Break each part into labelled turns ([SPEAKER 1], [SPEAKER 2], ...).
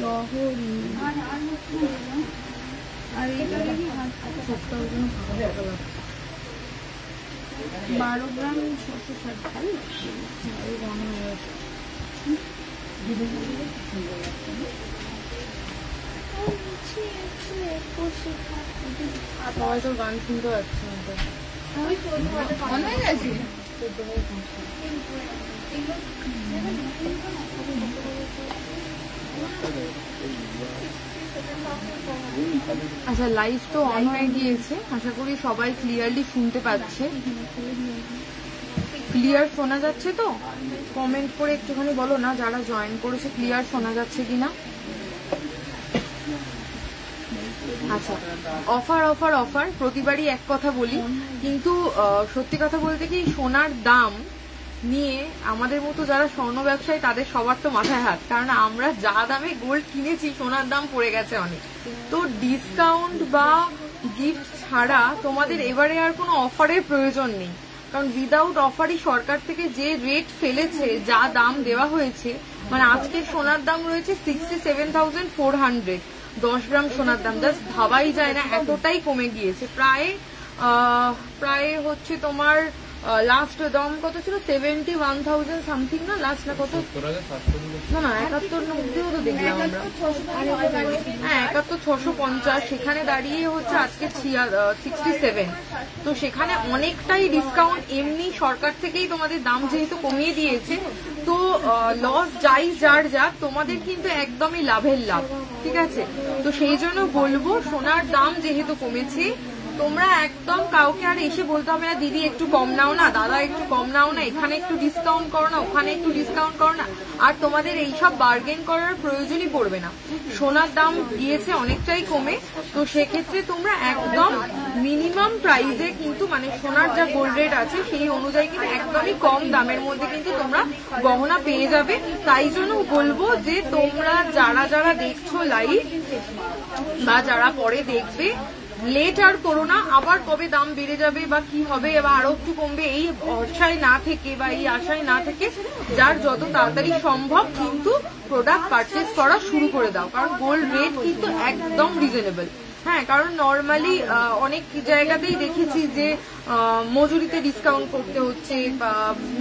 [SPEAKER 1] লহরি আর এটা 12 গ্রাম 660 সবাই তো গান শুনতে পাচ্ছে অনেক আছে। আচ্ছা, লাইভ তো অন হয়ে গিয়েছে, আশা করি সবাই ক্লিয়ারলি শুনতে পাচ্ছে। ক্লিয়ার শোনা যাচ্ছে তো? কমেন্ট করে একটুখানি বলো না যারা জয়েন করেছে ক্লিয়ার শোনা যাচ্ছে কিনা। আচ্ছা, অফার অফার অফার প্রতিবারই এক কথা বলি, কিন্তু সত্যি কথা বলতে কি সোনার দাম নিয়ে আমাদের মতো যারা স্বর্ণ ব্যবসায়ী তাদের সবার তো মাথায় হাত, কারণ আমরা যা দামে গোল্ড কিনেছি সোনার দাম পড়ে গেছে অনেক। তো ডিসকাউন্ট বা গিফট ছাড়া তোমাদের এবারে আর কোনো অফারের প্রয়োজন নেই, কারণ উইদাউট অফারই সরকার থেকে যে রেট ফেলেছে, যা দাম দেওয়া হয়েছে, মানে আজকে সোনার দাম রয়েছে 67,400। 10 গ্রাম সোনার দাম জাস্ট ভাবাই যায় না, এতটাই কমে গিয়েছে। প্রায় হচ্ছে তোমার লাস্ট দাম কত ছিল 71,000 সামথিং না, লাস্ট না কত, না 71 তো দেখলাম আমরা, হ্যাঁ 71,650, সেখানে দাঁড়িয়ে হচ্ছে আজকে 67। তো সেখানে অনেকটাই ডিসকাউন্ট, এমনি সরকার থেকেই তোমাদের দাম যেহেতু কমিয়ে দিয়েছে, তো লস যাই যার যাক তোমাদের কিন্তু একদমই লাভের লাভ, ঠিক আছে। তো সেই জন্য বলবো সোনার দাম যেহেতু কমেছে, তোমরা একদম কাউকে আর এসে বলতে হবে না দিদি একটু কম নাও না, দাদা একটু কম নাও না, এখানে একটু ডিসকাউন্ট করো না, ওখানে একটু ডিসকাউন্ট করো না, আর তোমাদের এইসব বার্গেন করার প্রয়োজনই পড়বে না। সোনার দাম গিয়েছে অনেকটাই কমে, তো সেক্ষেত্রে তোমরা একদম মিনিমাম প্রাইসে কিন্তু মানে সোনার যা গোল্ড রেট আছে সেই অনুযায়ী কিন্তু একদমই কম দামের মধ্যে কিন্তু তোমরা গহনা পেয়ে যাবে। তাই জন্য বলবো যে তোমরা যারা যারা দেখছো লাইভ বা যারা পরে দেখবে, লেট আর করো না, আবার কবে দাম বেড়ে যাবে বা কি হবে বা আরো একটু কমবে এই আশায় না থেকে বা এই আশায় না থেকে যার যত তাড়াতাড়ি সম্ভব কিন্তু প্রোডাক্ট পারচেজ করা শুরু করে দাও, কারণ গোল্ড রেট কিন্তু একদম রিজনেবল। হ্যাঁ, কারণ নর্মালি অনেক জায়গাতেই দেখেছি যে মজুরিতে ডিসকাউন্ট করতে হচ্ছে বা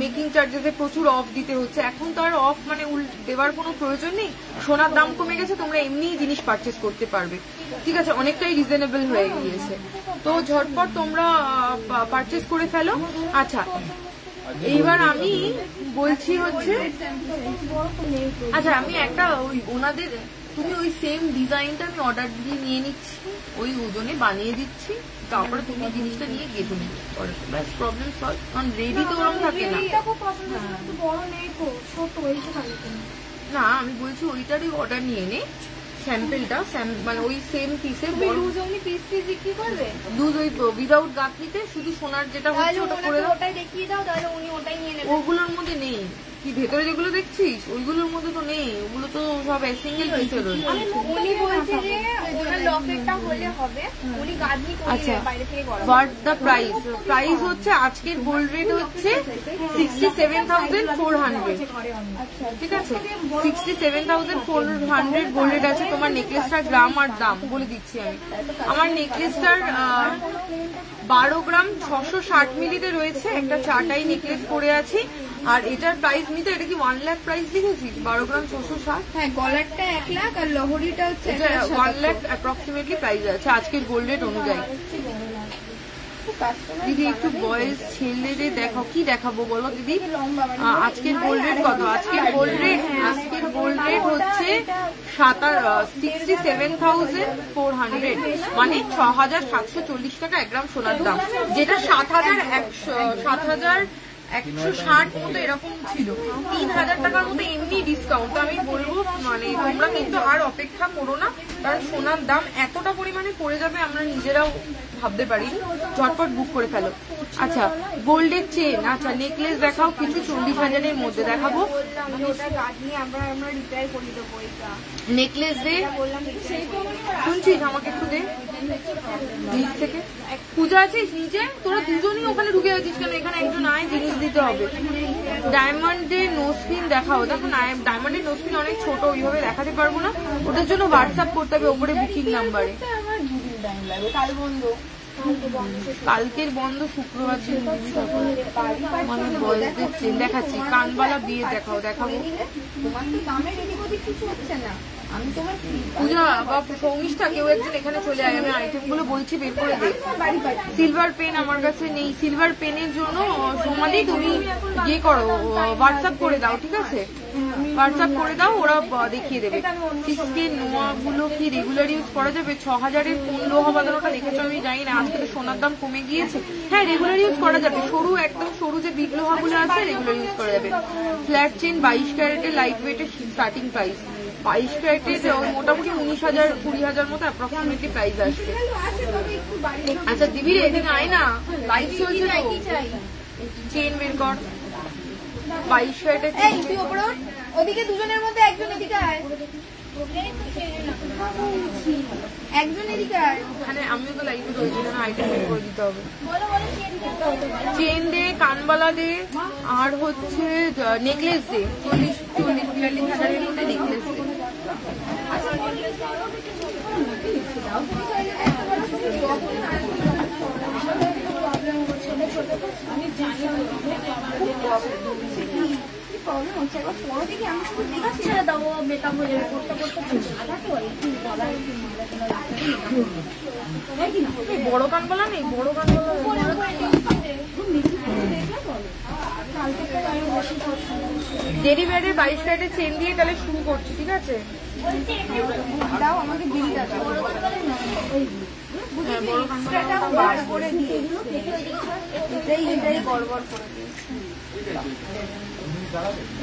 [SPEAKER 1] মেকিং চার্জেসে প্রচুর অফ দিতে হচ্ছে। এখন তো আর অফ মানে দেওয়ার কোনো প্রয়োজন নেই, সোনার দাম কমে গেছে, তোমরা এমনিই জিনিস পারচেজ করতে পারবে, ঠিক আছে, অনেকটাই রিজনেবল হয়ে গিয়েছে। তো ঝটপট তোমরা পারচেজ করে ফেলো। আচ্ছা, এইবার আমি বলছি হচ্ছে, আচ্ছা আমি একটা ওই ওনাদের, তুমি ওই সেম ডিজাইনটা আমি অর্ডার দিয়ে নিয়ে নিচ্ছি, ওই ওজনে বানিয়ে দিচ্ছি, তারপরে তুমি জিনিসটা নিয়ে গেঁথে নিতে পারো, ব্যাস প্রবলেম সলভ। কারণ রেডি তো ওরকম থাকে না। না আমি বলছি ওইটারই অর্ডার নিয়ে নে, স্যাম্পেলটা মানে ওই সেম পিসের
[SPEAKER 2] পিস পিস বিক্রি করবে,
[SPEAKER 1] দুধ ওই উইদাউট গাঁথনিতে শুধু সোনার যেটা হচ্ছে ওটা করে দাও,
[SPEAKER 2] ওটাই দেখিয়ে দাও, তাহলে উনি ওটাই নিয়ে নেবেন।
[SPEAKER 1] ওগুলোর মধ্যে নেই, কি ভেতরে যেগুলো দেখছিস ওইগুলোর মধ্যে তো নেই, ওগুলো তো সব সিঙ্গেল পিসের রয়েছে।
[SPEAKER 2] উনি বলছে যে ওনার লকেটটা হলে হবে, উনি গাঁথনি করে বাইরে থেকে করাবে।
[SPEAKER 1] বাট দ্য প্রাইস হচ্ছে আজকের গোল্ড রেট হচ্ছে 67,400, ঠিক আছে, 67,400 গোল্ড রেট আছে। তোমার নেকলেসটার গ্রাম আর দাম বলে দিচ্ছি আমি, আমার নেকলেসটার 12 গ্রাম 660 মিলিতে রয়েছে, একটা চাটাই নেকলেস পরে আছি, আর এটার প্রাইস নিতে, এটা কি 1 লাখ প্রাইস লিখেছি, 12 গ্রাম 660।
[SPEAKER 2] হ্যাঁ, গলারটা 1 লাখ আর লহরিটা হচ্ছে
[SPEAKER 1] 1 লাখ অ্যাপ্রক্সিমেটলি প্রাইস আছে আজকের গোল্ড রেট অনুযায়ী। দিদি একটু বয়স ছেলেদের দেখাও, কি দেখাবো বলো দিদি? আজকের গোল্ড রেট কত? আজকের গোল্ড রেট হচ্ছে 67,400, মানে 6,740 টাকা 1 গ্রাম সোনার দাম, যেটা 7,160 মতো এরকম ছিল, 3,000 টাকার মতো এমনি ডিসকাউন্ট। আমি বলবো মানে তোমরা কিন্তু আর অপেক্ষা করো না, কারণ সোনার দাম এতটা পরিমাণে পড়ে যাবে আমরা নিজেরাও ভাবতে পারি। ঝটপট বুক করে ফেলো। আচ্ছা গোল্ডের চেন, আচ্ছা নেকলেস দেখাও কিছু 40,000-এর মধ্যে দেখাবো। নেকলেস দে, শুনছিস আমাকে একটু দে নিচ থেকে। পূজা আছিস নিচে? তোরা দুজনই ওখানে ঢুকে আছিস কেন? এখানে একজন আয়, জিনিস দিতে হবে। ডায়মন্ডের নোজপিন দেখাও। দেখো না ডায়মন্ডের নোজপিন অনেক ছোট, ওইভাবে দেখাতে পারবো না, ওটার জন্য হোয়াটসঅ্যাপ করতে হবে ওপরে বুকিং নাম্বারে। কালকের বন্ধ, শুক্রবার দিন মানে বয়সদের চেন দেখাচ্ছি। কানবালা বিয়ে দেখাও। দেখাবো পূজা বা সৌমিষ্ঠা কেউ একজন এখানে চলে আয়, আমি আইটেম গুলো বলছি বের করে দে। সিলভার পেন আমার কাছে নেই। সিলভার পেনের জন্য সোমালি তুমি ইয়ে করো, হোয়াটসঅ্যাপ করে দাও, ঠিক আছে? হোয়াটসঅ্যাপ করে দাও, ওরা দেখিয়ে দেবে। 6K নোয়াগুলো কি রেগুলার ইউজ করা যাবে? 6000-এর কোন লোহা বাঁধানোটা দেখেছো আমি জানি না, আজকে সোনার দাম কমে গিয়েছে। হ্যাঁ রেগুলার ইউজ করা যাবে, সরু একদম সরু যে বিগ লোহাগুলো আছে রেগুলার ইউজ করা যাবে। ফ্ল্যাট চেন 22 ক্যারেটের লাইট ওয়েটের স্টার্টিং প্রাইস 22 ক্যারেটের মোটামুটি 19,000-20,000 মতো অ্যাপ্রক্সিমেটলি প্রাইস আসবে। আচ্ছা দিবি রে, এদিকে আয় না, লাইট চলছে তো। চেন বের কর 22 ক্যারেটের।
[SPEAKER 2] ওদিকে দুজনের মধ্যে একজন এদিকে আয়, একজন এদিকে আয়।
[SPEAKER 1] ওখানে আমিও তো লাইভে রয়েছি, আইটেম বের করে দিতে হবে। চেন দে, কানবালা দে, আর হচ্ছে নেকলেস দে 40-42,000-এর মধ্যে নেকলেস দে। বড় কানবালা নেই? বড় কানবালা ডেরিভেটের 22 ক্যারেটের চেন দিয়ে তাহলে শুরু করছি, ঠিক আছে?
[SPEAKER 2] দাও আমাকে বিলটা দাও।
[SPEAKER 1] হ্যাঁ বড় কানবালা
[SPEAKER 2] বার করে দিয়ে এটাই গড়বড় করে দিই।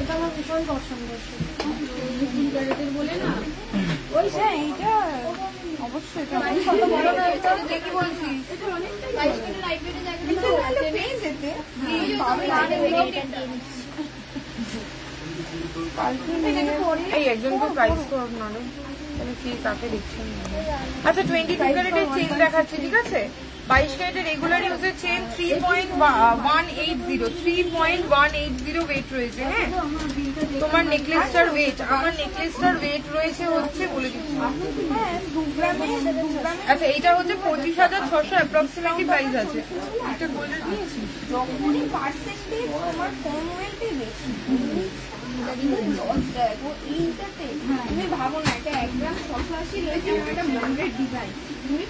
[SPEAKER 2] এটা আমার ভীষণ পছন্দ বলে না, ওই এইটা অবশ্যই কত বড় না, এটা দেখি বলছিস
[SPEAKER 1] এই একজনকে প্রাইস করব না রে, তাহলে কি কাকে দিচ্ছেন? আচ্ছা 22 ক্যারেটের চেন দেখাচ্ছি, ঠিক আছে? 22 ক্যারেটের রেগুলার ইউজের চেন 3.180 ওয়েট রয়েছে। হ্যাঁ তোমার নেকলেসটার ওয়েট, আমার নেকলেসটার ওয়েট রয়েছে হচ্ছে বলে দিচ্ছি। আচ্ছা এইটা হচ্ছে 25,600 অ্যাপ্রক্সিমেটলি প্রাইস আছে। এটা গোল্ডের দিয়েছি
[SPEAKER 2] যখনই পার্সেন্টেজ তোমার কম ওয়েটে বেশি তুমি ভাবো না, এটা 1 গ্রাম 680 রয়েছে, একটা মন্ডের ডিজাইন। তুমি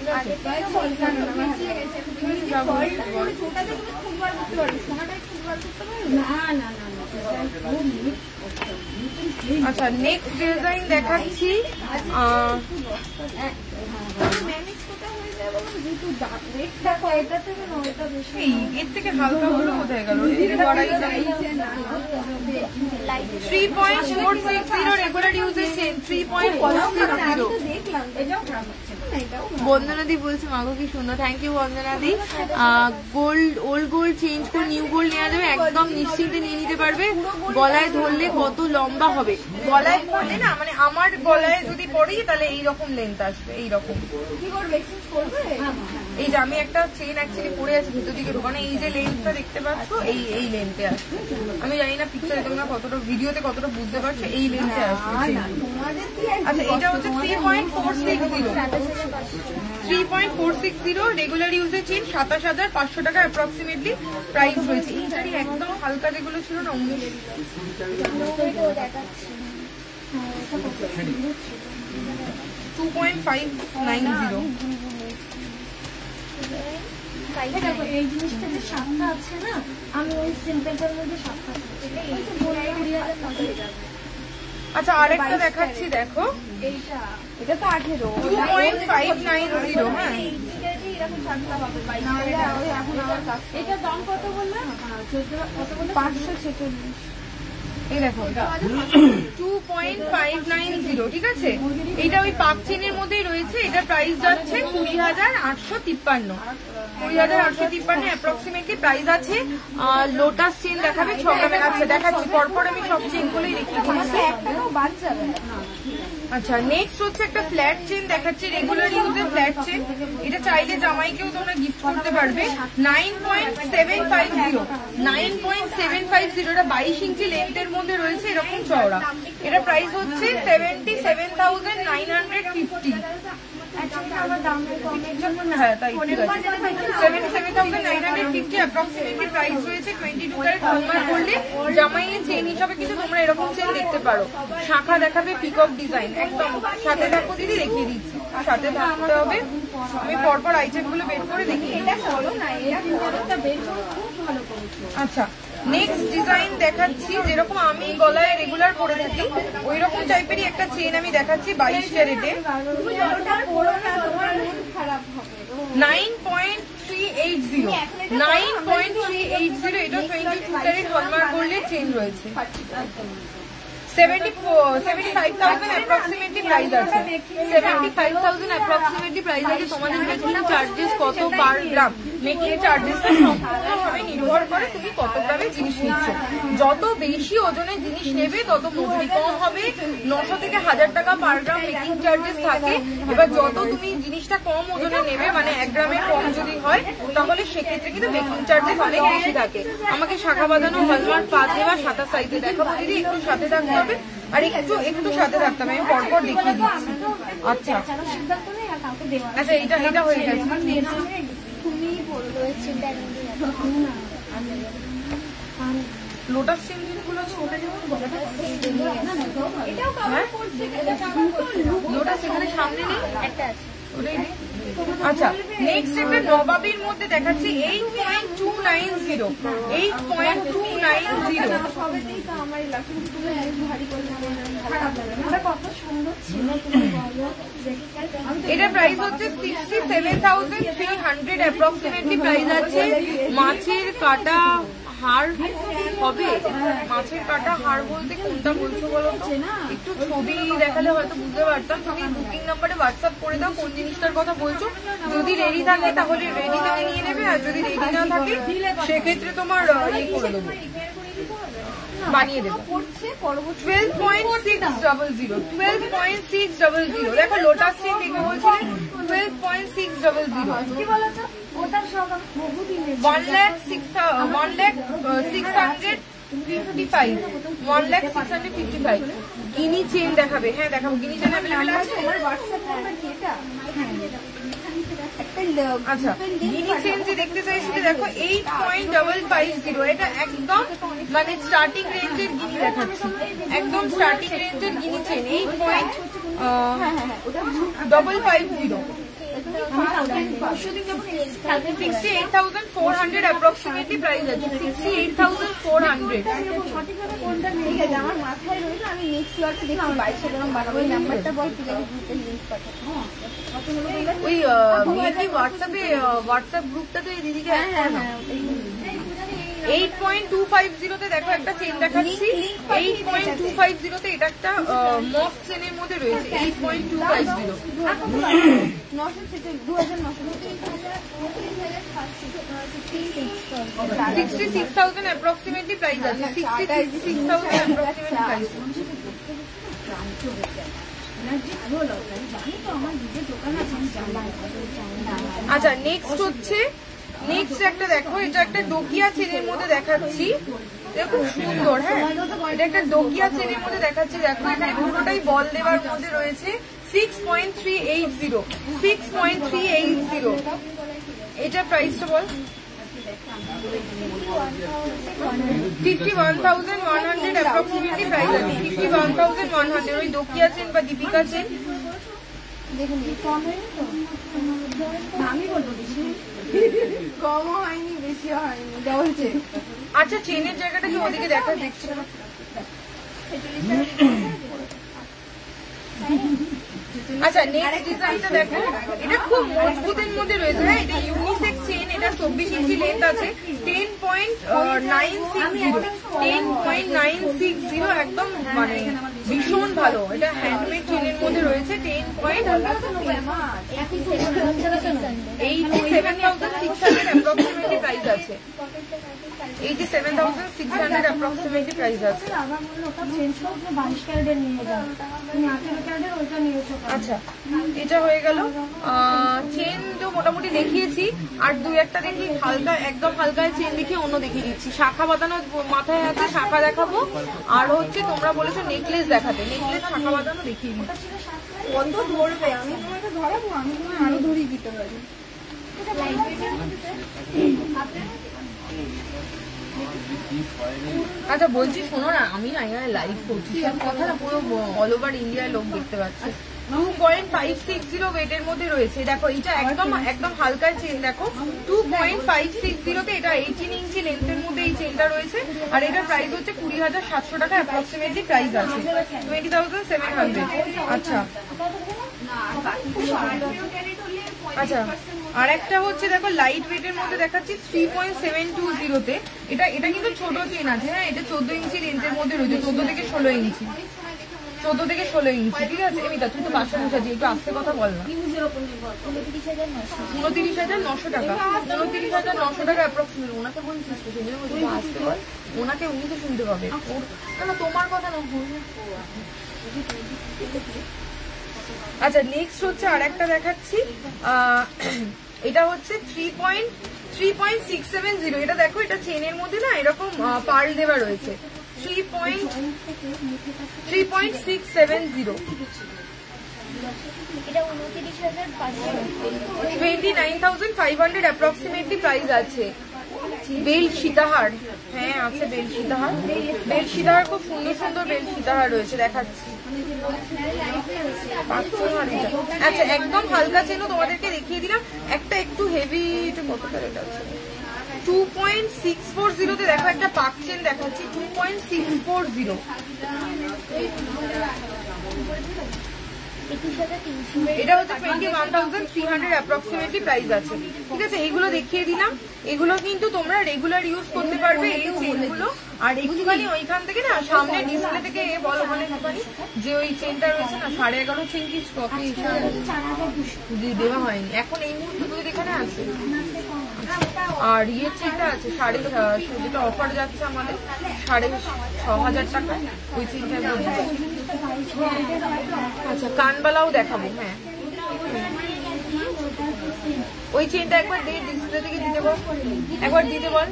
[SPEAKER 1] আচ্ছা নেক্সট ডিজাইন দেখাচ্ছি। এর থেকে হালকা হলো কোথায় গেল? 3.460 রেগুলার ইউজের চেন 3.460। বন্দনাদি বলছে মাগো কি সুন্দর, থ্যাংক ইউ বন্দনাদি। গোল্ড ওল্ড গোল্ড চেঞ্জ করে নিউ গোল্ড নেওয়া যাবে, একদম নিশ্চিন্তে নিয়ে নিতে পারবে। গলায় ধরলে কত লম্বা হবে? গলায় পড়লে না, মানে আমার গলায় যদি পড়ি তাহলে এইরকম লেন্থ আসবে, এইরকম।
[SPEAKER 2] কি করবে?
[SPEAKER 1] এই যে আমি একটা চেন অ্যাকচুয়ালি পরে আছি ভেতর দিকে ঢোকানো, এই যে লেন্থটা দেখতে পাচ্ছ এই লেন্থে আসবে। আমি জানি না পিকচারে তোমরা কতটা, ভিডিওতে কতটা বুঝতে পারছো, এই লেন্থে আসবে। আচ্ছা এটা হচ্ছে 3.460 রেগুলার ইউজের চেন 27,500 টাকা অ্যাপ্রক্সিমেটলি প্রাইস রয়েছে। এইটারই একদম হালকা যেগুলো ছিল না 2.590।
[SPEAKER 2] এই জিনিসটা যে 7টা আছে না, আমি ওই সিম্পলটার মধ্যে 7টা।
[SPEAKER 1] আচ্ছা আরেকটা দেখাচ্ছি, দেখো
[SPEAKER 2] এইটা, এটা তো 18,
[SPEAKER 1] 2.590। হ্যাঁ
[SPEAKER 2] এটা দাম কত বললাম? 546।
[SPEAKER 1] এই দেখো 2.590, ঠিক আছে। এটা ওই পাক চেনের মধ্যেই রয়েছে। এটা প্রাইস যাচ্ছে 20,853, 20,853 অ্যাপ্রক্সিমেটলি প্রাইস আছে। লোটাস চেন দেখাবে 6 গ্রামের। আচ্ছা দেখাচ্ছি পরপর, আমি সব চেন গুলোই দেখিয়ে দিচ্ছি। আচ্ছা নেক্সট হচ্ছে একটা ফ্ল্যাট চেন দেখাচ্ছি, রেগুলার ইউজের ফ্ল্যাট চেন। এটা চাইলে জামাইকেও তোমরা গিফট করতে পারবে। 9.750, 9.750, এটা 22 ইঞ্চি লেন্থের মধ্যে রয়েছে, এরকম চওড়া। এটা প্রাইস হচ্ছে 77,950। হ্যাঁ তাই ঠিক আছে, 77,950 অ্যাপ্রক্সিমেটলি প্রাইস রয়েছে। 22 ক্যারেট হলমার্ক করলে জামাইয়ের চেন হিসাবে কিন্তু তোমরা এরকম চেন দেখতে পারো। শাখা দেখাবে পিকক ডিজাইন, একদম সাথে থাকো দিদি, দেখিয়ে দিচ্ছি। সাথে থাকতে হবে, আমি পরপর আইটেম গুলো বের করে দেখিয়ে। আচ্ছা নেক্সট ডিজাইন দেখাচ্ছি, যেরকম আমি গলায় রেগুলার পরে থাকি ওই রকম টাইপেরই একটা চেন আমি দেখাচ্ছি 22 ক্যারেটে। 9.380, 9.380, এটা 22 ক্যারেট হলমার্ক গোল্ডের চেন রয়েছে। 75,000 অ্যাপ্রক্সিমেটলি প্রাইস আছে। 75,000 অ্যাপ্রক্সিমেটলি প্রাইস আছে। তোমাদের মেকিং চার্জেস কত পার গ্রাম, মেকিং চার্জেসটা সম্পূর্ণভাবে নির্ভর করে তুমি কত গ্রামের জিনিস নিচ্ছ। যত বেশি ওজনের জিনিস নেবে তত মজুরি কম হবে। 900 থেকে 1000 টাকা পার গ্রাম মেকিং চার্জেস থাকে। এবার যত তুমি জিনিসটা কম ওজনে নেবে, মানে 1 গ্রামের কম যদি হয়, তাহলে সেক্ষেত্রে কিন্তু মেকিং চার্জেস অনেক বেশি থাকে। আমাকে শাখা বাঁধানো হলমার্ক 5 দেওয়া 27 সাইজে দেখাবো দিদি, একটু সাথে থাকতে হবে। আর একটু সাথে থাকতাম, আমি পরপর দেখিয়ে দিচ্ছি। আচ্ছা আচ্ছা এটা হয়ে গেছে। লোটাস চেন গুলো লোটাস এখানে সামনে নেই, একটা আছে ওটাই নেই। আচ্ছা নেক্সট একটা নবাবির মধ্যে দেখাচ্ছি 8.290, 8.290। এটা প্রাইস হচ্ছে 67,300 অ্যাপ্রক্সিমেটলি প্রাইস আছে। মাছের কাটা হাড় হবে, মাছের কাটা হাড় বলতে কোনটা বলছো বলো তো? একটু ছবি দেখালে হয়তো বুঝতে পারতাম। তুমি বুকিং নাম্বারে হোয়াটসঅ্যাপ করে দাও কোন জিনিসটার কথা বলছো। যদি রেডি থাকে তাহলে রেডি থেকে নিয়ে নেবে, আর যদি রেডি না থাকে সেক্ষেত্রে তোমার করে দেবো, বানিয়ে দেবো। 12.600, 12.600। দেখো লোটাস চেন দেখে বলছিলেন 12.600। 1,655 গিনি চেন দেখাবে। হ্যাঁ দেখাবো, গিনি চেন অ্যাভেলেবেল আছে। আচ্ছা গিনি চেন যে দেখতে চাইছি, দেখো 8.550। এটা একদম মানে স্টার্টিং রেঞ্জের গিনি দেখাচ্ছি, একদম স্টার্টিং রেঞ্জের গিনি চেন 8.550। 68,400 অ্যাপ্রক্সিমেটলি প্রাইস আছে। 68,400।
[SPEAKER 2] আমার মাথায় রইল, আমি নেক্সট লটে দেখি 2200 গ্রাম বানাবো। এই নাম্বারটা বল, লিংক পাঠাবো।
[SPEAKER 1] ওই হোয়াটসঅ্যাপ গ্রুপটা তো এই দিদিকে 8.250 দেখো একটা চেন দেখাচ্ছি। 8.250 এটা একটা মফ চেনের মধ্যে রয়েছে। 8.250 66,000 অ্যাপ্রক্সিমেটলি প্রাইস আছে। 66,000 অ্যাপ্রক্সিমেটলি প্রাইস। আচ্ছা নেক্সট হচ্ছে, নেক্সট একটা দেখো, এটা একটা ডোকিয়া চেনের মধ্যে দেখাচ্ছি, খুব সুন্দর। হ্যাঁ এটা একটা ডোকিয়া চেনের মধ্যে দেখাচ্ছি। দেখো এখানে পুরোটাই বল দেওয়ার মধ্যে রয়েছে। 6.380, 6.380। এটা প্রাইসটা বল। 51,100 অ্যাপ্রক্সিমেটলি প্রাইস আছে। 51,100 ওই ডোকিয়া চেন বা দীপিকা চেন।
[SPEAKER 2] দেখুন আমি বলবো কমও হয়নি বেশিও হয়নি, ডবল চেন।
[SPEAKER 1] আচ্ছা চেনের জায়গাটা কি ওদিকে দেখা যাচ্ছে? আচ্ছা নেক্সট ডিজাইনটা দেখো, এটা খুব মজবুতের মধ্যে রয়েছে। হ্যাঁ এটা ইউনিসেক্স চেন, এটা 24 ইঞ্চি লেন্থ আছে। 10.960, 10.960 একদম মানে ভীষণ ভালো। এটা হ্যান্ডমেড চেনের মধ্যে রয়েছে। 87,600 অ্যাপ্রক্সিমেটলি প্রাইস আছে। 87,600 অ্যাপ্রক্সিমেটলি প্রাইস আছে। আচ্ছা, এটা হয়ে গেল। চেন তো মোটামুটি দেখিয়েছি, আর দুই একটা দেখি হালকা, একদম হালকা চেন দেখি অন্য দেখিয়ে দিচ্ছি। শাখা বাঁধানো মাথায় আছে, শাখা দেখাবো। আর হচ্ছে তোমরা বলেছো নেকলেস দেখাতে, নেকলেস শাখা বাঁধানো দেখিয়ে দিচ্ছি।
[SPEAKER 2] কত ধরবে? আমি তোমাকে ধরাবো, আমি তোমায় আরো ধরিয়ে দিতে পারি।
[SPEAKER 1] আচ্ছা বলছি শোনো না, আমি না এখানে লাইভ করছি, কথা না পুরো অল ওভার ইন্ডিয়ার লোক দেখতে পাচ্ছে। 2.560 ওয়েটের মধ্যে রয়েছে। দেখো এটা একদম একদম হালকা চেন। দেখো 2.560 এটা 18 ইঞ্চি লেন্থের মধ্যে এই চেনটা রয়েছে। আর এটার প্রাইস হচ্ছে 20,700 টাকা অ্যাপ্রক্সিমেটলি প্রাইস আছে, 20,700। আচ্ছা আচ্ছা, আর একটা হচ্ছে দেখো লাইট ওয়েটের মধ্যে দেখাচ্ছি 3.720 এটা এটা কিন্তু ছোট চেন আছে। হ্যাঁ, এটা 14 ইঞ্চি রেঞ্জের মধ্যে রয়েছে, 14 থেকে 16 ইঞ্চি, 14 থেকে 16 ইঞ্চি। ঠিক আছে এমিতা, তুই তো পাশে বসেছি, একটু আস্তে কথা বল না। 29,900 টাকা, 29,900 টাকা অ্যাপ্রক্সিমেট। ওনাকে বলছিস তো, সেই জন্য আসতে বল ওনাকে, উনি তো শুনতে পাবে। না তোমার কথা না। আচ্ছা নেক্সট হচ্ছে আর একটা দেখাচ্ছি। এটা হচ্ছে 3.670। এটা দেখো, এটা চেনের মধ্যে না এরকম পার্ল দেওয়া রয়েছে। 3.670 29,500 অ্যাপ্রক্সিমেটলি প্রাইস আছে। বেল সীতাহার, হ্যাঁ আছে বেল সীতাহার। বেল সীতাহার খুব সুন্দর সুন্দর বেল সীতাহার রয়েছে, দেখাচ্ছি। আচ্ছা একদম হালকা চেনও তোমাদেরকে দেখিয়ে দিলাম। একটা একটু হেভি, এটা কত রেট আছে? 2.640 দেখো একটা পাক চেন দেখাচ্ছি, 2.640। এটা হচ্ছে 21,300 অ্যাপ্রক্সিমেটলি প্রাইস আছে। ঠিক আছে, এইগুলো দেখিয়ে দিলাম। এগুলো কিন্তু তোমরা রেগুলার ইউজ করতে পারবে এই চেনগুলো। আর একটুখানি ওইখান থেকে না সামনে ডিসপ্লে থেকে বলো মানে একটুখানি যে ওই চেনটা রয়েছে না 11.5 চেন কি স্টকে দেওয়া হয়নি এখন, এই মুহূর্তে তোদের এখানে আছে। আর ইয়ের চেনটা আছে যেটা অফার যাচ্ছে আমাদের 6,500 টাকা, ওই চেনটা। আচ্ছা কানবালাও দেখাবো। হ্যাঁ ওই চেনটা একবার দিয়ে ডিসপ্লে থেকে দিতে বল, একবার দিতে বল।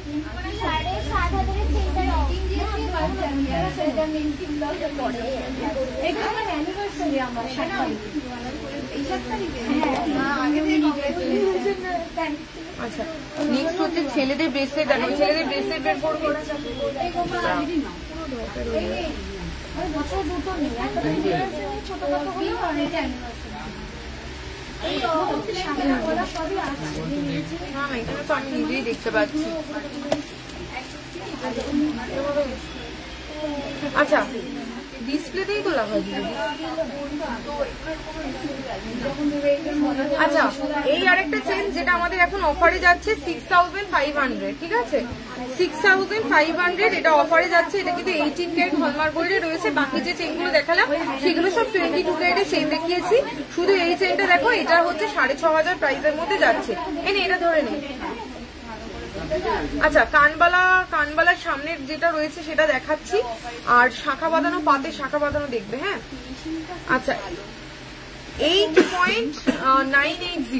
[SPEAKER 1] আচ্ছা নেক্সট হচ্ছে ছেলেদের ব্রেসলেট। দেখো ছেলেদের ব্রেসলেট বের করবো। এখানে তো আমি নিজেই দেখতে পাচ্ছি। আচ্ছা ডিসপ্লেতেই তো লাগা যাবে। আচ্ছা এই আরেকটা চেন যেটা আমাদের এখন অফারে যাচ্ছে 6,500। ঠিক আছে 6,500 এটা অফারে যাচ্ছে। এটা কিন্তু 18 ক্যারেট হলমার্ক গোল্ডে রয়েছে। বাকি যে চেনগুলো দেখালাম সেগুলো সব 22 ক্যারেটের চেন দেখিয়েছি। শুধু এই চেনটা দেখো, এটা হচ্ছে 6,500 প্রাইসের মধ্যে যাচ্ছে। এটা ধরে নেই। আচ্ছা কানবালার সামনের যেটা রয়েছে সেটা দেখাচ্ছি। আর শাখা বাঁধানো, পাতে শাখা বাঁধানো দেখবে। হ্যাঁ আচ্ছা 8.980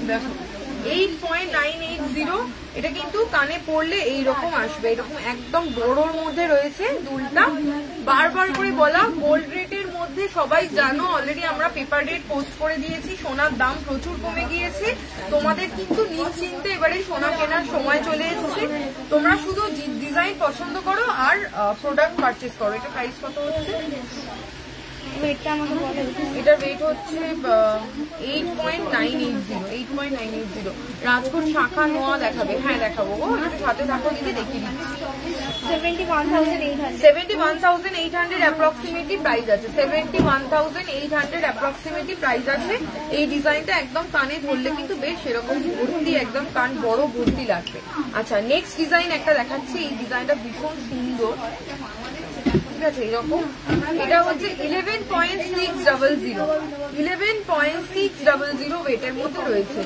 [SPEAKER 1] দেখো 8.980। এটা কিন্তু কানে পড়লে এইরকম আসবে, এরকম একদম বড়োর মধ্যে রয়েছে দুলটা। বারবার করে বলা, গোল্ড রেটের মধ্যে সবাই জানো অলরেডি আমরা পেপার রেট পোস্ট করে দিয়েছি। সোনার দাম প্রচুর কমে গিয়েছে। তোমাদের কিন্তু নিশ্চিন্তে এবারে সোনা কেনার সময় চলে এসেছে। তোমরা শুধু ডিজাইন পছন্দ করো আর প্রোডাক্ট পারচেস করো। এটা প্রাইস কত হচ্ছে?
[SPEAKER 2] ওয়েটটা আমাকে বলে।
[SPEAKER 1] এটার ওয়েট হচ্ছে 8.980 রাজকোট শাখা নোয়া দেখাবে। হ্যাঁ দেখাবো গো, একটু সাথে থাকো দিদি, দেখিয়ে দিচ্ছি। 71,800 অ্যাপ্রক্সিমেটলি প্রাইস আছে। 71,800 অ্যাপ্রক্সিমেটলি প্রাইস আছে। এই ডিজাইনটা একদম কানে ধরলে কিন্তু বেশ সেরকম ভর্তি, একদম কান বড় ভর্তি লাগবে। আচ্ছা নেক্সট ডিজাইন একটা দেখাচ্ছি। এই ডিজাইনটা ভীষণ সুন্দর, ঠিক আছে এরকম। এটা হচ্ছে 11.600 11.600 ওয়েটের মধ্যে রয়েছে।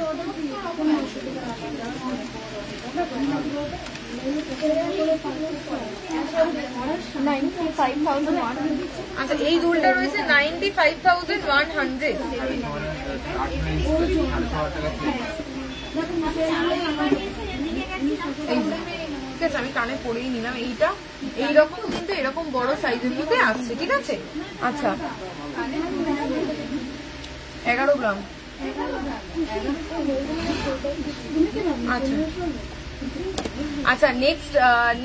[SPEAKER 1] আচ্ছা এই দুলটা রয়েছে 95,100। ঠিক আছে আমি কানে পরেই নিলাম। এইটা এইরকম কিন্তু এরকম বড় সাইজের মধ্যে আসছে, ঠিক আছে। আচ্ছা 11 গ্রাম। আচ্ছা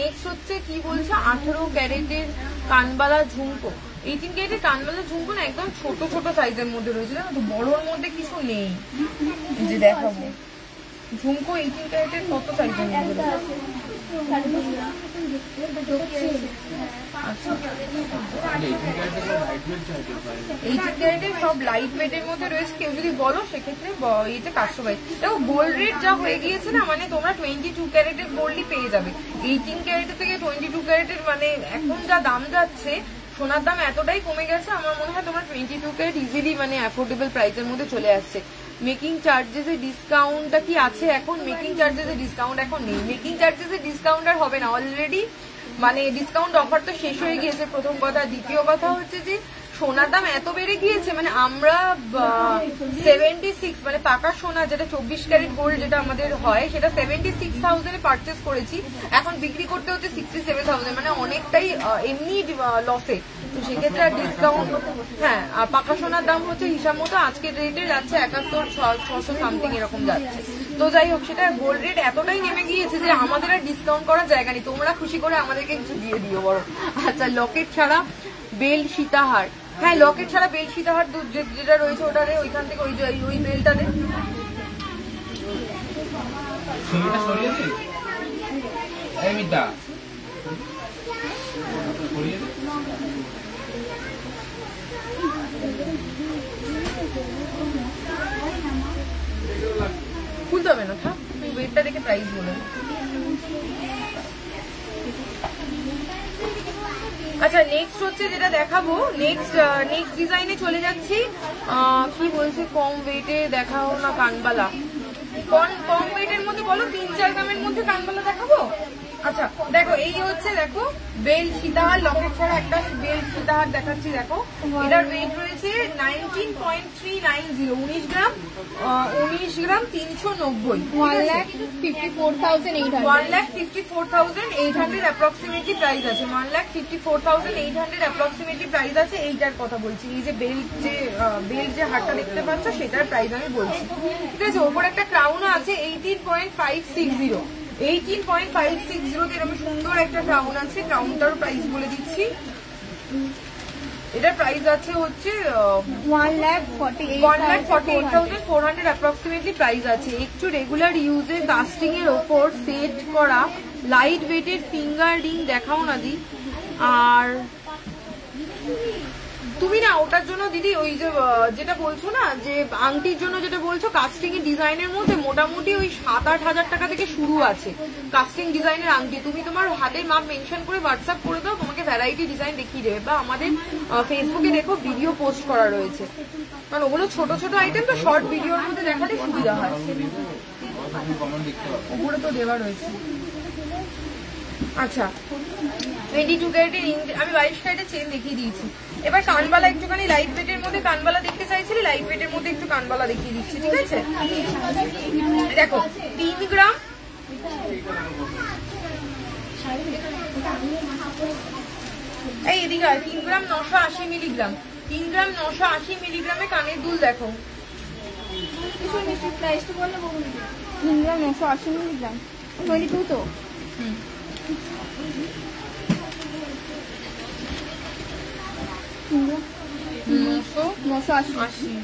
[SPEAKER 1] নেক্সট হচ্ছে কি বলছে 18 ক্যারেটের কানবালা ঝুমকো। 18 ক্যারেটের কানবালা ঝুমকো না একদম ছোট ছোট সাইজের মধ্যে রয়েছে, জানো তো, বড়োর মধ্যে কিছু নেই। যে দেখাবো ঝুমকো 18 ক্যারেটের কত সাইজের মধ্যে রয়েছে। সব লাইট ওয়েটের মধ্যে রয়েছে। কেউ যদি বলো সেক্ষেত্রে এটা কাস্টমাইজ। দেখো গোল্ড রেট যা হয়ে গিয়েছে না, মানে তোমরা 22 ক্যারেটের গোল্ডই পেয়ে যাবে। 18 ক্যারেটের থেকে 22 ক্যারেটের মানে এখন যা দাম যাচ্ছে, সোনার দাম এতটাই কমে গেছে, আমার মনে হয় তোমরা 22 ক্যারেট ইজিলি মানে অ্যাফোর্ডেবল প্রাইসের মধ্যে চলে আসছে। মেকিং চার্জেসের ডিসকাউন্টটা কি আছে এখন? মেকিং চার্জেসের ডিসকাউন্ট এখন নেই। মেকিং চার্জেসের ডিসকাউন্ট আর হবে না, অলরেডি মানে ডিসকাউন্ট অফার তো শেষ হয়ে গিয়েছে প্রথম কথা। দ্বিতীয় কথা হচ্ছে যে সোনার দাম এত বেড়ে গিয়েছে, মানে আমরা 76 মানে পাকা সোনা যেটা 24 ক্যারেট গোল্ড যেটা আমাদের হয় সেটা 76,000 পারচেস করেছি, এখন বিক্রি করতে হচ্ছে 67,000, মানে অনেকটাই এমনি লসে। তো সেক্ষেত্রে ডিসকাউন্ট, হ্যাঁ আর পাকা সোনার দাম হচ্ছে হিসাব মতো আজকের রেটে যাচ্ছে 71,600 সামথিং এরকম যাচ্ছে। তো যাই হোক, সেটা গোল্ড রেট এতটাই নেমে গিয়েছে যে আমাদের আর ডিসকাউন্ট করার জায়গা নেই। তোমরা খুশি করে আমাদেরকে কিছু দিয়ে দিও বড়। আচ্ছা লকেট ছাড়া বেল সীতাহার। হ্যাঁ লকেট ছাড়া বেল সীতাহার যেটা রয়েছে ওটারে ওইখান থেকে ওই বেলটারে খুলতে হবে না, থাক তুই ওয়েটটা দেখে প্রাইস বলে। আচ্ছা নেক্সট হচ্ছে যেটা দেখাবো, নেক্সট ডিজাইনে চলে যাচ্ছি। কি বলছে কম ওয়েটে দেখাও না কানবালা। কম ওয়েটের মধ্যে বলো 3-4 গ্রামের মধ্যে কানবালা দেখাবো। আচ্ছা দেখো এই হচ্ছে, দেখো বেল সীতাহার লকেট ছাড়া একটা বেল সীতাহার দেখাচ্ছি। দেখো এটার ওয়েট রয়েছে 19.390 19 গ্রাম 390 1,54,800 অ্যাপ্রক্সিমেটলি প্রাইস আছে। 1,54,800 অ্যাপ্রক্সিমেটলি প্রাইস আছে। এইটার কথা বলছি, এই যে বেল যে হারটা দেখতে পাচ্ছ সেটার প্রাইস আমি বলছি, ঠিক আছে। ওপর একটা ক্রাউন আছে 18.560 18.560 এরকম সুন্দর একটা ক্রাউন আছে। ক্রাউনটার প্রাইস বলে দিচ্ছি, এটার প্রাইস আছে হচ্ছে 1,48,400 অ্যাপ্রক্সিমেটলি প্রাইস আছে। একটু রেগুলার ইউজে কাস্টিং এর ওপর সেট করা লাইট ওয়েটের ফিঙ্গার রিং দেখাও না দি। আর তুমি না ওটার জন্য দিদি ওই যে যেটা বলছো না যে আংটির জন্য যেটা বলছো কাস্টিং এর ডিজাইনের মধ্যে মোটামুটি ওই 7-8 হাজার টাকা থেকে শুরু আছে কাস্টিং ডিজাইনের আংটি। তুমি তোমার হাতের মাপ মেনশন করে হোয়াটসঅ্যাপ করে দাও, তোমাকে ভ্যারাইটি ডিজাইন দেখিয়ে দেবে। বা আমাদের ফেসবুকে দেখো ভিডিও পোস্ট করা রয়েছে, কারণ ওগুলো ছোট ছোট আইটেম তো শর্ট ভিডিওর মধ্যে দেখাতে সুবিধা হয়। ওগুলো তো দেওয়া রয়েছে। আচ্ছা 22 ক্যারেটের আমি 22 ক্যারেটের চেন দেখিয়ে দিয়েছি। এবার কানবালা একটুখানি লাইট ওয়েটের মধ্যে কানবালা দেখতে চাইছিলি, লাইট ওয়েটের মধ্যে একটু কানবালা দেখিয়ে দিচ্ছি, ঠিক আছে। দেখো 3 গ্রাম এই এদিকে 3 গ্রাম 980 মিলিগ্রাম 3 গ্রাম 980 মিলিগ্রামে কানের দুল দেখো।
[SPEAKER 2] 3 গ্রাম 980 মিলিগ্রাম 22 তো।
[SPEAKER 1] 980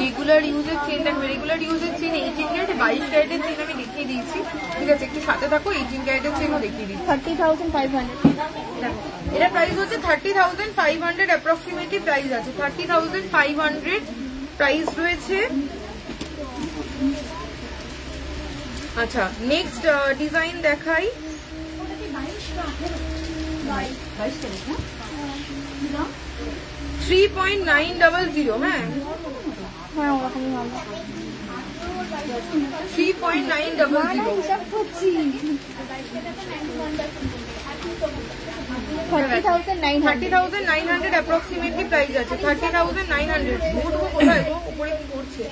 [SPEAKER 1] রেগুলার ইউজের চেন দেখো, রেগুলার ইউজের চেন 18 ক্যারেট 22 ক্যারেটের চেন আমি দেখিয়ে দিয়েছি, ঠিক আছে? একটু সাথে থাকো, 18 ক্যারেটের চেনও দেখিয়ে দিচ্ছি।
[SPEAKER 2] 30,500
[SPEAKER 1] এটা প্রাইস হচ্ছে 30,500 অ্যাপ্রক্সিমেটলি প্রাইস আছে, 30,500 প্রাইস রয়েছে। আচ্ছা নেক্সট ডিজাইন দেখাই। 3.900 হ্যাঁ 3.900 30,900 অ্যাপ্রক্সিমেটলি প্রাইস আছে, 30,900। কোথায় গো উপরে কি করছে?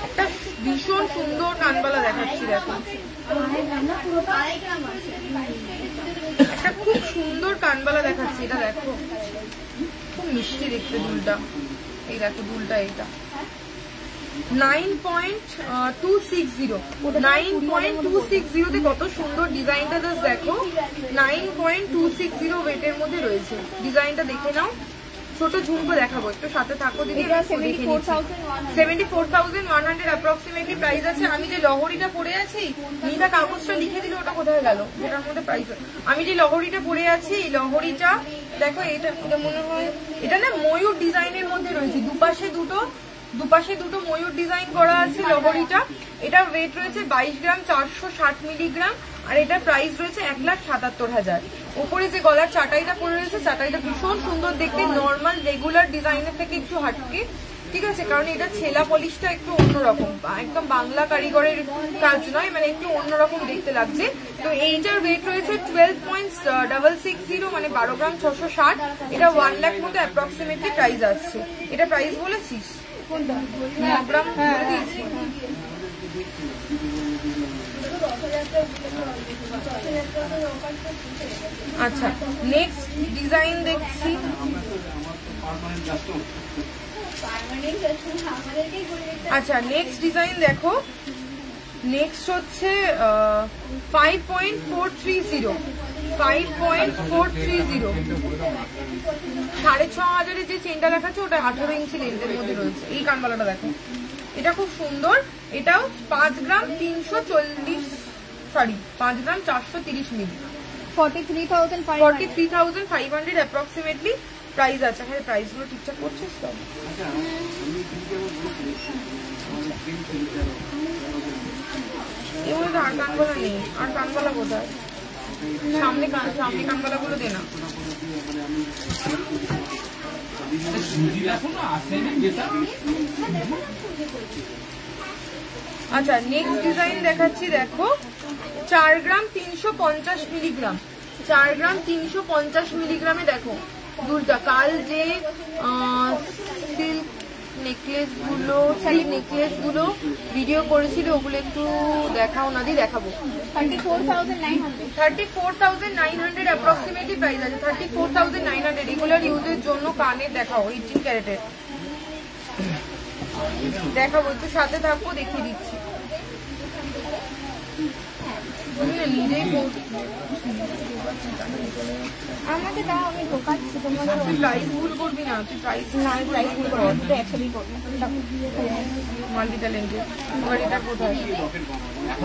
[SPEAKER 1] একটা ভীষণ সুন্দর কানবালা দেখাচ্ছি, দেখো একটা খুব সুন্দর কানবালা দেখাচ্ছি, এটা দেখো খুব মিষ্টি দেখতে দুলটা, এই দেখো দুলটা এটা 9.260 তে কত সুন্দর ডিজাইনটা, জাস্ট দেখো 9.260 ওয়েটের মধ্যে রয়েছে। ডিজাইনটা দেখে নাও, ছোট ঝুমকো দেখাবো, একটু সাথে থাকো দিদি। 74,100 অ্যাপ্রক্সিমেটলি প্রাইস আছে। আমি যে লহরিটা পরে আছি, নীলা কাগজটা লিখে দিল, ওটা কোথায় গেল যেটার মধ্যে প্রাইস? আমি যে লহরিটা পরে আছি, এই লহরিটা দেখো, এটা মনে হয় এটা না ময়ূর ডিজাইনের মধ্যে রয়েছে, দুপাশে দুটো ময়ূর ডিজাইন করা আছে লহরিটা। এটা ওয়েট রয়েছে 22 গ্রাম 460 মিলিগ্রাম, আর এটা প্রাইস রয়েছে 1,77,000। উপরে যে গলার চাটাইটা পরে রয়েছে, চাটাইটা ভীষণ সুন্দর দেখতে, নর্মাল রেগুলার ডিজাইনের থেকে একটু হাটকে, ঠিক আছে? কারণ এটা ছেলা পলিশটা একটু অন্যরকম, একদম বাংলা কারিগরের কাজ নয়, মানে একটু অন্যরকম দেখতে লাগছে। তো এইটার ওয়েট রয়েছে 12.660 মানে 12 গ্রাম 660। এটা 1 লাখ মতো অ্যাপ্রক্সিমেটলি প্রাইস আসছে। এটা প্রাইস বলেছিস? 9 গ্রাম দিয়েছি। আচ্ছা নেক্সট ডিজাইন দেখছি। আচ্ছা নেক্সট ডিজাইন দেখো, নেক্সট হচ্ছে 5.430 6,500 যে চেনটা দেখাচ্ছে ওটা 18 ইঞ্চি লেন্থের মধ্যে রয়েছে। এই কানবালাটা দেখো, এটা খুব সুন্দর, এটাও 5 গ্রাম 430 মিলি, 43,500 অ্যাপ্রক্সিমেটলি প্রাইস আছে। হ্যাঁ প্রাইস গুলো ঠিকঠাক করছিস তো? এগুলো তো আর কানবালা নেই, আর কানবালা কোথায়? সামনে কানবালা গুলো দে না। আচ্ছা নেক্সট ডিজাইন দেখাচ্ছি, দেখো 4 গ্রাম 350 মিলিগ্রাম, 4 গ্রাম 350 মিলিগ্রামে দেখো দুলটা। কাল যে সিল্ক নেকলেস গুলো ভিডিও করেছিল, ওগুলো একটু দেখাও না দি, দেখাবো। 34,900 অ্যাপ্রক্সিমেটলি প্রাইস আছে, 34,900 রেগুলার ইউজের জন্য। কানের দেখাও 18 ক্যারেটের দেখাবো, একটু সাথে থাকবো, দেখিয়ে দিচ্ছি।
[SPEAKER 2] আমাকে দাও, আমি ঢোকাচ্ছি। তোমার
[SPEAKER 1] প্রাইস ভুল করবি না, তুই প্রাইস ভুল কর,
[SPEAKER 2] একসাথেই করবো।
[SPEAKER 1] Multi talented. এবার এটা কোথায়?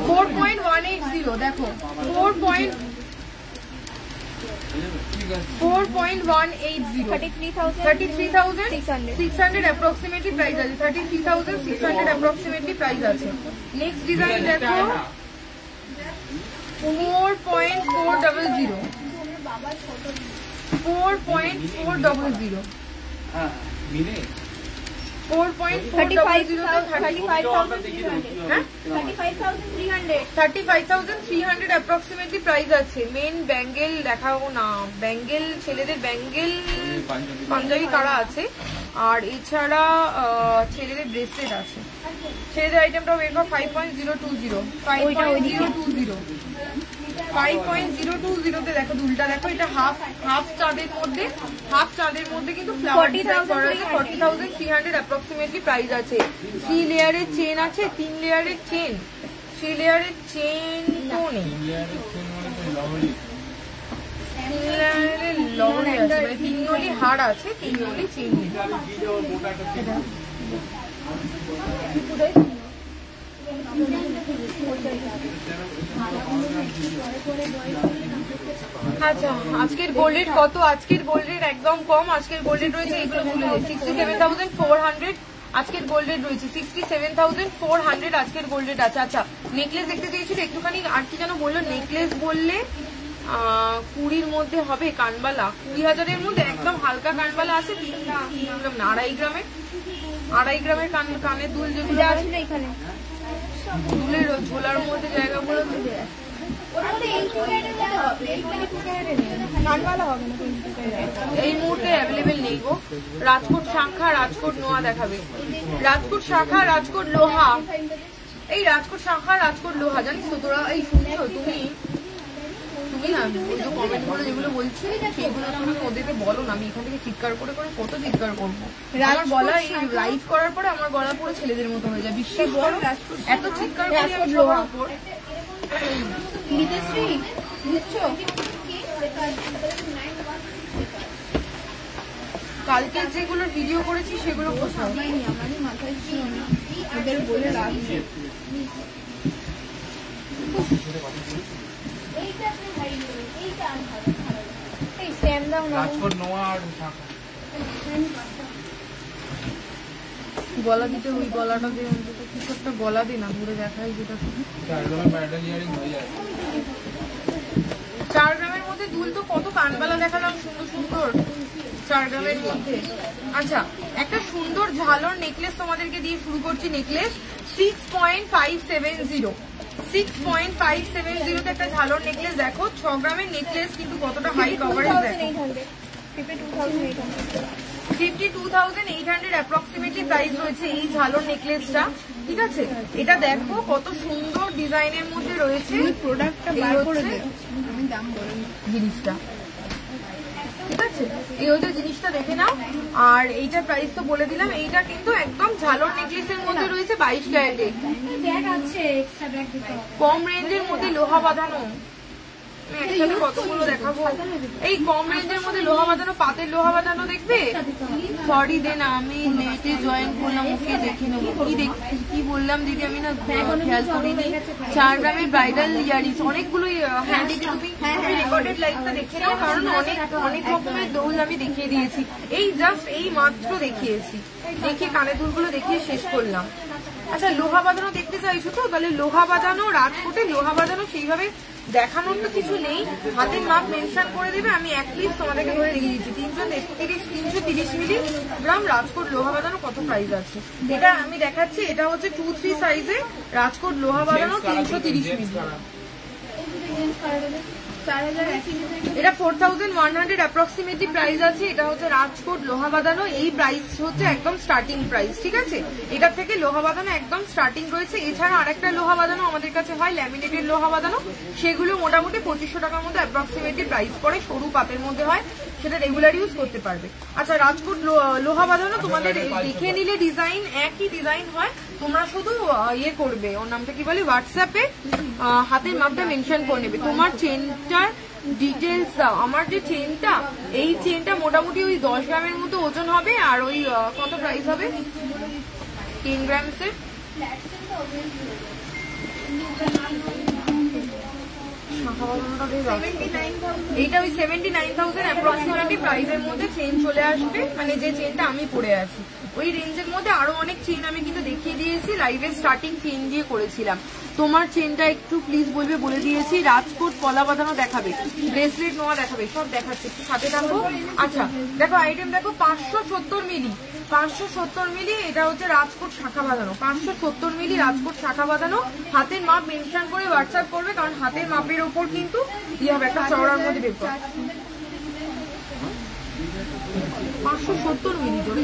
[SPEAKER 1] 4.180 দেখো, 4.180 33,600 অ্যাপ্রক্সিমেটলি প্রাইস আছে, 33,600 অ্যাপ্রক্সিমেটলি প্রাইস আছে। নেক্সট ডিজাইন দেখো 4.400 4.400 35,300 অ্যাপ্রক্সিমেটলি প্রাইস আছে। মেন ব্যাঙ্গেল দেখাবো না, ব্যাঙ্গেল ছেলেদের ব্যাঙ্গেল পাঞ্জাবি কারা আছে, আর এছাড়া ছেলেদের ব্রেসলেট আছে। ছেলেদের আইটেমটাও বের কর 5.020 দেখো দুলটা দেখো, এটা হাফ চাঁদের মধ্যে কিন্তু ফ্লাওয়ার ডিজাইন করা আছে। 40,300 অ্যাপ্রক্সিমেটলি প্রাইস আছে। 3 লেয়ারের চেন আছে, 3 লেয়ারের চেন 3 লেয়ারের চেন তো নেই, 3 লেয়ারের লহরি আছে, মানে 3 নলি হার আছে, 3 নলি চেন নেই। আচ্ছা আজকের গোল্ড রেট কত? আজকের গোল্ড রেট একদম কম। আজকের গোল্ড রেট রয়েছে এগুলো 67,400। আজকের গোল্ড রেট রয়েছে 67,400 আজকের গোল্ড রেট আছে। আচ্ছা নেকলেস দেখতে চেয়েছিল একটুখানি, আর কি যেন বললো, নেকলেস বললে 20-র মধ্যে হবে কানবালা, 20,000-এর মধ্যে একদম হালকা কানবালা আছে, 2.5 গ্রামের কানের দুল যেগুলো এখানে দুলের ঝোলার মধ্যে জায়গাগুলো এই মুহূর্তে অ্যাভেলেবেল নেই গো। রাজকোট শাখা, রাজকোট নোয়া দেখাবে, রাজকোট শাখা, রাজকোট লোহা। এই রাজকোট শাখা, রাজকোট লোহা, জানিস তো তোরা? এই শুনছো তুমি না ওই যে কমেন্ট করে যেগুলো বলছি সেগুলো তুমি ওদেরকে বলো না, আমি এখান থেকে চিৎকার করে করে কত চিৎকার করবো। আমার গলা এই লাইভ করার পরে আমার গলা পুরো ছেলেদের মতো হয়ে যায়, বিশ্বাস করো। এত চিৎকার করি আমি সবার উপর। কালকে যেগুলো ভিডিও করেছি সেগুলো কোথাও আমারই মাথায় ছিল না, ওদের বলে লাভ নেই। গলা দিতে ওই গলাটা দিয়ে অন্তত কিছু একটা গলা দিই না, ঘুরে দেখাই যেটা 4 গ্রামের মধ্যে দুল তো কত কানবালা দেখালাম সুন্দর সুন্দর 4 গ্রামের মধ্যে। আচ্ছা একটা সুন্দর ঝালর নেকলেস তোমাদেরকে দিয়ে শুরু করছি। নেকলেস 6.570, 6.570 তে একটা ঝালর নেকলেস দেখো, 6 গ্রামের নেকলেস কিন্তু কতটা হাই কভারেজ দেখো। 52,800 অ্যাপ্রক্সিমেটলি প্রাইস রয়েছে এই ঝালর নেকলেসটা, ঠিক আছে? এটা দেখো কত সুন্দর ডিজাইনের মধ্যে রয়েছে প্রোডাক্টটা, বার করে দে আমি দাম বলি জিনিসটা, ঠিক আছে? এই হচ্ছে জিনিসটা দেখে নাও। আর এইটা প্রাইস তো বলে দিলাম, এইটা কিন্তু একদম ঝালর নেকলেসের মধ্যে রয়েছে 22 ক্যারেটে, কম রেঞ্জের মধ্যে লোহা বাঁধানো। একসাথে কতগুলো দেখাবো, এই কম রেঞ্জের মধ্যে লোহা বাঁধানো, পাতের লোহা বাঁধানো দেখবে। সরি দে না, আমি লেটে জয়েন করলাম, ওকে দেখে নেবো। কি বললাম দিদি, আমি না খেয়াল করিনি। 4 গ্রামের ব্রাইডাল ইয়ারিংস অনেকগুলো, হ্যাঁ দিদি তুমি রেকর্ডেড লাইভটা দেখে নাও, কারণ অনেক রকমের দোল আমি দেখিয়ে দিয়েছি। এই জাস্ট এই মাত্র দেখিয়েছি, দেখিয়ে কানের দুলগুলো দেখিয়ে শেষ করলাম। আচ্ছা লোহা বাঁধানো দেখতে চাইছো তো, তাহলে লোহা বাঁধানো, রাজকোটে লোহা বাঁধানো সেইভাবে দেখানোর তো কিছু নেই, হাতের মাপ মেনশন করে দেবে। আমি এক পিস তোমাদেরকে ধরে দেখিয়ে দিচ্ছি, 330 মিলিগ্রাম রাজকোট লোহা বাঁধানো কত প্রাইস আছে। এটা আমি দেখাচ্ছি, এটা হচ্ছে 2-3 সাইজে রাজকোট লোহা বাঁধানো 330 মিলিগ্রাম। এটা 4,100 অ্যাপ্রক্সিমেটলি প্রাইস আছে। এটা হচ্ছে রাজকোট লোহা বাঁধানো, এই প্রাইস হচ্ছে একদম স্টার্টিং প্রাইস, ঠিক আছে? এটা থেকে লোহা বাঁধানো একদম স্টার্টিং রয়েছে। এছাড়া আরেকটা লোহা বাঁধানো আমাদের কাছে হয়, ল্যামিনেটেড লোহা বাঁধানো, সেগুলো মোটামুটি 2500 টাকার মধ্যে অ্যাপ্রক্সিমেটলি প্রাইস পড়ে, সরু পাতের মধ্যে হয়, সেটা রেগুলার ইউজ করতে পারবে। আচ্ছা রাজকোট লোহা বাঁধানো তোমাদের দেখে নিলে ডিজাইন একই ডিজাইন হয়, তোমরা শুধু ইয়ে করবে, ওর নামটা কি বলে, হোয়াটসঅ্যাপে হাতের মাপটা মেনশন করে নেবে। তোমার চেনটার ডিটেলস দাও। আমার যে চেনটা, এই চেনটা মোটামুটি ওই 10 গ্রামের মতো ওজন হবে, আর ওই কত প্রাইস হবে 10 গ্রামসের। এইটা ওই 79,000 অ্যাপ্রক্সিমেটলি প্রাইসের মধ্যে চেন চলে আসবে, মানে যে চেনটা আমি পরে আছি ওই রেঞ্জের মধ্যে। আরো অনেক চেন আমি কিন্তু দেখিয়ে দিয়েছি, লাইভের স্টার্টিং চেন দিয়ে করেছিলাম। তোমার চেনটা একটু প্লিজ বলবে, বলে দিয়েছি। রাজকোট পলা বাঁধানো দেখাবে, ব্রেসলেট নোয়া দেখাবে, সব দেখাচ্ছে, একটু সাথে থাকবো। আচ্ছা দেখো আইটেম দেখো, 570 মিলি, 570 মিলি, এটা হচ্ছে রাজকোট শাখা বাঁধানো, 570 মিলি রাজকোট শাখা বাঁধানো। হাতের মাপ মেনশন করে হোয়াটসঅ্যাপ করবে, কারণ হাতের মাপের ওপর কিন্তু ইয়ে হবে, একটা চওড়ার মধ্যে পেপার। 570 মিলি ধরে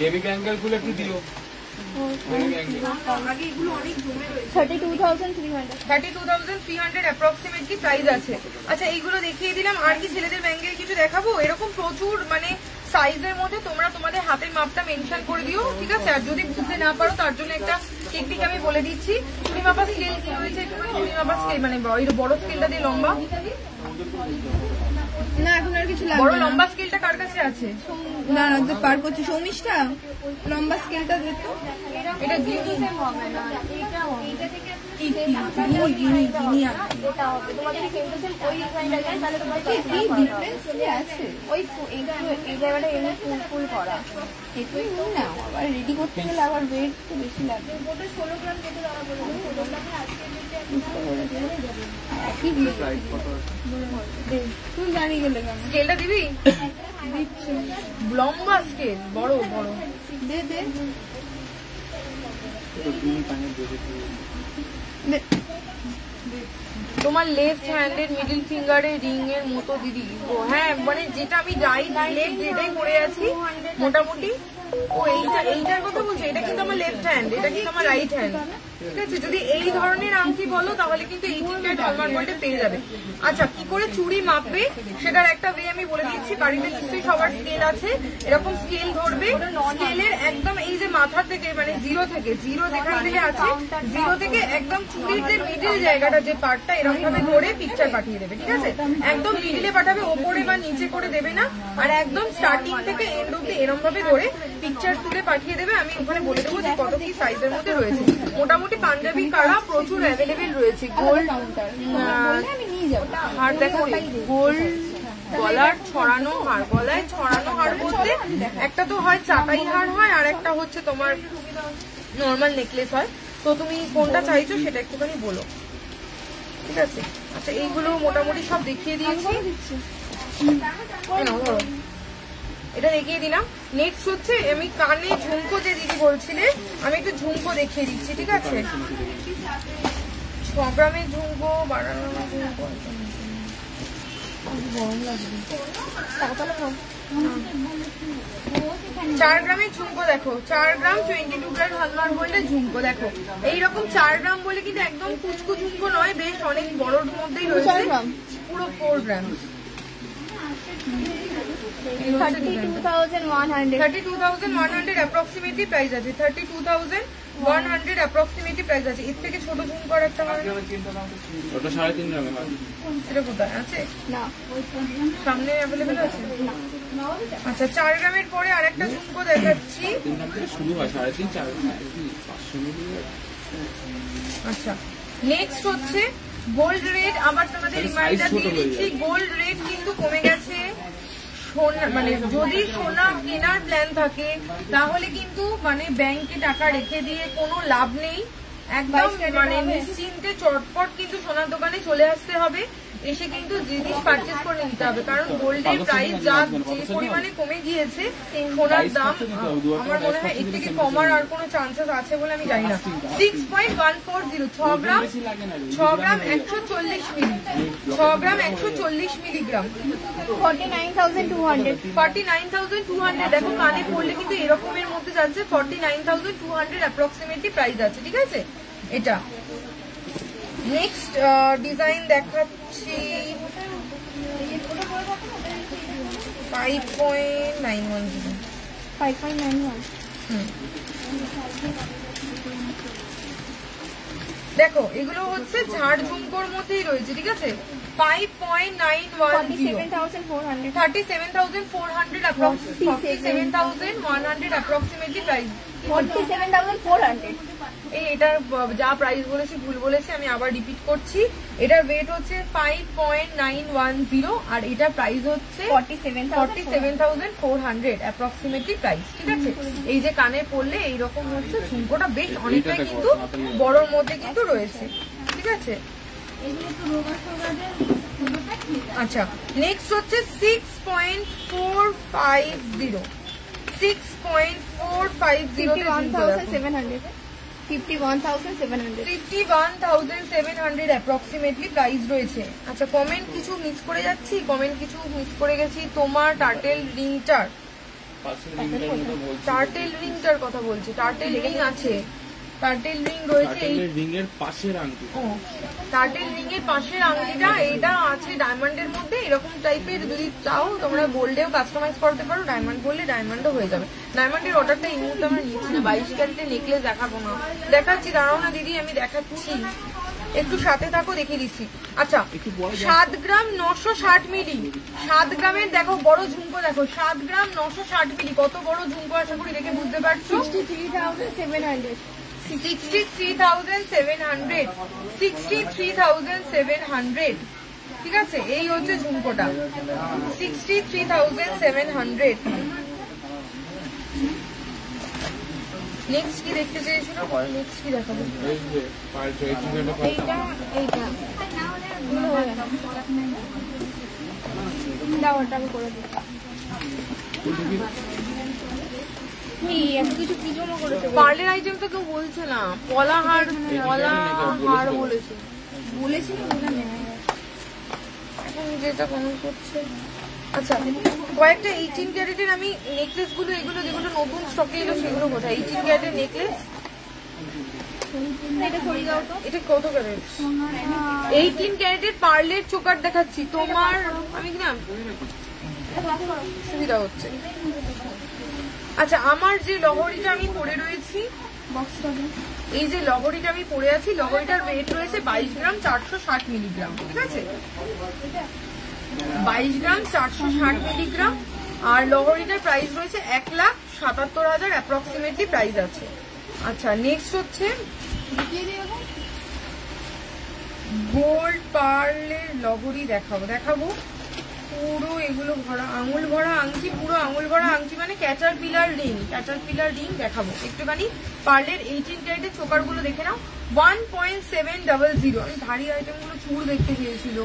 [SPEAKER 3] বেবি ব্যাঙ্গেল গুলো একটু দিও।
[SPEAKER 1] 32,300 অ্যাপ্রক্সিমেটলি প্রাইস আছে। আচ্ছা এইগুলো দেখিয়ে দিলাম। আর কি ছেলেদের ব্যাঙ্গেল কিছু দেখাবো? এরকম প্রচুর মানে সাইজের মধ্যে তোমরা তোমাদের হাতের মাপটা মেনশন করে দিও, ঠিক আছে? আর যদি বুঝতে না পারো তার জন্য একটা টেকনিক আমি বলে দিচ্ছি। চুড়ি মাপা স্কেল কি রয়েছে একটুখানি চুড়ি মাপা স্কেল, মানে বড় স্কেলটা দিয়ে লম্বা
[SPEAKER 2] না, এখন আর কিছু লাগবে
[SPEAKER 1] বড়
[SPEAKER 2] না।
[SPEAKER 1] লম্বা স্কেলটা কার কাছে আছে?
[SPEAKER 2] না না, তো পার করছি। সৌমিশটা লম্বা স্কেলটা দে তো।
[SPEAKER 1] এটা গিনি
[SPEAKER 2] হবে না, এটা হবে। কি কি গিনি গিনি এটা হবে। তোমাদের কি কেমন ওই ডিজাইনটা যায় তাহলে তোমার কি ডিফারেন্স কি আছে? ওই এই জায়গাটা এমনি ফুল ফুল করা। এটাই না, আবার রেডি করতে গেলে আবার ওয়েট তো বেশি লাগবে। ওটা 16 গ্রাম যেটা ধরা পড়বে 16 গ্রামে আজকে কি প্রাইস কত আছে? তুই জানি গেলে কেন?
[SPEAKER 1] স্কেলটা দিবি? লম্বা স্কেল, বড় বড়
[SPEAKER 2] দে দে।
[SPEAKER 1] তোমার লেফট হ্যান্ডের মিডল ফিঙ্গারের রিং এর মতো দিদি। ও হ্যাঁ, মানে যেটা আমি রাইট লেফট যেটাই পরে আছি মোটামুটি। ও এইটার কথা বলছো? এটা কিন্তু আমার লেফট হ্যান্ড, এটা কিন্তু আমার রাইট হ্যান্ড, ঠিক আছে? যদি এই ধরনের আংটি বলো তাহলে কিন্তু 18 ক্যারেট হলমার্ক গোল্ডে পেয়ে যাবে। আচ্ছা, কি করে চুড়ি মাপবে সেটার একটা ওয়ে আমি বলে দিচ্ছি। বাড়িতে নিশ্চয়ই সবার স্কেল আছে, এরকম স্কেল ধরবে। স্কেলের একদম এই যে মাথা থেকে মানে জিরো যেখান থেকে আছে, জিরো থেকে একদম চুড়ির যে মিডিল জায়গাটা যে পার্টটা এরকম ভাবে ধরে পিকচার পাঠিয়ে দেবে, ঠিক আছে? একদম মিডিলে পাঠাবে, ওপরে বা নিচে করে দেবে না। আর একদম স্টার্টিং থেকে এন্ড অব্দি এরকম ভাবে ধরে পিকচার তুলে পাঠিয়ে দেবে। আমি ওখানে বলে দেবো যে কত কি সাইজের মধ্যে রয়েছে। মোটামুটি পাঞ্জাবি কারা প্রচুর অ্যাভেলেবেল রয়েছে। গোল্ড হার দেখো, গোল্ড গলার ছড়ানো হার, গলায় ছড়ানো হার বলতে একটা তো হয় চাটাই হার হয়, আর একটা হচ্ছে তোমার নর্মাল নেকলেস হয়। তো তুমি কোনটা চাইছো সেটা একটুখানি বলো, ঠিক আছে? আচ্ছা, এইগুলো মোটামুটি সব দেখিয়ে দিয়েছি। এটা দেখিয়ে দিলাম। নেক্সট হচ্ছে আমি কানে ঝুমকো যে দিদি বলছিলে, আমি একটু ঝুমকো দেখিয়ে দিচ্ছি, ঠিক আছে? 6 গ্রামের ঝুমকো, 12 গ্রামের ঝুমকো, গরম লাগবে। 4 গ্রামের ঝুমকো দেখো, 4 গ্রাম 22 ক্যারেট হলমার্ক গোল্ডের ঝুমকো দেখো। এইরকম 4 গ্রাম বলে কিন্তু একদম কুচকু ঝুমকো নয়, বেশ অনেক বড়র মধ্যেই রয়েছে, পুরো 4 গ্রাম। 32,100 অ্যাপ্রক্সিমেটলি প্রাইস আছে। 32,100 অ্যাপ্রক্সিমেটলি প্রাইস আছে। এর থেকে ছোট ঝুমকো একটা হয়,
[SPEAKER 3] ওটা 3.5 গ্রামে হয়।
[SPEAKER 1] এটা কোথায় আছে?
[SPEAKER 2] না,
[SPEAKER 1] সামনে অ্যাভেলেবেল আছে। আচ্ছা, 4 গ্রামের পরে আরেকটা ঝুমকো দেখাচ্ছি।
[SPEAKER 3] শুরু হয় 3.5 4 500 মিলি।
[SPEAKER 1] আচ্ছা, নেক্সট হচ্ছে গোল্ড রেট। আবার তোমাদের রিমাইন্ডার দিয়ে দিচ্ছি, গোল্ড রেট কিন্তু কমে গেছে। মানে যদি সোনা কেনার প্ল্যান থাকে তাহলে কিন্তু মানে ব্যাংকে টাকা রেখে দিয়ে কোনো লাভ নেই। একদম মানে নিশ্চিন্তে চটপট কিন্তু সোনার দোকানে চলে আসতে হবে, এসে কিন্তু জিনিস পারচেজ করে নিতে হবে। কারণ গোল্ডের প্রাইস যা যে পরিমাণে কমে গিয়েছে, সোনার দাম আমার মনে হয় এর থেকে কমার আর কোনো চান্সেস আছে বলে আমি জানি না। 6.140, 6 গ্রাম 140 মিলি, 6 গ্রাম 140 মিলিগ্রাম, 49,200। দেখো কানে পড়লে কিন্তু এরকমের মধ্যে যাচ্ছে। 49,200 অ্যাপ্রক্সিমেটলি প্রাইস আছে, ঠিক আছে? এটা নেক্সট ডিজাইন দেখাচ্ছি। 5.910। দেখো এগুলো হচ্ছে ঝাড় ঝুমকোর মধ্যেই রয়েছে, ঠিক আছে? 5.910, 37,400 অ্যাপ্রক্সিমেটলি প্রাইস।
[SPEAKER 2] 47,400।
[SPEAKER 1] এটার যা প্রাইস বলেছি ভুল বলেছি, আমি আবার রিপিট করছি। এটার ওয়েট হচ্ছে 5.910 আর এটার প্রাইস হচ্ছে 47,400 অ্যাপ্রক্সিমেটলি প্রাইস, ঠিক আছে? এই যে কানে পড়লে এইরকম হচ্ছে ঝুমকোটা, বেশ অনেকটাই কিন্তু বড়র মধ্যে কিন্তু রয়েছে, ঠিক আছে? আচ্ছা, নেক্সট হচ্ছে 6.450, 51,700 অ্যাপ্রক্সিমেটলি প্রাইস রয়েছে। আচ্ছা, কমেন্ট কিছু মিস করে যাচ্ছি, কমেন্ট কিছু মিস করে গেছি। তোমার টার্টেল রিংটার
[SPEAKER 3] পাশের রিংটার কথা বলছি,
[SPEAKER 1] টার্টেল রিংটার কথা বলছি। টার্টেল রিং আছে, টার্টেল রিং রয়েছে, এই
[SPEAKER 3] রিং এর পাশের আংটি।
[SPEAKER 1] টার্টেল রিং এর পাশের আংটিটা এটা আছে ডায়মন্ডের মধ্যে, এরকম টাইপের যদি চাও তোমরা গোল্ডেও কাস্টমাইজ করতে পারো, ডায়মন্ড বললে ডায়মন্ডও হয়ে যাবে। ডায়মন্ডের অর্ডারটা এই মুহূর্তে আমরা নিচ্ছি না, 22 ক্যারেটের নেকলেস দেখাবো না, দেখাচ্ছি দাঁড়াও না দিদি, আমি দেখাচ্ছি, একটু সাথে থাকো, দেখিয়ে দিচ্ছি। আচ্ছা 7 গ্রাম 960 মিলি, 7 গ্রামের দেখো বড় ঝুমকো, দেখো 7 গ্রাম 960 মিলি, কত বড় ঝুমকো আশা করি দেখে বুঝতে পারছো।
[SPEAKER 2] 63,700
[SPEAKER 1] 63,700 63,700 ঠিক আছে, এই হচ্ছে ঝুমকোটা 63,700। নেক্সট কি দেখতে চেয়েছিল, নেক্সট কি দেখাবো?
[SPEAKER 2] এইটা এইটা দাও, ওটা আমি করে দিচ্ছি। এত কিছু কি জমা করেছে?
[SPEAKER 1] পার্লের আইটেম তো কেউ বলছে না, পলাহার, পলাহার বলেছে,
[SPEAKER 2] বলেছিল
[SPEAKER 1] এখন যেটা কমেন্ট করছে। আচ্ছা কয়েকটা 18 ক্যারেটের আমি নেকলেস গুলো, এগুলো যেগুলো নতুন স্টকে এলো সেগুলো কোথায়? 18 ক্যারেটের নেকলেস, এটা কত ক্যারেট? 18 ক্যারেটের পার্লের চোকার দেখাচ্ছি তোমার, আমি কি না সুবিধা হচ্ছে। আচ্ছা আমার যে লহরিটা আমি পরে রয়েছি, এই যে লহরিটা আমি পরে আছি, লহরিটার ওয়েট রয়েছে 22 গ্রাম 460 মিলিগ্রাম, ঠিক আছে, 22 গ্রাম 460 মিলিগ্রাম, আর লহরিটার প্রাইস রয়েছে 1,77,000 অ্যাপ্রক্সিমেটলি প্রাইস আছে। আচ্ছা নেক্সট হচ্ছে গোল্ড পার্লের লহরি দেখাবো পুরো এগুলো ভরা, আঙুল ভরা আংটি, পুরো আঙুল ভরা আংটি, মানে ক্যাটারপিলার রিং দেখাবো একটুখানি। পার্লের 18 ক্যারেটের চোকার গুলো দেখে নাও, 1.700, আমি ভারী আইটেম গুলো চুর দেখতে চেয়েছিল,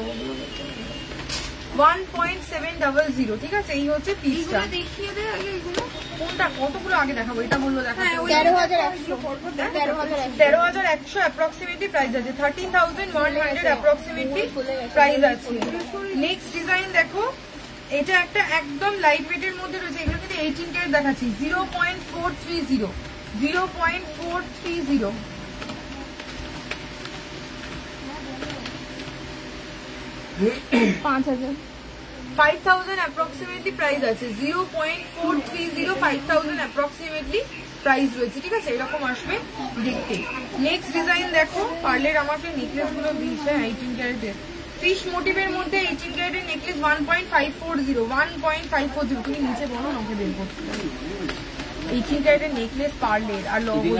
[SPEAKER 1] 1.700, ঠিক আছে, এই হচ্ছে পিসটা। দেখিয়ে দে আগে এগুলো, কোনটা কতগুলো আগে দেখাবো, এটা বললো দেখা 13,100 অ্যাপ্রক্সিমেটলি প্রাইস আছে, 13,100 অ্যাপ্রক্সিমেটলি প্রাইস আছে। নেক্সট ডিজাইন দেখো, এটা একটা একদম লাইট ওয়েটের মধ্যে রয়েছে, এগুলো কিন্তু 18 ক্যারেট দেখাচ্ছি, 0.430 5,000 অ্যাপ্রক্সিমেটলি প্রাইস আছে, 0.430 5,000 অ্যাপ্রক্সিমেটলি প্রাইস রয়েছে, ঠিক আছে, এরকম আসবে দেখতে। নেক্সট ডিজাইন দেখো, পার্লের আমাকে নেকলেস গুলো দিয়েছে 18 ক্যারেটের ফিশ মোটিভের মধ্যে 18 ক্যারেটের নেকলেস 1.540, তুমি নিচে বলো আমাকে বের করতে। 18 ক্যারেটের নেকলেস পার্লের আর লহরি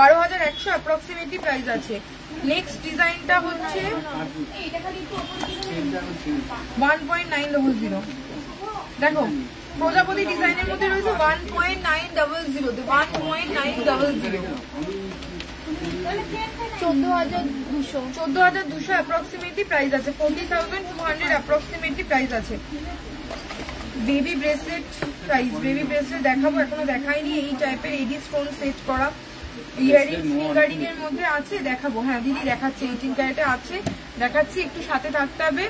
[SPEAKER 1] 12,100 অ্যাপ্রক্সিমেটলি প্রাইস আছে। নেক্সট ডিজাইনটা হচ্ছে 1.900, দেখো প্রজাপতি ডিজাইনের মধ্যে রয়েছে 1.900, 14,200 অ্যাপ্রক্সিমেটলি প্রাইস আছে, 40,200 অ্যাপ্রক্সিমেটলি প্রাইস আছে। বেবি ব্রেসলেট দেখাবো, এখনো দেখাইনি, এই টাইপের এডি স্টোন সেট করা ইয়ারিং ফিঙ্গারিং এর মধ্যে আছে, দেখাবো। হ্যাঁ দিদি দেখাচ্ছি, 18 ক্যারেটে আছে, দেখাচ্ছি, একটু সাথে থাকতে হবে।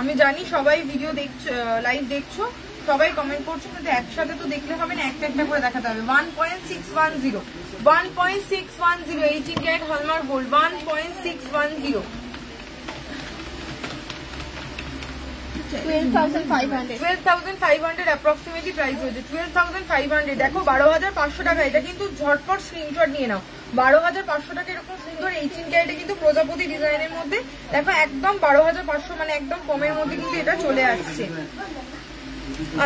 [SPEAKER 1] আমি জানি সবাই ভিডিও দেখছো, লাইভ দেখছো, সবাই কমেন্ট করছো, কিন্তু একসাথে তো দেখলে হবে না, একটা একটা করে দেখাতে হবে। 1.610 18 carat hallmark gold 1.610, 12,500 approximately price হয়েছে, 12,500। দেখো 12,500 টাকা, এটা কিন্তু ঝটপট স্ক্রিনশট নিয়ে নাও, 12,500 টাকা এরকম সুন্দর 18 ক্যারেটে কিন্তু প্রজাপতি ডিজাইনের মধ্যে, দেখো একদম 12,500, মানে একদম কমের মধ্যে কিন্তু এটা চলে আসছে।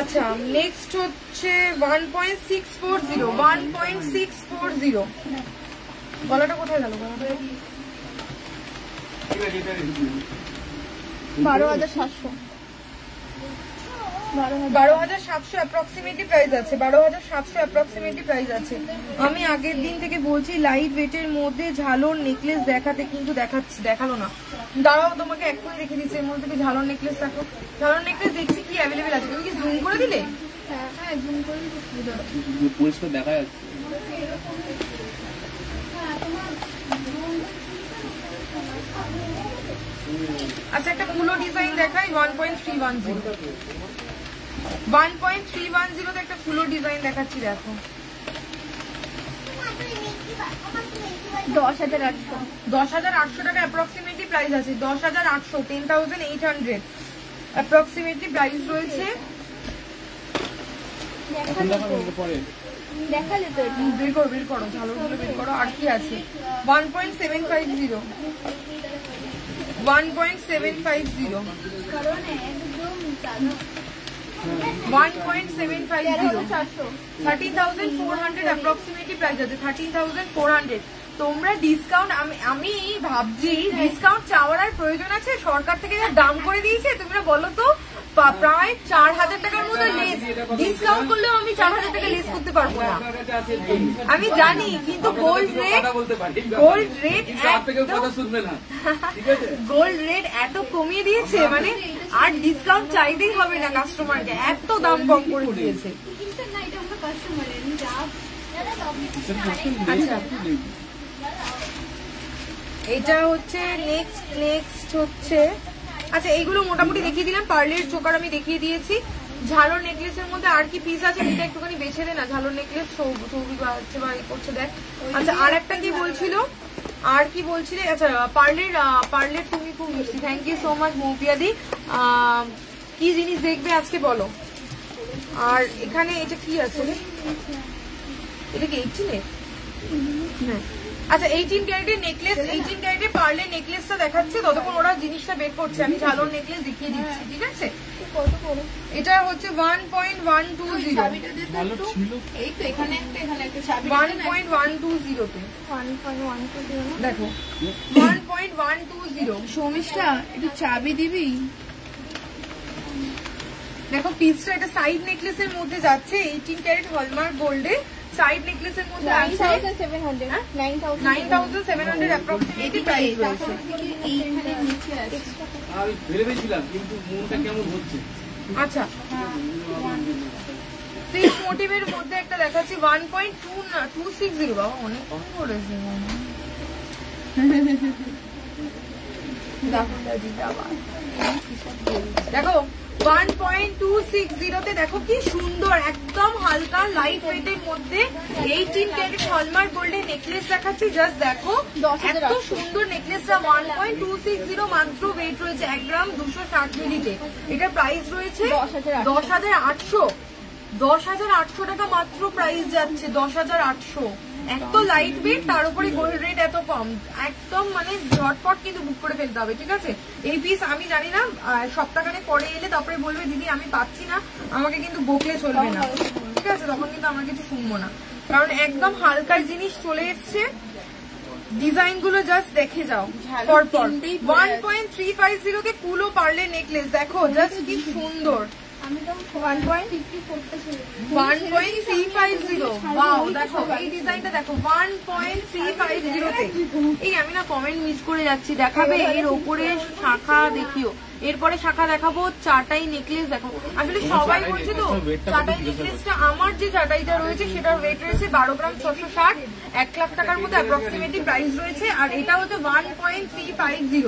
[SPEAKER 1] আচ্ছা নেক্সট হচ্ছে 1.640, গলাটা কোথায় গেল? 12,700 অ্যাপ্রক্সিমেটলি প্রাইস আছে, 12,700 অ্যাপ্রক্সিমেটলি প্রাইস আছে। আমি আগের দিন থেকে বলছি লাইট ওয়েটের মধ্যে ঝালর নেকলেস দেখাতে, কিন্তু দেখালো না, দাঁড়াও তোমাকে এক্ষুনি রেখে দিচ্ছি, এর মধ্যে থেকে ঝালর নেকলেস দেখো, ঝালর নেকলেস দেখছি কি অ্যাভেলেবেল আছে, তুমি কি জুম করে দিলে? হ্যাঁ জুম করে দিতে
[SPEAKER 3] পরিষ্কার দেখা যাচ্ছে।
[SPEAKER 1] আচ্ছা একটা কুলো ডিজাইন দেখাই, 1.310, 1.310 তে একটা ফুলো ডিজাইন দেখাচ্ছি দেখো, 10,800 টাকা অ্যাপ্রক্সিমেটলি প্রাইস আছে। 10,800, 10,800 অ্যাপ্রক্সিমেটলি প্রাইস রয়েছে।
[SPEAKER 2] দেখালে তো
[SPEAKER 1] বের করো বের করো, ঝালরগুলো বের করো। আর কি আছে? 1.750, 1.750, 13,400 অ্যাপ্রক্সিমেটলি প্রাইস আছে, 13,400। তোমরা ডিসকাউন্ট, আমি ভাবছি ডিসকাউন্ট চাওয়ার আর প্রয়োজন আছে? সরকার থেকে যা দাম করে দিয়েছে, তোমরা বলো তো প্রায় 4,000 টাকার মতো লেস। ডিসকাউন্ট করলেও আমি 4,000 টাকা লেস করতে পারবো না, আমি জানি। কিন্তু গোল্ড রেট এত কমিয়ে দিয়েছে, মানে আর ডিসকাউন্ট চাইতেই হবে না কাস্টমারকে, এত দাম কম করে দিয়েছে। আচ্ছা, এটা হচ্ছে নেক্সট হচ্ছে, আচ্ছা এইগুলো মোটামুটি দেখিয়ে দিলাম। পার্লের চোকার আমি দেখিয়ে দিয়েছি। ঝালর নেকলেসের মধ্যে আর কি পিস আছে এটা একটুখানি বেছে দে না। ঝালর নেকলেস ছবি হচ্ছে বা করছে দেখ। আচ্ছা আর একটা কি বলছিল, আর কি বলছিলে? আচ্ছা পার্লের তুমি খুব মিষ্টি, থ্যাংক ইউ সো মাচ মৌপিয়াদি। কি জিনিস দেখবে আজকে বলো? আর এখানে এটা কি আছে? এটা কি 18? হ্যাঁ আচ্ছা 18 ক্যারেটের নেকলেস, 18 ক্যারেটের পার্লের নেকলেসটা দেখাচ্ছে, ততক্ষণ ওরা জিনিসটা বের করছে। আমি ঝালর নেকলেস দেখিয়ে দিচ্ছি, ঠিক আছে? এটা হচ্ছে 1.120, এই তো এখানে একটা চাবি 1.120 তে, 1.120 দেখো 1.120। শমিষ্টা একটু চাবি দিবি? দেখো পিসটা, এটা সাইড নেকলেসের মধ্যে যাচ্ছে, 18 ক্যারেট হলমার্ক গোল্ডে সাইড নেকলেসের মধ্যে 9,700 অ্যাপ্রক্সিমেটলি প্রাইস রয়েছে।
[SPEAKER 3] আমি ভেবেছিলাম কিন্তু মনটা কেমন হচ্ছে।
[SPEAKER 1] আচ্ছা সিল্ক মোটিভের মধ্যে একটা দেখাচ্ছি 1.260, বাবা অনেক কম করেছে। দেখো 1.260 তে দেখো কি সুন্দর, একদম হালকা লাইট ওয়েটের মধ্যে 18 ক্যারেট হলমার্ক গোল্ডের নেকলেস দেখাচ্ছি। জাস্ট দেখো এত সুন্দর নেকলেসটা 1.260 মাত্র ওয়েট রয়েছে 1 গ্রাম 260 মিলিতে। এটা প্রাইস রয়েছে 10,800, 10,800 টাকা মাত্র প্রাইস যাচ্ছে, 10,800। এত লাইট ওয়েট, তার উপরে গোল্ড রেট এত কম, একদম মানে ঝটপট কিন্তু বুক করে ফেলতে হবে, ঠিক আছে? এই পিস আমি জানি না, সপ্তাহখানে পরে এলে তারপরে বলবে দিদি আমি পাচ্ছি না, আমাকে কিন্তু বকলে চলবে না, ঠিক আছে? তখন কিন্তু আমরা কিছু শুনবো না, কারণ একদম হালকার জিনিস চলে এসছে। ডিজাইন গুলো জাস্ট দেখে যাও পরপর। 1.350 তে কুলো পার্লের নেকলেস দেখো, জাস্ট কি সুন্দর। 1.350, ওয়াও দেখো এই ডিজাইনটা দেখো 1.350 তে। এই আমি না কমেন্ট মিস করে যাচ্ছি, দেখাবে এর ওপরে শাখা দেখিও, এরপরে শাখা দেখাবো চাটাই নেকলেস দেখো। আসলে সবাই বলছে তো চাটাই নেকলেসটা, আমার যে চাটাইটা রয়েছে সেটার ওয়েট রয়েছে 12 গ্রাম 660, 1 লাখ টাকার মধ্যে অ্যাপ্রক্সিমেটলি প্রাইস রয়েছে। আর এটা হচ্ছে 1.350,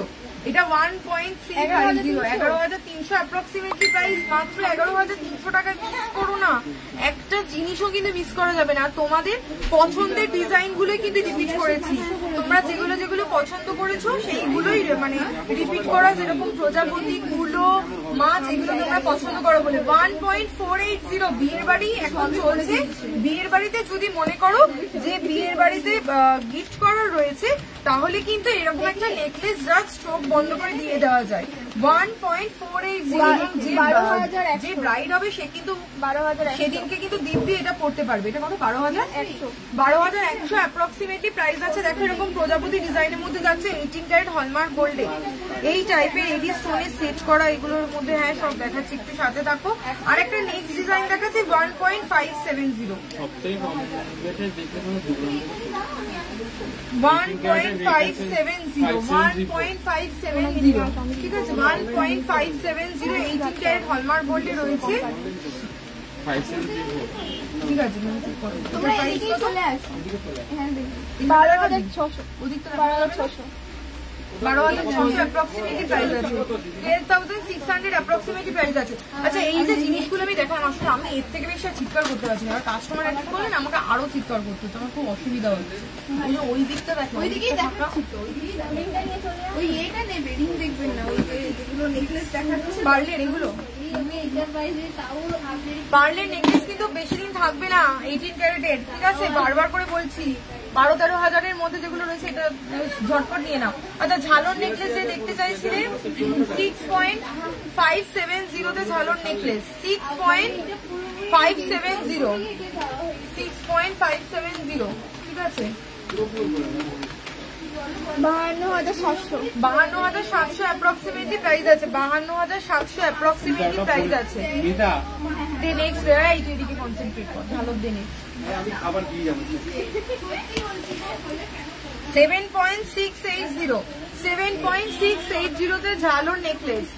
[SPEAKER 1] এটা 1.350, 11,300 অ্যাপ্রক্সিমেটলি প্রাইস, মাত্র 11,300 টাকায়। মিস করো না, একটা জিনিসও কিন্তু মিস করা যাবে না। তোমাদের পছন্দের ডিজাইন গুলোই কিন্তু রিপিট করেছি, তোমরা যেগুলো যেগুলো পছন্দ করেছো সেইগুলোই মানে রিপিট করা, যেরকম প্রজাপতি, কুলো, মাছ, এগুলো তোমরা পছন্দ করো বলে। 1.480 বিয়ের বাড়ি এখন চলছে, বিয়ের বাড়িতে যদি মনে করো যে বিয়ের বাড়িতে গিফট করার রয়েছে, তাহলে কিন্তু এরকম একটা নেকলেস জাস্ট চোখ বন্ধ করে দিয়ে দেওয়া যায়। 1.480, যে ব্রাইড হবে সে কিন্তু 12,000 সেদিনকে কিন্তু দিব্যি এটা পড়তে পারবে। এটা কত? 12,100 অ্যাপ্রক্সিমেটলি প্রাইস আছে। দেখো এরকম প্রজাপতি ডিজাইনের মধ্যে যাচ্ছে 18 ক্যারেট হলমার্ক গোল্ডে, এই টাইপের এডি স্টোনে সেট করা, এগুলোর মধ্যে হ্যাঁ সব দেখাচ্ছি, একটু সাথে থাকো। আর একটা নেক্সট ডিজাইন দেখাচ্ছি 1.570, 1.570, ঠিক আছে? 1.570 18 ক্যারেট হলমার্ক গোল্ডে রয়েছে, ঠিক আছে?
[SPEAKER 2] তোমরা এদিকেই চলে আসো, 12,600, ওদিকটা 12,600।
[SPEAKER 1] 12,600 অ্যাপ্রক্সিমেটলি প্রাইস আছে, 12,600 অ্যাপ্রক্সিমেটলি প্রাইস আছে। আচ্ছা এই যে জিনিসগুলো আমি দেখালাম, আসলে আমি এর থেকে বেশি আর চিৎকার করতে পারছি না, কাস্টমার অ্যাটেন্ড করলেন আমাকে আরো চিৎকার করতে হচ্ছে, আমার খুব অসুবিধা হচ্ছে। ওই দিকটা দেখো, ওই দিকেই দেখাচ্ছি তো, ওই এটা নেবে, রিং দেখবেন না, ওই যেগুলো নেকলেস দেখাচ্ছে বার্লের, এগুলো বার্লের নেকলেস কিন্তু বেশি দিন থাকবে না, 18 ক্যারেটের, ঠিক আছে? বারবার করে বলছি, 12-13 হাজারের মধ্যে যেগুলো রয়েছে এটা ঝটপট নিয়ে নাও। আচ্ছা ঝালর নেকলেস যে দেখতে চাইছিলে 6.570 তে ঝালর নেকলেস, 6.570, ঠিক আছে? 52,700 অ্যাপ্রক্সিমেটলি প্রাইস আছে, 52,700 অ্যাপ্রক্সিমেটলি প্রাইস আছে। নেক্সট এইদিকে কনসেন্ট্রেট কর, ঝালর দে নেক্সট। 7.680 তে ঝালর নেকলেস,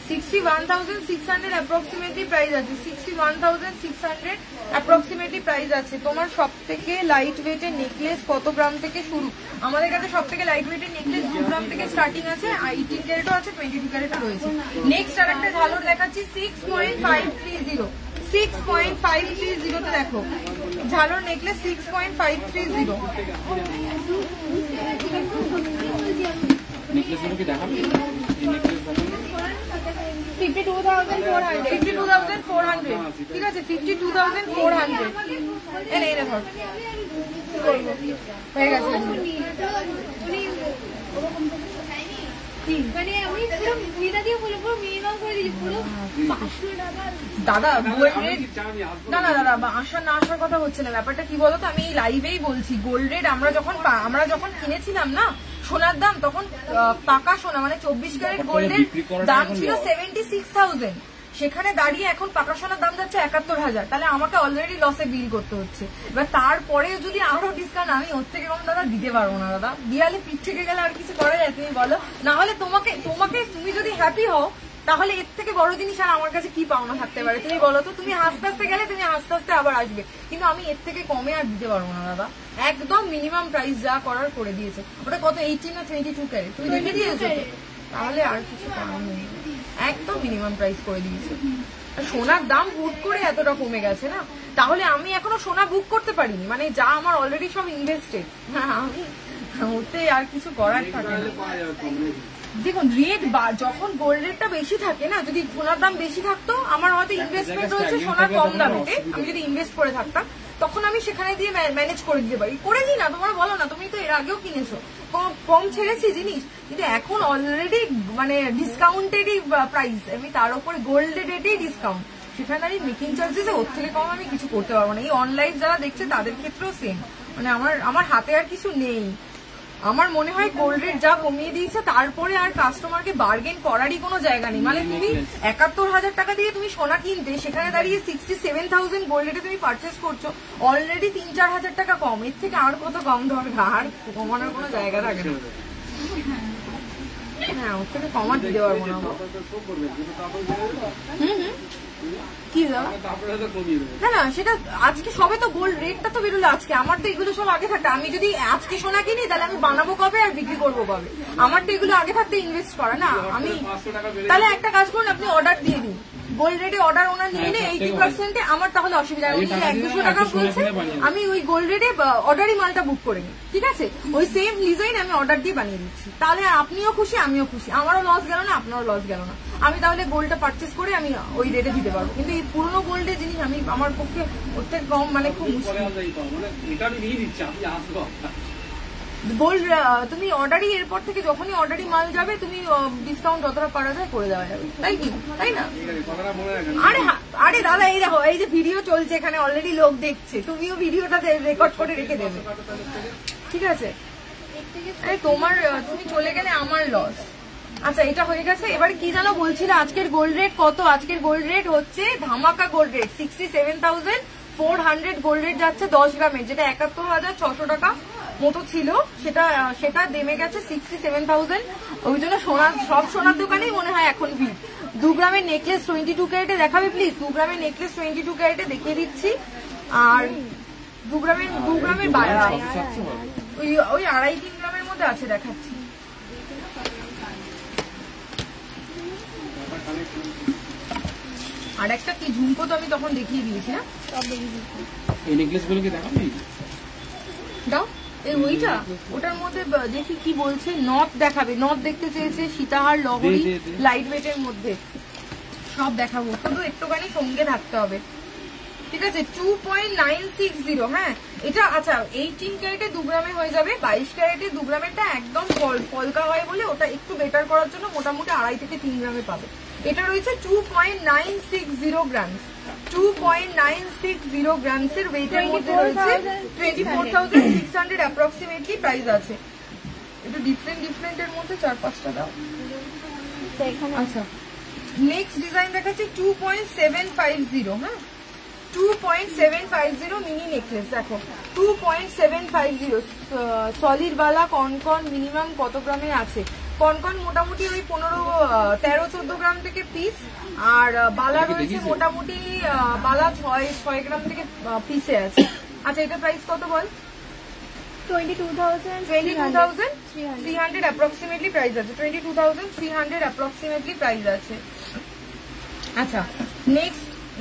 [SPEAKER 1] 61,600 অ্যাপ্রক্সিমেটলি প্রাইস আছে, 61,600 অ্যাপ্রক্সিমেটলি প্রাইস আছে। তোমার সব থেকে লাইট ওয়েটের নেকলেস কত গ্রাম থেকে শুরু? আমাদের কাছে সব থেকে লাইট ওয়েটের নেকলেস 2 গ্রাম থেকে স্টার্টিং আছে, 18 ক্যারেটও আছে, 22 ক্যারেটও রয়েছে। নেক্সট আর একটা ঝালর দেখাচ্ছি 6.530, 6.530 তে দেখো ঝালর নেকলেস 6.530।
[SPEAKER 3] নেকলেসগুলো কি দেখাবে?
[SPEAKER 1] 52,400, ঠিক আছে? 52,400 এনে ধর হয়ে গেছে। দাদা গোল্ড রেট, না দাদা আসার না আসার কথা হচ্ছে না, ব্যাপারটা কি বলতো, আমি এই লাইভেই বলছি, গোল্ড রেট আমরা যখন কিনেছিলাম না সোনার দাম, তখন পাকা সোনা মানে 24 ক্যারেট গোল্ডের দাম ছিল 76,000, সেখানে দাঁড়িয়ে এখন পাকা সোনার দাম যাচ্ছে 71,000, তাহলে আমাকে অলরেডি লসে বিল করতে হচ্ছে। এবার তারপরে যদি আরো ডিসকাউন্ট, আমি ওর থেকে কম দাদা দিতে পারবো না দাদা, দিয়ালে পিঠ থেকে গেলে আর কিছু করা যায় তুমি বলো? না হলে তুমি যদি হ্যাপি হও তাহলে এর থেকে বড় জিনিস আর আমার কাছে কি পাওনা থাকতে পারে তুমি বলো তো? তুমি হাসতে হাসতে গেলে তুমি হাসতে হাসতে আবার আসবে, কিন্তু আমি এর থেকে কমে আর দিতে পারবো না দাদা, একদম মিনিমাম প্রাইস যা করার করে দিয়েছে। ওটা কত 18 না 22 ক্যারেট তুমি দেখে দিয়েছো, তাহলে আর কিছু করার নেই, একদম মিনিমাম প্রাইস করে দিয়েছে। সোনার দাম হুট করে এতটা কমে গেছে না, তাহলে আমি এখনো সোনা বুক করতে পারিনি, মানে যা আমার অলরেডি সব ইনভেস্টেড, আমি ওতে আর কিছু করার থাকে না। দেখুন রেট যখন গোল্ড রেটটা বেশি থাকে না, যদি সোনার দাম বেশি থাকতো, আমার হয়তো ইনভেস্টমেন্ট রয়েছে সোনার কম দামেতে, আমি যদি ইনভেস্ট করে থাকতাম তখন আমি সেখানে দিয়ে ম্যানেজ করে দিতে পারি, করে দিই না? তোমরা বলো না, তুমি তো এর আগেও কিনেছো, কম ছেড়েছি জিনিস, কিন্তু এখন অলরেডি মানে ডিসকাউন্টেডই প্রাইস, আমি তার উপরে গোল্ড রেটেই ডিসকাউন্ট, সেখানে আমি মেকিং চার্জেস ওর থেকে কম আমি কিছু করতে পারবো না। এই অনলাইন যারা দেখছে তাদের ক্ষেত্রেও সেম, মানে আমার হাতে আর কিছু নেই। আমার মনে হয় গোল্ড রেট যা কমিয়ে দিয়েছে তারপরে আর কাস্টমারকে বার্গেন করারই কোনো জায়গা নেই। মানে তুমি 71,000 টাকা দিয়ে তুমি সোনা কিনতে, সেখানে দাঁড়িয়ে 67,000 গোল্ড রেটে তুমি পারচেস করছো, অলরেডি 3-4 হাজার টাকা কম, এর থেকে আর কত কম ধরবে? আর কমানোর কোনো জায়গা থাকে না। হ্যাঁ ওর থেকে কমা দিতে পারবো না। কি না না সেটা আজকে সবে তো গোল্ড রেটটা তো বেরোলো আজকে, আমার তো এগুলো সব আগে থাকতে, আমি যদি আজকে সোনা কিনি তাহলে আমি বানাবো কবে আর বিক্রি করবো কবে? আমার তো এগুলো আগে থাকতে ইনভেস্ট করা না। আমি তাহলে একটা কাজ করুন, আপনি অর্ডার দিয়ে দিন, গোল্ড রেটে অর্ডার ওনার নিয়ে নিলে 80%, আমার তাহলে অসুবিধা নেই। 100-200 টাকা বলছে, আমি ওই গোল্ড রেটে অর্ডারই মালটা বুক করে নিই, ঠিক আছে? ওই সেম ডিজাইন আমি অর্ডার দিয়ে বানিয়ে দিচ্ছি, তাহলে আপনিও খুশি আমিও খুশি, আমারও লস গেল না আপনারও লস গেল না। আমি তাহলে গোল্ডটা পারচেস করে আমি ওই রেটে দিতে পারবো, কিন্তু এই পুরনো গোল্ডের জিনিস আমি আমার পক্ষে ওর থেকে কম মানে খুব মুশকিল। গোল্ড তুমি অর্ডারই, এরপর থেকে যখনই অর্ডারই মাল যাবে তুমি ডিসকাউন্ট যতটা পারা যায় করে দেওয়া যাবে, তাই কি? তাই না? আরে দাদা এই দেখো, এই যে ভিডিও চলছে এখানে অলরেডি লোক দেখছে, তুমিও ভিডিওটা রেকর্ড করে রেখে দেবে, ঠিক আছে? আরে তুমি চলে গেলে আমার লস। আচ্ছা এটা হয়ে গেছে, এবারে কি জানো বলছিলে আজকের গোল্ড রেট কত? আজকের গোল্ড রেট হচ্ছে ধামাকা গোল্ড রেট 67,400 গোল্ড রেট যাচ্ছে 10 গ্রামের, যেটা 71,600 টাকা মতো ছিল, সেটা নেমে গেছে 67,000। ওই জন্য সব সোনার দোকানেই মনে হয় এখন ভিড়, 2 গ্রামের নেকলেস 22 ক্যারেটে দেখাবে প্লিজ? 2 গ্রামের নেকলেস 22 ক্যারেটে দেখিয়ে দিচ্ছি। আর 2 গ্রামের ওই 2.5-3 গ্রামের মধ্যে আছে, দেখাচ্ছি। আর একটা কি ঝুমকো তো আমি তখন দেখিয়ে দিয়েছি না?
[SPEAKER 3] এই নেকলেস গুলো কি দেখাবি?
[SPEAKER 1] দাও এই ওইটা, ওটার মধ্যে দেখি কি বলছে। নথ দেখাবে, নথ দেখতে চেয়েছে, সীতাহার, লহরি, লাইট ওয়েটের মধ্যে সব দেখাবো, শুধু একটুখানি সঙ্গে থাকতে হবে, ঠিক আছে? 2.960। হ্যাঁ এটা আচ্ছা 18 ক্যারেটে 2 গ্রামে হয়ে যাবে। 22 ক্যারেটে 2 গ্রামেরটা একদম পলকা হয় বলে ওটা একটু বেটার করার জন্য মোটামুটি 2.5 থেকে 3 গ্রামে পাবে। এটা রয়েছে 2.960 গ্রাম। 2.960 গ্রামস এর ওয়েটের মধ্যে রয়েছে। 24,600 অ্যাপ্রক্সিমেটলি প্রাইস আছে। এটা ডিফারেন্ট এর মধ্যে 4-5টা দাও। আচ্ছা নেক্সট ডিজাইন দেখাচ্ছি 2.750। হ্যাঁ 2.750 মিনি নেকলেস। দেখো 2.750 সলিড বালা কনকন মিনিমাম কত গ্রামে আছে? কনকন মোটামুটি ওই 13-14 গ্রাম থেকে পিস, আর বালা রয়েছে মোটামুটি বালা 6 গ্রাম থেকে পিসে আছে। আচ্ছা এটা প্রাইস কত বল? 22,300 অ্যাপ্রক্সিমেটলি প্রাইস আছে। 22,300 অ্যাপ্রক্সিমেটলি প্রাইস আছে। আচ্ছা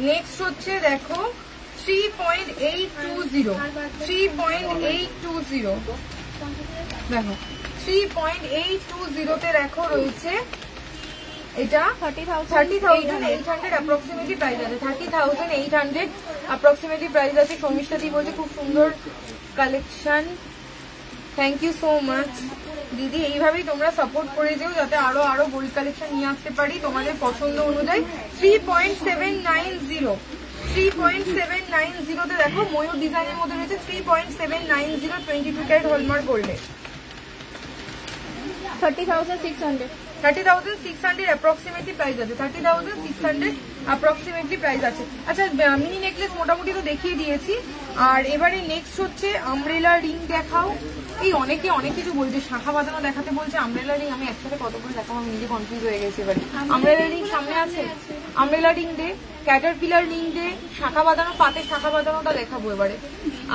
[SPEAKER 1] নেক্সট হচ্ছে দেখো 3.820। 3.820 দেখো 3.820 তে দেখো রয়েছে এটা 30,800 অ্যাপ্রক্সিমেটলি প্রাইস আছে। 30,800 অ্যাপ্রক্সিমেটলি প্রাইস আছে। শর্মিষ্ঠা দি বলছে খুব সুন্দর collection, thank you so much দিদি। এইভাবেই তোমরা সাপোর্ট করে যেও যাতে আরো গোল্ড কালেকশন নিয়ে আসতে পারি তোমাদের পছন্দ অনুযায়ী। 3.790 3.790 তে দেখো ময়ূর ডিজাইনের মধ্যে রয়েছে। 3.790 22 ক্যারেট হলমার্ক গোল্ডে 30,600 অ্যাপ্রক্সিমেটলি প্রাইস আছে। 30,600 অ্যাপ্রক্সিমেটলি প্রাইস আছে। আচ্ছা মিনি নেকলেস মোটামুটি তো দেখিয়ে দিয়েছি। আর এবারে নেক্সট হচ্ছে আমব্রেলা রিং দেখাও। এই অনেকে অনেক কিছু বলছে, শাখা বাঁধানো দেখাতে বলছে, আমব্রেলা রিং। আমি একসাথে কতগুলো দেখাবো আমি নিজে কনফিউজ হয়ে গেছি। এবারে আমব্রেলা রিং সামনে আছে, আমব্রেলা রিং দে, ক্যাটারপিলার রিং দে, শাখা বাঁধানো, পাতে শাখা বাঁধানোটা দেখাবো এবারে।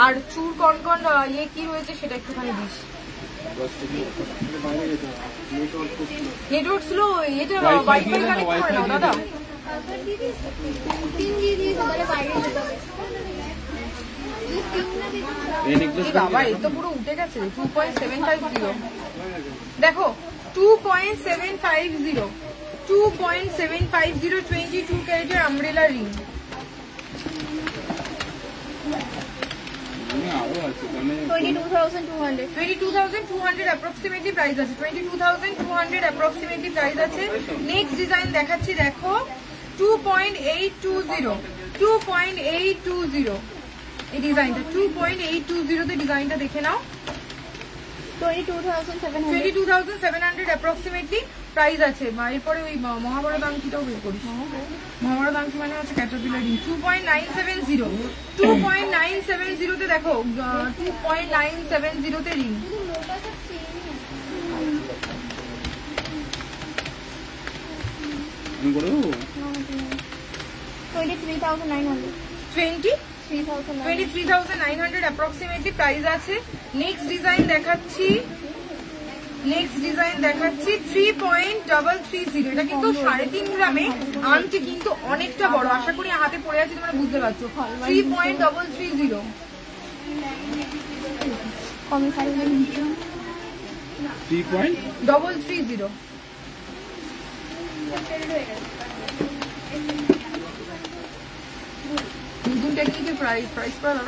[SPEAKER 1] আর চুর কনকন কি রয়েছে সেটা একটুখানি দিস। নেটওয়ার্ক স্লো, এটা ওয়াইফাই কানেক্ট করে না দাদা। বাবা এই তো পুরো উঠে গেছে। 2.750 দেখো 2.750 22 ক্যারেটের আমব্রেলা রিং। 22,200 অ্যাপ্রক্সিমেটলি প্রাইস আছে। 22,200 অ্যাপ্রক্সিমেটলি প্রাইস আছে। নেক্সট ডিজাইন দেখাচ্ছি দেখো 2.820 এই ডিজাইনটা 2.820 তে ডিজাইনটা দেখে নাও। 22,700 অ্যাপ্রক্সিমেটলি প্রাইস আছে। এরপরে ওই মহাবড় দামটিটাও বের করিস। মহাবড় দামটি মানে হচ্ছে ক্যাটারপিলার রিং। 2.970 তে দেখো 2.970 তে রিং।
[SPEAKER 3] আমি করে দেবো
[SPEAKER 1] 23,900 অ্যাপ্রক্সিমেটলি প্রাইস আছে। নেক্সট ডিজাইন দেখাচ্ছি 3.330। এটা কিন্তু 3.5 গ্রামে আনটি কিন্তু অনেকটা বড়। আশা করি হাতে পড়ে আছে তোমরা বুঝতে পারছো। 3.330 3.330 প্রাইস করা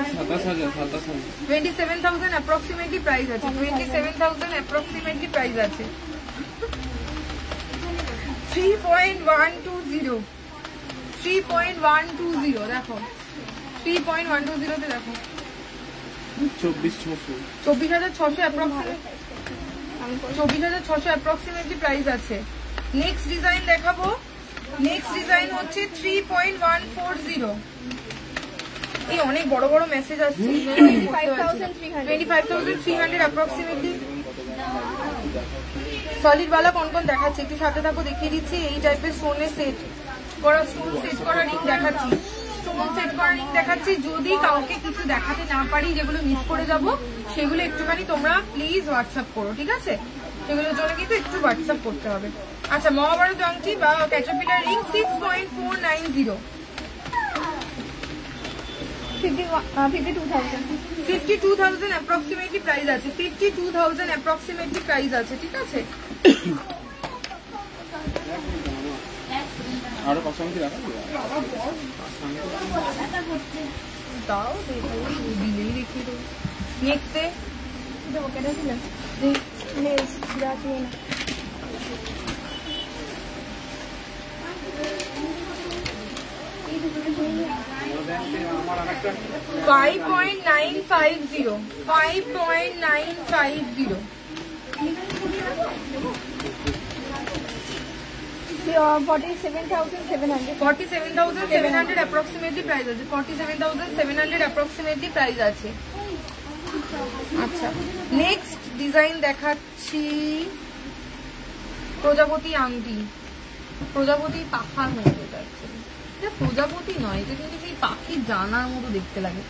[SPEAKER 1] 27,000 অ্যাপ্রক্সিমেটলি প্রাইস আছে। 27,000 অ্যাপ্রক্সিমেটলি প্রাইস আছে। 3.120 দেখো 3.120 তে দেখো 24,600 অ্যাপ্রক্সিমেটলি প্রাইস আছে। নেক্সট ডিজাইন দেখাবো। নেক্সট ডিজাইন হচ্ছে 3.140। এই অনেক বড় বড় মেসেজ আসছে। 25,300 অ্যাপ্রক্সিমেটলি সলিড বালা কনকন দেখাচ্ছি, একটু সাথে থাকো, দেখিয়ে দিচ্ছি। এই টাইপের স্টোনের সেট করা, স্টোন সেট করা রিং দেখাচ্ছি, স্টোন সেট করা রিং দেখাচ্ছি। যদি কাউকে কিছু দেখাতে না পারি, যেগুলো মিস করে যাব, সেগুলো একটুখানি তোমরা প্লিজ হোয়াটসঅ্যাপ করো, ঠিক আছে? সেগুলোর জন্য কিন্তু একটু হোয়াটসঅ্যাপ করতে হবে। আচ্ছা, মহাভারত আংটি বা ক্যাটারপিলার রিং 6.490, 52,000 অ্যাপ্রক্সিমেটলি প্রাইস আছে, 52,000 অ্যাপ্রক্সিমেটলি প্রাইস আছে, ঠিক আছে?
[SPEAKER 3] আরো কত আংটি রাখা
[SPEAKER 1] দাও, দিলেই রেখে দেবো। নেক্সটে
[SPEAKER 2] দেবো, কেটে দিলেন নেলস রাখি না।
[SPEAKER 1] 5.950, 5.950, 47,700 অ্যাপ্রক্সিমেটলি প্রাইস আছে, 47,700 অ্যাপ্রক্সিমেটলি প্রাইস আছে। আচ্ছা, নেক্সট ডিজাইন দেখাচ্ছি প্রজাপতি আংটি, প্রজাপতি পাখার মতো যাচ্ছে। এটা প্রজাপতি নয়, এটা কিন্তু সেই পাখির জানার মতো দেখতে লাগে।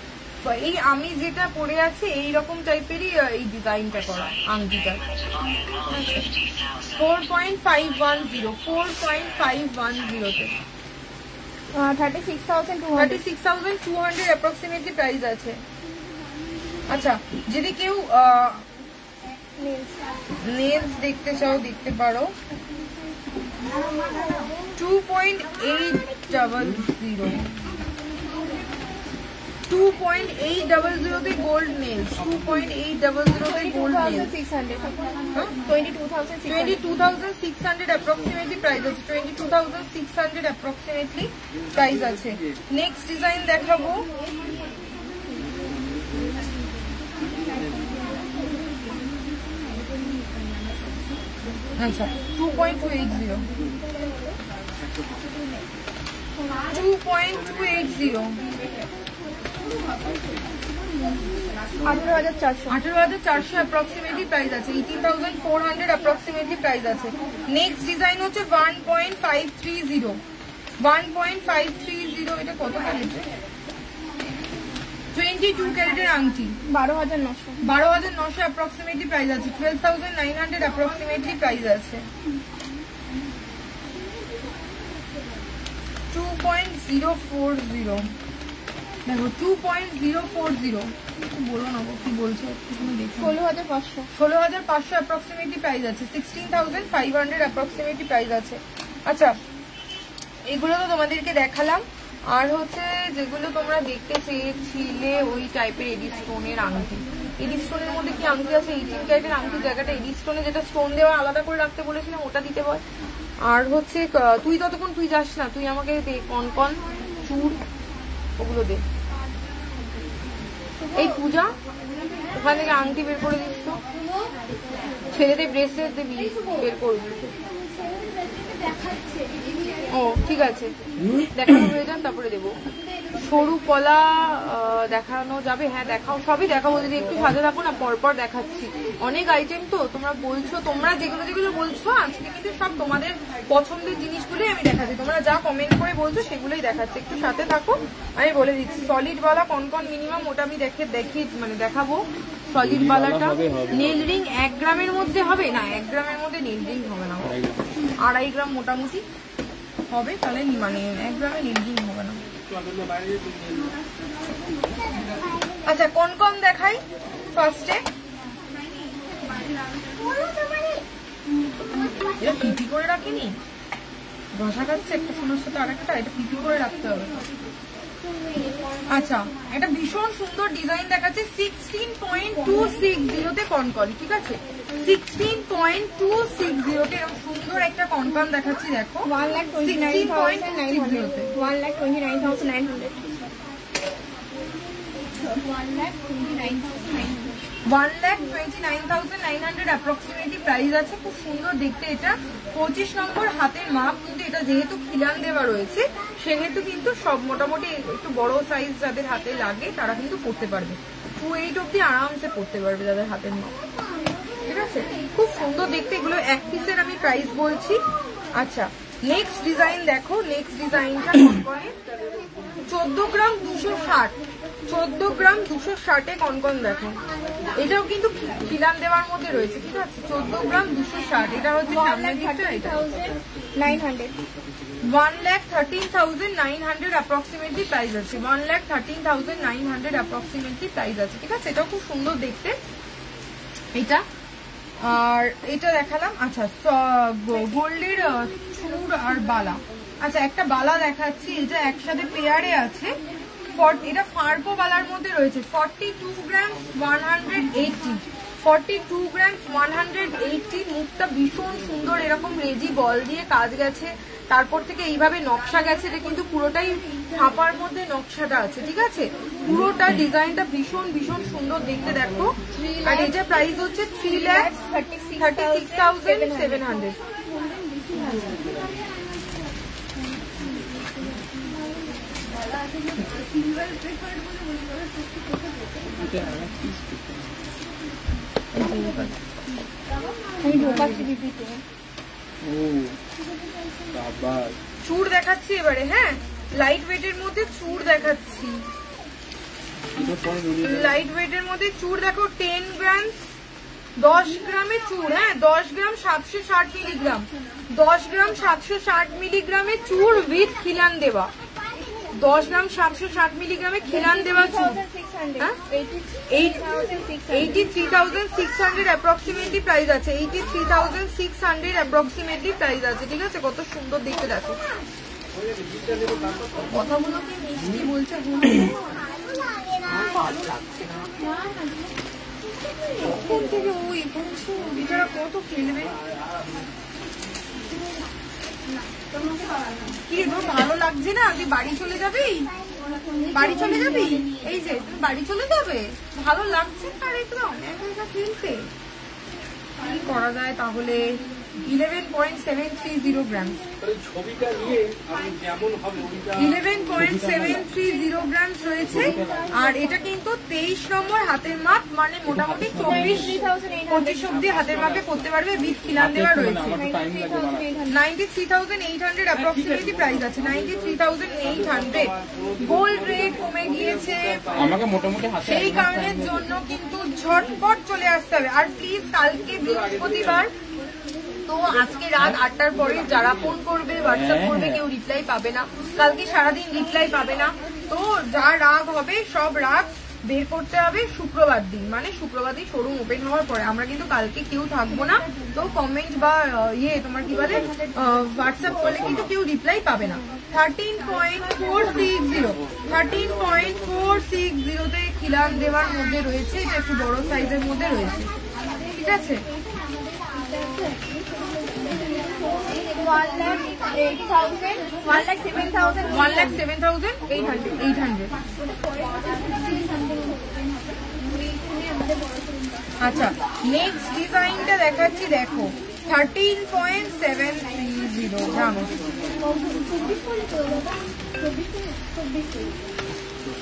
[SPEAKER 1] এই আমি যেটা পরে আছি এইরকম টাইপেরই এই ডিজাইনটা করা আংটিটা। 4.510, 4.510 তে 36,200 অ্যাপ্রক্সিমেটলি প্রাইস আছে। আচ্ছা, যদি কেউ নেলস দেখতে চাও দেখতে পারো, 2.800, 2.800 তে গোল্ড নেলস, 2.800 তে গোল্ড নেলস, 22,600 অ্যাপ্রক্সিমেটলি প্রাইস আছে, 22,600 অ্যাপ্রক্সিমেটলি প্রাইস আছে। নেক্সট ডিজাইন দেখাবো, আচ্ছা 2.280, 18,400 অ্যাপ্রক্সিমেটলি প্রাইস আছে, 18,400 অ্যাপ্রক্সিমেটলি প্রাইস আছে। নেক্সট ডিজাইন হচ্ছে 1.530, 1.530, এটা কত ক্যারেটের? 22 ক্যারেটের আংটি, 12,900 অ্যাপ্রক্সিমেটলি প্রাইস আছে, 12,900 অ্যাপ্রক্সিমেটলি প্রাইস আছে। 2.040, দেখো 2.040, বলো না কি বলছো, 16,500 অ্যাপ্রক্সিমেটলি প্রাইস আছে, 16,500 অ্যাপ্রক্সিমেটলি প্রাইস আছে। আচ্ছা, এগুলো তো তোমাদেরকে দেখালাম। আর হচ্ছে যেগুলো তোমরা দেখতে চেয়েছিলে ওই টাইপের এডি স্টোনের আংটি, এডি স্টোনের মধ্যে কি আংটি আছে? 18 ক্যারেটের আংটির জায়গাটা এডি স্টোনে যেটা স্টোন দেওয়া আলাদা করে রাখতে বলেছিলাম ওটা দিতে হয়। আর হচ্ছে তুই ততক্ষণ তুই যাস না, তুই আমাকে দে কনকন চুড়, ওগুলো দে। এই পূজা ওখান থেকে আংটি বের করে দিস তো, ছেলেদের ব্রেসলেট দেবি বের করবি। ও ঠিক আছে, দেখানো হয়ে যান তারপরে দেবো। সরু কলা দেখানো যাবে? হ্যাঁ দেখাও, সবই দেখাবো, যদি একটু সাথে থাকো না, পরপর দেখাচ্ছি। অনেক আইটেম তো তোমরা বলছো, তোমরা যেগুলো যেগুলো বলছো আজকে কিন্তু সব তোমাদের পছন্দের জিনিসগুলোই আমি দেখাচ্ছি, তোমরা যা কমেন্ট করে বলছো সেগুলোই দেখাচ্ছি, একটু সাথে থাকো। আমি বলে দিচ্ছি সলিড বালা কনকন মিনিমাম ওটা আমি মানে দেখাবো। সলিড বালাটা নেল রিং 1 গ্রামের মধ্যে হবে না, 1 গ্রামের মধ্যে নেল রিং হবে না, 2.5 গ্রাম মোটামুটি হবে, তাহলে মানে 1 গ্রামে নেল রিং হবে না। আচ্ছা, কনকন দেখাই ফার্স্টে। এটা পিপি করে রাখিনি, ঘষা খাচ্ছে একটা সোনার সাথে আরেকটা, এটা পিপি করে রাখতে হবে। আচ্ছা, এটা ভীষণ সুন্দর ডিজাইন দেখাচ্ছে, 16.260 তে কনকন, ঠিক আছে? 16.260 তে এরকম সুন্দর একটা কনকন দেখাচ্ছি, দেখো
[SPEAKER 2] 1,29,900,
[SPEAKER 1] 1,29,900 অ্যাপ্রক্সিমেটলি প্রাইস আছে। খুব সুন্দর দেখতে এটা, 25 নম্বর হাতের মাপ, কিন্তু এটা যেহেতু খিলান দেওয়া রয়েছে সেহেতু কিন্তু সব মোটামুটি একটু বড় সাইজ যাদের হাতে লাগে তারা কিন্তু পড়তে পারবে, 2.8 অব্দি আরামসে পড়তে পারবে যাদের হাতের মাপ, ঠিক আছে? আছে, খুব সুন্দর দেখতে। এগুলো এক পিসের আমি প্রাইস বলছি। আচ্ছা নেক্সট ডিজাইন দেখো, নেক্সট ডিজাইনটা 14 গ্রাম 260, 14 গ্রাম 260 কনকন দেখো। এটাও কিন্তু খিলান দেওয়ার মধ্যে রয়েছে, ঠিক আছে। 14 গ্রাম 260, এটা হচ্ছে সামনের দিকটা। এটা 1,13,900 অ্যাপ্রক্সিমেটলি প্রাইস আছে, 1,13,900 অ্যাপ্রক্সিমেটলি প্রাইস আছে, ঠিক আছে। এটাও খুব সুন্দর দেখতে এটা। আর এটা দেখালাম। আচ্ছা গোল্ডের চূড় আর বালা। আচ্ছা একটা বালা দেখাচ্ছি, এটা একসাথে পেয়ারে আছে। এটা ফার্পো বালার মধ্যে রয়েছে, 42 গ্রাম 180, 42 গ্রাম 180। মুখটা ভীষণ সুন্দর, এরকম রেজি বল দিয়ে কাজ গেছে, তারপর থেকে এইভাবে নকশা গেছে। এটা কিন্তু পুরোটাই ছাপার মধ্যে নকশাটা আছে, ঠিক আছে। পুরোটা ডিজাইনটা ভীষণ ভীষণ সুন্দর দেখতে দেখো। আর এটা প্রাইস হচ্ছে 3,36,700। চূড় দেখাচ্ছি এবারে, হ্যাঁ লাইট ওয়েটের মধ্যে চূড় দেখাচ্ছি। লাইট ওয়েটের মধ্যে চূড় দেখো, 10 গ্রাম 10 গ্রামের চূড়, হ্যাঁ 10 গ্রাম 760 মিলিগ্রাম, 10 গ্রাম 760 মিলিগ্রামের চূড় উইথ খিলান দেওয়া, 10 গ্রাম 760 মিলিগ্রামে খিলান দেওয়া চূড়। 83,600 অ্যাপ্রক্সিমেটলি প্রাইস আছে, 83,600 অ্যাপ্রক্সিমেটলি প্রাইস আছে, ঠিক আছে। কত সুন্দর দেখতে দেখো। কথাগুলো কি মিষ্টি বলছে, বেচারা কত খেলবে। কি তোর ভালো লাগছে না? তুই বাড়ি চলে যাবি, বাড়ি চলে যাবি? এই যে তুমি বাড়ি চলে যাবে, ভালো লাগছে না? আর একটু অনেক খেলতে কি করা যায় তাহলে? 11.730 গ্রাম, 11.730 গ্রাম রয়েছে। আর এটা কিন্তু 23 নম্বর হাতের মাপ, মানে মোটামুটি 24-25 অব্দি হাতের মাপে করতে পারবে, উইথ খিলান দেওয়া রয়েছে। 93,800 অ্যাপ্রক্সিমেটলি প্রাইস আছে, 93,800। গোল্ড রেট কমে গিয়েছে সেই কারণের জন্য কিন্তু ঝটপট চলে আসতে হবে। আর প্লিজ কালকে বৃহস্পতিবার, তো আজকে রাত 8টার পরে যারা ফোন করবে হোয়াটসঅ্যাপ করবে কেউ রিপ্লাই পাবে না, কালকে সারাদিন রিপ্লাই পাবে না। তো যা রাগ হবে সব রাগ বের করতে হবে শুক্রবার দিন, মানে শুক্রবার দিন শোরুম ওপেন হওয়ার পরে। আমরা কিন্তু কালকে কেউ থাকবো না, তো কমেন্ট বা তোমার কি বলে হোয়াটসঅ্যাপ করলে কিন্তু কেউ রিপ্লাই পাবে না। 13.460, 13.460তে খিলান দেওয়ার মধ্যে রয়েছে, এটা একটু বড় সাইজের মধ্যে রয়েছে, ঠিক আছে। 1,07,800। আচ্ছা নেক্সট ডিজাইনটা দেখাচ্ছি দেখো, 13.730 জানো।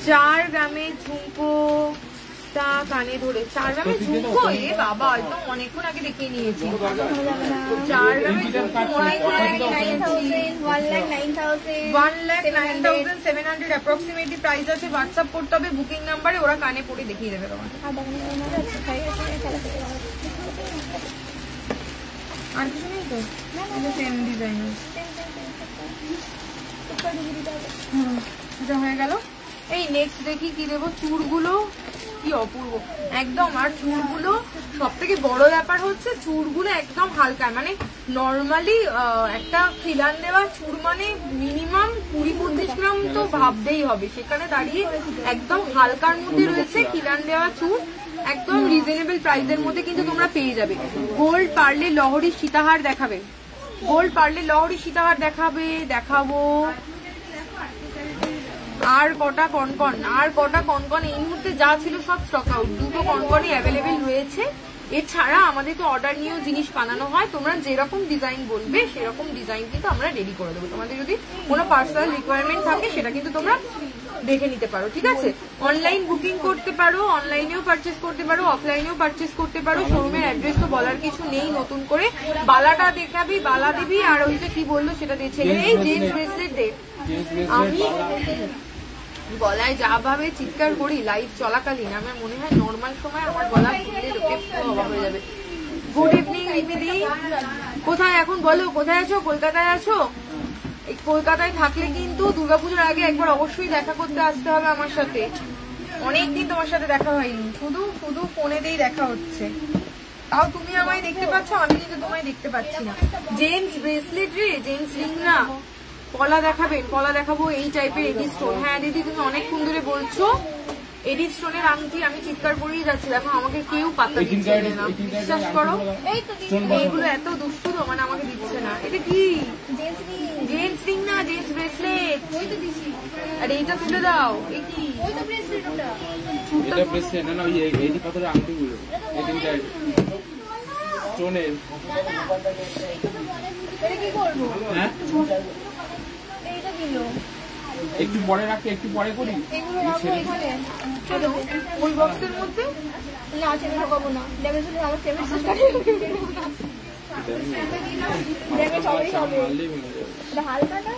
[SPEAKER 1] 4 গ্রামের ঝুমকো কানে ধরে, 4 গ্রামের ঝুমকো, এ বাবা একদম অনেকক্ষণ আগে দেখিয়ে নিয়েছি। 4 গ্রামের ঝুমকো 1,09,700 অ্যাপ্রক্সিমেটলি প্রাইস আছে। হোয়াটসঅ্যাপ করতে হবে বুকিং নাম্বারে, ওরা কানে পড়ে দেখিয়ে দেবে তোমাকে। আর কিছু নেই তো, সেম ডিজাইন এটা হয়ে গেল। এই নেক্সট দেখি কি দেবো, চুড়গুলো কি অপূর্ব একদম। আর চুড়গুলো সব থেকে বড় ব্যাপার হচ্ছে চুড়গুলো একদম হালকা, মানে নর্মালি একটা খিলান দেওয়া চুড় মানে মিনিমাম 20-25 গ্রাম তো ভাবতেই হবে, সেখানে দাঁড়িয়ে একদম হালকার মধ্যে রয়েছে খিলান দেওয়া চুড়, একদম রিজনেবল প্রাইসের মধ্যে কিন্তু তোমরা পেয়ে যাবে। গোল্ড পার্লে লহরি সীতাহার দেখাবে, গোল্ড পার্লে লহরি সীতাহার দেখাবো। আর কটা কনকন, এই মুহূর্তে যা ছিল সব স্টক আউট, দুটো কনকনই অ্যাভেলেবেল রয়েছে। এছাড়া আমাদের তো অর্ডার নিয়েও জিনিস বানানো হয়, তোমরা যেরকম ডিজাইন বলবে সেরকম ডিজাইন কিন্তু আমরা রেডি করে দেবো। তোমাদের যদি কোনো পার্সোনাল রিকোয়ারমেন্ট থাকে সেটা কিন্তু তোমরা দেখে নিতে পারো, ঠিক আছে। অনলাইন বুকিং করতে পারো, অনলাইনেও পারচেস করতে পারো, অফলাইনেও পারচেস করতে পারো। শোরুমের অ্যাড্রেস তো বলার কিছু নেই নতুন করে, বালাটা দেখাবি, বালা দিবি, আর ওই যে কি বললো সেটা দিয়ে ছেলে এই জেন্টস ব্রেসলেট দে। আমি গলায় যা ভাবে চিৎকার করি লাইভ চলাকালীন, আমার মনে হয় নর্মাল সময় আমার গলা খুললে লোকে অবাক হয়ে যাবে। গুড ইভিনিং রিমিদি, কোথায় এখন বলো, কোথায় আছো? কলকাতায় আছো? এই কলকাতায় থাকলে কিন্তু দুর্গাপুজোর আগে একবার অবশ্যই দেখা করতে আসতে হবে আমার সাথে। অনেকদিন তোমার সাথে দেখা হয়নি, শুধু শুধু ফোনেতেই দেখা হচ্ছে। তাও তুমি আমায় দেখতে পাচ্ছ, আমি কিন্তু তোমায় দেখতে পাচ্ছি না। জেন্টস ব্রেসলেট রে, জেন্টস রিং না, পলা দেখাবেন? পলা দেখাবো এই টাইপের এডি স্টোন। হ্যাঁ দিদি তুমি অনেকক্ষণ ধরে বলছো এডি স্টোনের আংটি, আমি চিৎকার করেই যাচ্ছি, দেখো আমাকে কেউ পাত্তা দিচ্ছে না, বিশ্বাস করো। এইগুলো এত দুষ্টু তো, মানে আমাকে দিচ্ছে না। এটা কি জেন্টস রিং না, জেন্টস ব্রেসলেট। আর এইটা তুলে দাও, এই কি
[SPEAKER 3] স্টোনের একটু পরে রাখি, একটু পরে করি
[SPEAKER 1] ওই বক্সের মধ্যে।
[SPEAKER 2] না ছেড়ে ঢোকাবো না, ড্যামেজ হলে আমার পেমেন্ট হালকাটা।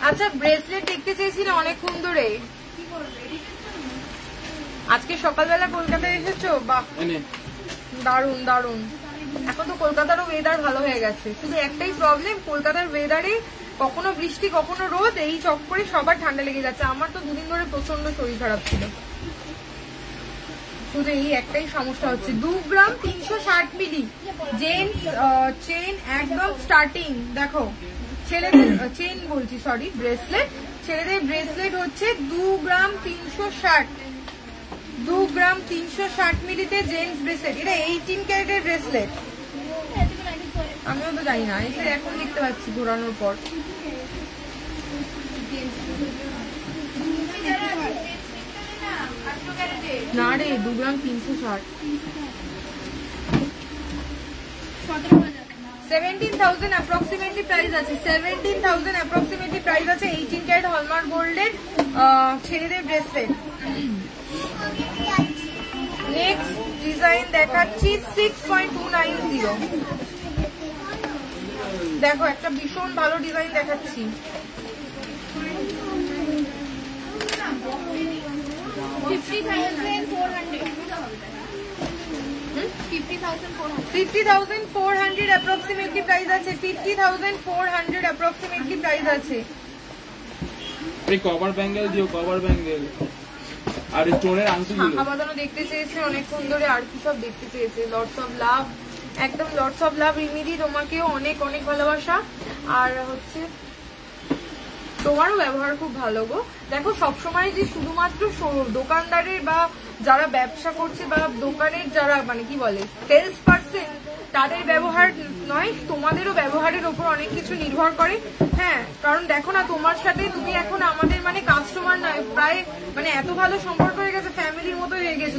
[SPEAKER 1] আচ্ছা ব্রেসলেট দেখতে চেয়েছিল অনেকক্ষণ ধরে, আজকে সকালবেলা কলকাতায় এসেছো? বাহ দারুন দারুন। এখন তো কলকাতারও ওয়েদার ভালো হয়ে গেছে, শুধু একটাই প্রবলেম, কলকাতার ওয়েদারে কখনো বৃষ্টি কখনো রোদ, এই চক্করে সবার ঠান্ডা লেগে যাচ্ছে। আমার তো দুদিন ধরে প্রচন্ড শরীর খারাপ ছিল, শুধু এই একটাই সমস্যা হচ্ছে। 2 গ্রাম 360 মিলি জেন্টস চেন একদম স্টার্টিং। দেখো ছেলেদের চেন বলছি, সরি ব্রেসলেট, ছেলেদের ব্রেসলেট হচ্ছে 2 গ্রাম 360, 2 গ্রাম 360 মিলিতে জেন্টস ব্রেসলেট। এটা 18 ক্যারেটের ব্রেসলেট, আমিও তো জানি না, এটা এখন দেখতে পাচ্ছি ঘোরানোর পর। না রে 2 গ্রাম 360, 17,000 অ্যাপ্রক্সিমেটলি প্রাইস আছে, 17,000 অ্যাপ্রক্সিমেটলি প্রাইস আছে 18 ক্যারেট হলমার্ক গোল্ডের ছেলেদের ব্রেসলেট। নেক্সট ডিজাইন দেখাচ্ছি 6.290। দেখো একটা ভীষণ ভালো ডিজাইন দেখাচ্ছি, 50,400 অ্যাপ্রক্সিমেটলি প্রাইস আছে, 50,400 অ্যাপ্রক্সিমেটলি প্রাইস আছে।
[SPEAKER 3] এই কভার ব্যাঙ্গেল দিও, কভার ব্যাঙ্গেল আর স্টোনের আংটিগুলো
[SPEAKER 1] শাখা বাঁধানো দেখতে চেয়েছে অনেকক্ষণ ধরে, আর কি সব দেখতে চেয়েছে। লর্ডস অফ লাভ, একদম লর্ডস অফ লাভ রিমিদি, তোমাকেও অনেক অনেক ভালোবাসা। আর হচ্ছে তোমারও ব্যবহার খুব ভালো গো। দেখো সবসময় যে শুধুমাত্র দোকানদারের বা যারা ব্যবসা করছে বা দোকানের যারা মানে কি বলে সেলস পার্সন তাদের ব্যবহার নয়, তোমাদেরও ব্যবহারের উপর অনেক কিছু নির্ভর করে। হ্যাঁ কারণ দেখো না, তোমার সাথে তুমি এখন আমাদের মানে কাস্টমার নয়, প্রায় মানে এত ভালো সম্পর্ক হয়ে গেছে, ফ্যামিলির মতো হয়ে গেছে।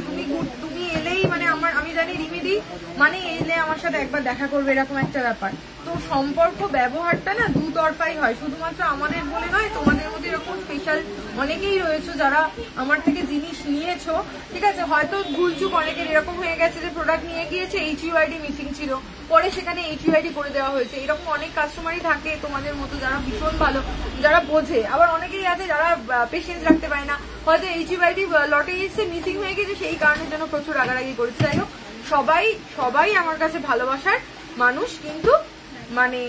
[SPEAKER 1] তুমি এলেই মানে আমি জানি রিমিদি মানে এলে আমার সাথে একবার দেখা করবে, এরকম একটা ব্যাপার। তো সম্পর্ক ব্যবহারটা না দুতরফাই হয়, শুধুমাত্র আমাদের বলে নয়, তোমাদের মধ্যে এরকম স্পেশাল অনেকেই রয়েছে যারা আমার থেকে জিনিস নিয়েছো, ঠিক আছে। হয়তো ভুলচুক অনেকের এরকম হয়ে গেছে যে প্রোডাক্ট নিয়ে গিয়েছে HUID মিসিং ছিল, পরে সেখানে HUID করে দেওয়া হয়েছে। এরকম অনেক কাস্টমারই থাকে তোমাদের মতো যারা ভীষণ ভালো, যারা বোঝে। আবার অনেকেই আছে যারা পেশেন্স রাখতে পারে না, হয়তো HUID লটে এসে মিসিং হয়ে গেছে, সেই কারণের জন্য প্রচুর রাগারাগি করেছে। যাই হোক সবাই আমার কাছে ভালোবাসার মানুষ, কিন্তু মানে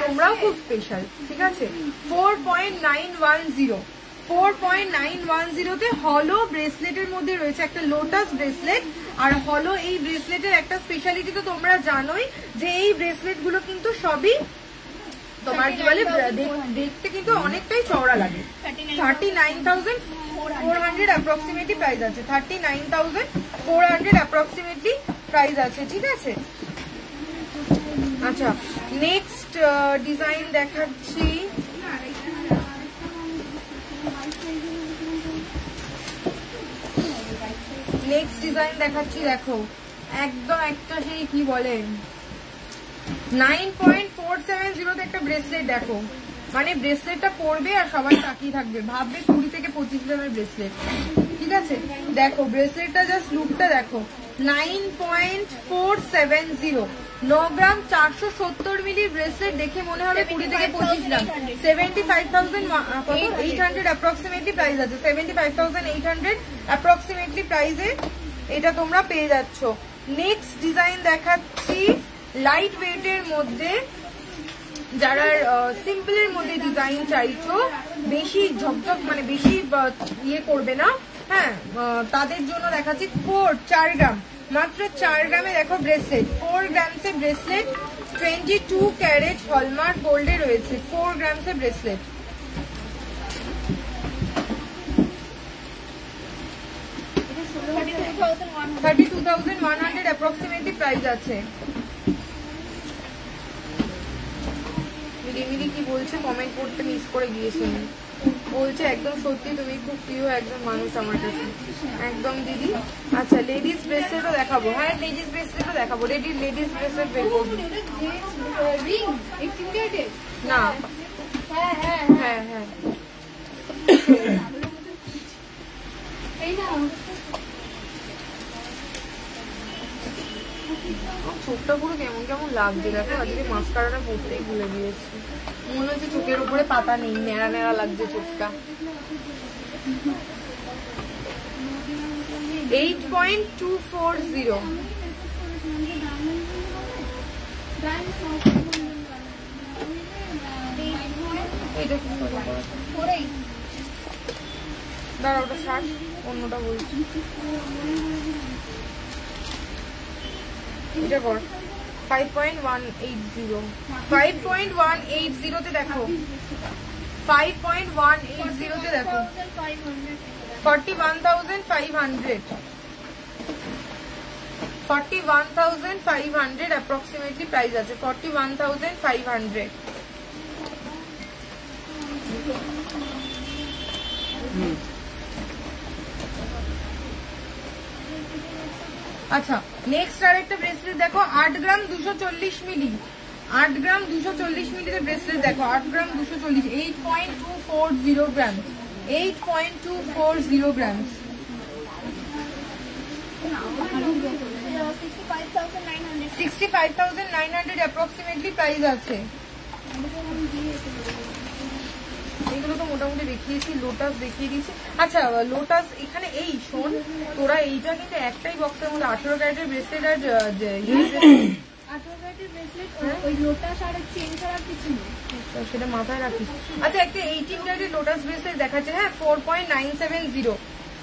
[SPEAKER 1] তোমরাও খুব স্পেশাল, ঠিক আছে। 4.910, 4.910 তে হলো ব্রেসলেটের মধ্যে রয়েছে একটা লোটাস ব্রেসলেট। আর হলো এই ব্রেসলেটের একটা স্পেশালিটি তো তোমরা জানোই যে এই ব্রেসলেট গুলো কিন্তু সবই তোমার কি বলে দেখতে কিন্তু অনেকটাই চওড়া লাগে। 39,400 অ্যাপ্রক্সিমেটলি প্রাইস আছে, 39,400 অ্যাপ্রক্সিমেটলি প্রাইস আছে, ঠিক আছে। আচ্ছা নেক্সট ডিজাইন দেখাচ্ছি, নেক্সট ডিজাইন দেখাচ্ছি দেখো, একদম একটা সেই কি বলেন 9.470 তে একটা ব্রেসলেট দেখো, মানে ব্রেসলেটটা পরবে আর সবাই তাকিয়ে থাকবে, ভাববে 20 থেকে 25 গ্রামের ব্রেসলেট। ঠিক আছে, দেখো ব্রেসলেটটা জাস্ট লুকটা দেখো, 9.470, 9 গ্রাম 470 মিলি ব্রেসলেট দেখে মনে হবে 20 থেকে 25 গ্রাম। 75,800 অ্যাপ্রক্সিমেটলি প্রাইস আছে, 75,800 অ্যাপ্রক্সিমেটলি প্রাইসে এটা তোমরা পেয়ে যাচ্ছ। নেক্সট ডিজাইন দেখাচ্ছি লাইট ওয়েটের মধ্যে, যারা সিম্পলের মধ্যে ডিজাইন চাইছো, বেশি ঝকঝক মানে বেশি ইয়ে করবে না, হ্যাঁ তাদের জন্য দেখাচ্ছি 4 গ্রাম, মাত্র 4 গ্রামে দেখো ব্রেসলেট, 4 গ্রামসে ব্রেসলেট, 22 ক্যারেট হলমার্ক গোল্ডে রয়েছে, 4 গ্রামসে ব্রেসলেট। $32,100 অ্যাপ্রক্সিমেটলি প্রাইস আছে। মিলি কি বলছে কমেন্ট করতে মিস করে গিয়েছেন, বলছে একদম সত্যি তুমি খুব প্রিয় একজন মানুষ আমার কাছে, একদম দিদি। আচ্ছা লেডিস ব্রেসলেটও দেখাবো, হ্যাঁ লেডিস ব্রেসলেটও দেখাবো, লেডিস ব্রেসলেট বের করবো না, হ্যাঁ হ্যাঁ হ্যাঁ হ্যাঁ চোখটা পুরো কেমন কেমন লাগছে দেখো, আজকে মাস্কারাটা পড়তেই ভুলে গিয়েছি, মনে হচ্ছে চোখের উপরে পাতা নেই, নেড়া নেড়া লাগছে চোখটা। 8.240, দাঁড়া ওটা ছাড়, অন্যটা বলছি, এটা কর 5.180, 5.180 তে দেখো, 5.180 তে দেখো 41,500, 41,500 অ্যাপ্রক্সিমেটলি প্রাইস আছে, 41,500। আচ্ছা নেক্সট আর একটা ব্রেসলেট দেখো, 8 গ্রাম 240 মিলি, 8 গ্রাম 240 মিলিতে ব্রেসলেট দেখো, 8 গ্রাম 240, 8.240 গ্রাম, 8.240 গ্রাম, 65,900 অ্যাপ্রক্সিমেটলি প্রাইস আছে। এইগুলো তো মোটামুটি দেখিয়েছি, লোটাস দেখিয়ে দিয়েছি। আচ্ছা লোটাস এখানে এই শোন, তোরা এইটা কিন্তু একটাই বক্সের মধ্যে 18 ক্যারেটের ব্রেসলেট আর
[SPEAKER 2] 18 ক্যারেটের ব্রেসলেট, ওই লোটাস আর চেন ছাড়া কিছু নেই,
[SPEAKER 1] সেটা মাথায় রাখিস। আচ্ছা একটা 18 ক্যারেটের লোটাস ব্রেসলেট দেখাচ্ছে, হ্যাঁ 4.970,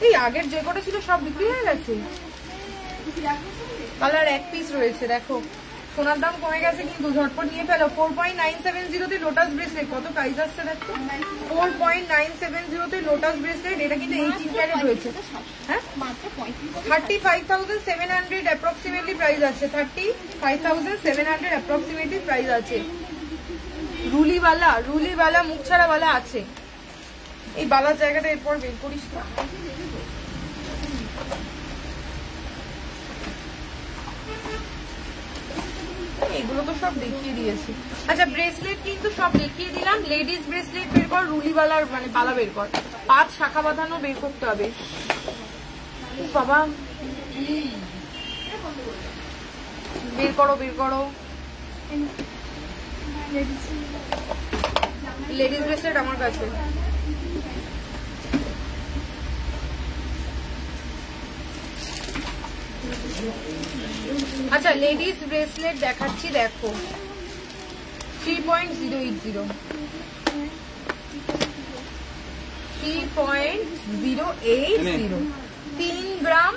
[SPEAKER 1] এই আগের যে কটা ছিল সব বিক্রি হয়ে গেছে, কালার এক পিস রয়েছে দেখো, সোনার দাম কমে গেছে কিন্তু ঝটপট নিয়ে ফেলো। 4.970 তে লোটাস ব্রেসলেট, কত প্রাইস আসছে দেখো, 4.970 তে লোটাস ব্রেসলেট, এটা কিন্তু 18 ক্যারেট রয়েছে, হ্যাঁ 35,700 অ্যাপ্রক্সিমেটলি প্রাইস আছে, 35,700 অ্যাপ্রক্সিমেটলি প্রাইস আছে। রুলিওয়ালা মুখ ছাড়া বালা আছে, এই বালার জায়গাটা এরপর বের করিস না। এগুলো তো সব দেখিয়ে দিয়েছি। আচ্ছা ব্রেসলেট কিন্তু সব দেখিয়ে দিলাম, লেডিস ব্রেসলেট বের কর, রুলিওয়ালার মানে বালা বের কর, 5 শাখা বাঁধানো বের করতে হবে বাবা, বের করো লেডিস ব্রেসলেট আমার কাছে। আচ্ছা লেডিস ব্রেসলেট দেখাচ্ছি দেখো, 3.080, 3 গ্রাম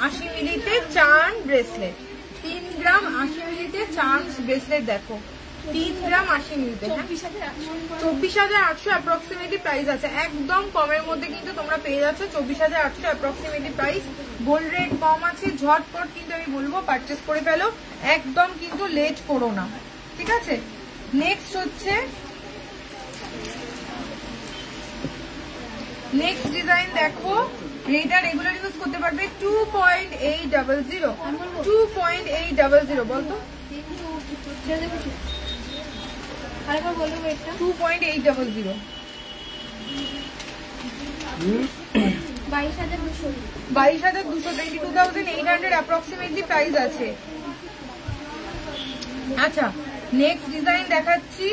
[SPEAKER 1] 80 মিলিতে চান ব্রেসলেট, 3 গ্রাম 80 মিলিতে চান ব্রেসলেট দেখো, 3 গ্রাম 80 মিলিতে 24,800 অ্যাপ্রক্সিমেটলি প্রাইস আছে, একদম কমের মধ্যে কিন্তু তোমরা পেয়ে যাচ্ছ 24,800 অ্যাপ্রক্সিমেটলি প্রাইস। গোল্ড রেট কম আছে, ঝটপট কিন্তু আমি বলবো পারচেস করে ফেলো, একদম কিন্তু লেট করো না, ঠিক আছে। নেক্সট হচ্ছে নেক্সট ডিজাইন দেখো, এটা রেগুলার ইউজ করতে পারবে 2.800 2.800 বলতো 2.800 22,200 অ্যাপ্রক্সিমেটলি প্রাইস আছে। আচ্ছা নেক্সট ডিজাইন দেখাচ্ছি,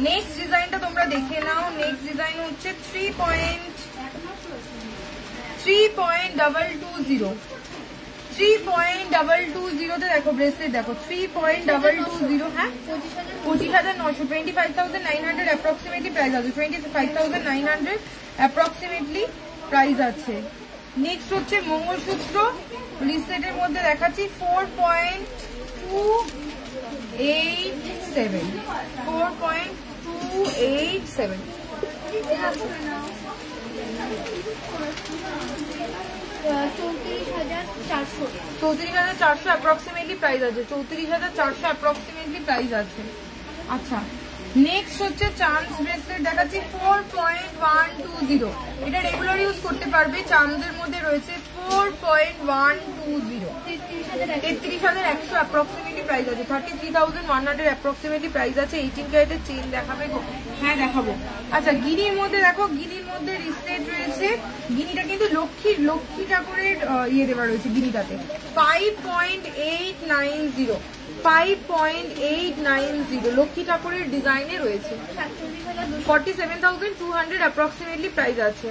[SPEAKER 1] নেক্সট ডিজাইনটা তোমরা দেখে নাও। নেক্সট ডিজাইন হচ্ছে 3.220 তে দেখো ব্রেসলেট দেখো 3.220 হ্যাঁ 25,900 25,900 অ্যাপ্রক্সিমেটলি প্রাইস আছে 25,900 অ্যাপ্রক্সিমেটলি প্রাইস আছে। নেক্সট হচ্ছে মঙ্গলসূত্র ব্রেসলেটের মধ্যে দেখাচ্ছি 4.287 34,400 অ্যাপ্রক্সিমেটলি প্রাইস আছে 34,400 অ্যাপ্রক্সিমেটলি প্রাইস আছে। আচ্ছা নেক্সট হচ্ছে চার্মস ব্রেসলেট দেখাচ্ছি 4.120 এটা রেগুলার ইউজ করতে পারবে। চার্মসের মধ্যে রয়েছে 4.120 33,100 অ্যাপ্রক্সিমেটলি প্রাইস আছে 33,100 অ্যাপ্রক্সিমেটলি প্রাইস আছে। 18 ক্যারেটের চেন দেখাবে গো? হ্যাঁ দেখাবো। আচ্ছা গিনির মধ্যে দেখো, গিনির মধ্যে রিসেট রয়েছে। গিনিটা কিন্তু লক্ষ্মী ঠাকুরের ইয়ে দেওয়া রয়েছে গিনিটাতে 5.890 লক্ষ্মী ঠাকুরের ডিজাইনে রয়েছে 47,200 অ্যাপ্রক্সিমেটলি প্রাইস আছে।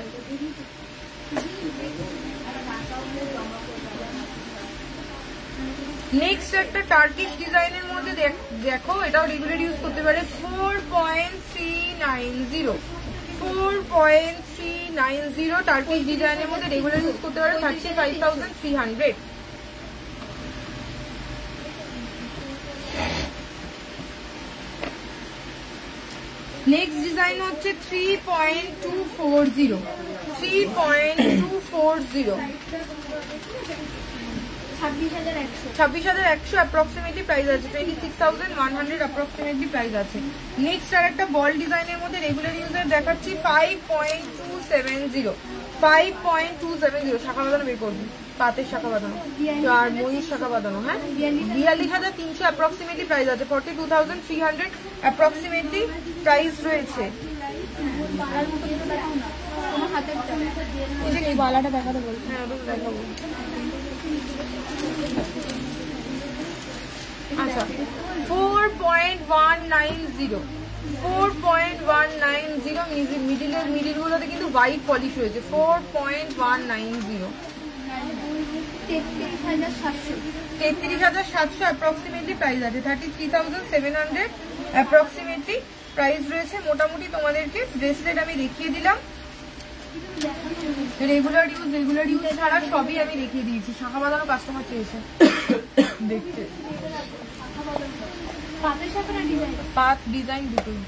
[SPEAKER 1] নেক্সট একটা টার্কিশ ডিজাইনের মধ্যে দেখো, এটাও রেগুলার ইউজ করতে পারে 4.390 টার্কিশ ডিজাইনের মধ্যে রেগুলার ইউজ করতে পারে 35,300। নেক্সট ডিজাইন হচ্ছে 3.240 26,100 অ্যাপ্রক্সিমেটলি প্রাইস আছে 26,100 অ্যাপ্রক্সিমেটলি প্রাইস আছে। নেক্সট আর একটা বল ডিজাইনের মধ্যে রেগুলার ইউজার দেখাচ্ছি 5.270 শাখা বাঁধানো বের করবি, পাতের শাখা বাঁধানো আর ময়ূর শাখা বাঁধানো। হ্যাঁ 42,300 অ্যাপ্রক্সিমেটলি প্রাইস আছে 42,300 অ্যাপ্রক্সিমেটলি প্রাইস রয়েছে। বালাটা দেখাতে বলছি। হ্যাঁ ওটা দেখাবো। আচ্ছা 4.190 মিডিল গুলোতে কিন্তু হোয়াইট পলিশ রয়েছে 4.190 33,700 অ্যাপ্রক্সিমেটলি প্রাইস আছে 33,700 অ্যাপ্রক্সিমেটলি প্রাইস রয়েছে। মোটামুটি তোমাদেরকে ব্রেসলেট আমি দেখিয়ে দিলাম, রেগুলার ইউজ ছাড়া সবই আমি দেখিয়ে দিয়েছি। শাখা বাঁধানো কাস্টমার চেয়েছে দেখতে, পাত ডিজাইন দুটোই।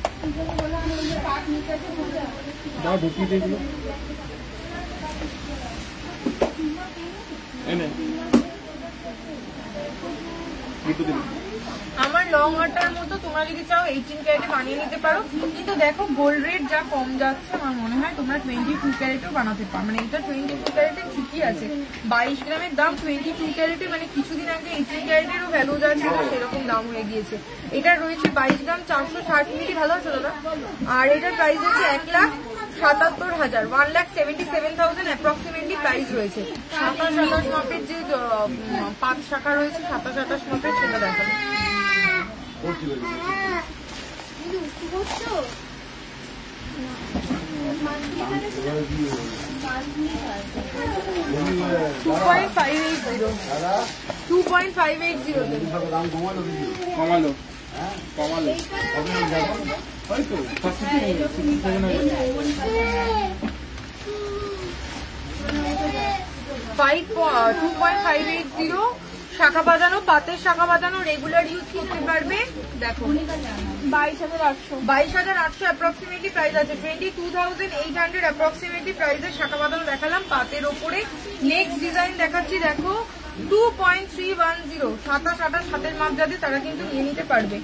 [SPEAKER 1] আমার লং হারটার মতো তোমরা যদি চাও 18 ক্যারেটে বানিয়ে নিতে পারো, কিন্তু দেখো গোল্ড রেট যা কম যাচ্ছে আমার মনে হয় তোমরা 22 ক্যারেটেও বানাতে পারো। মানে এটা 22 ক্যারেটে ঠিকই আছে, 22 গ্রামের দাম 22 ক্যারেটে, মানে কিছুদিন আগে 18 ক্যারেটেরও ভ্যালু যাচ্ছে সেরকম দাম হয়ে গিয়েছে। এটা রয়েছে 22 গ্রাম 460 মিলি, ভালো আছে দাদা। আর এটার প্রাইস হচ্ছে 1,77,000 1,77,000 অ্যাপ্রক্সিমেটলি প্রাইস রয়েছে। 27-28 মাপের যে 5 শাখা রয়েছে 27-28 মাপের সেটা দেখাবে। 2.580
[SPEAKER 3] কমালো
[SPEAKER 1] 2.580 শাখা বাঁধানো, পাতের শাখা বাঁধানো রেগুলার ইউজ করতে পারবে। দেখো 22,800 অ্যাপ্রক্সিমেটলি প্রাইস আছে 22,800 অ্যাপ্রক্সিমেটলি প্রাইসের শাখা বাঁধানো দেখালাম পাতের ওপরে। নেক্সট ডিজাইন দেখাচ্ছি দেখো 2.310 27-28 হাতের মাপ যাদের তারা কিন্তু নিয়ে নিতে পারবে।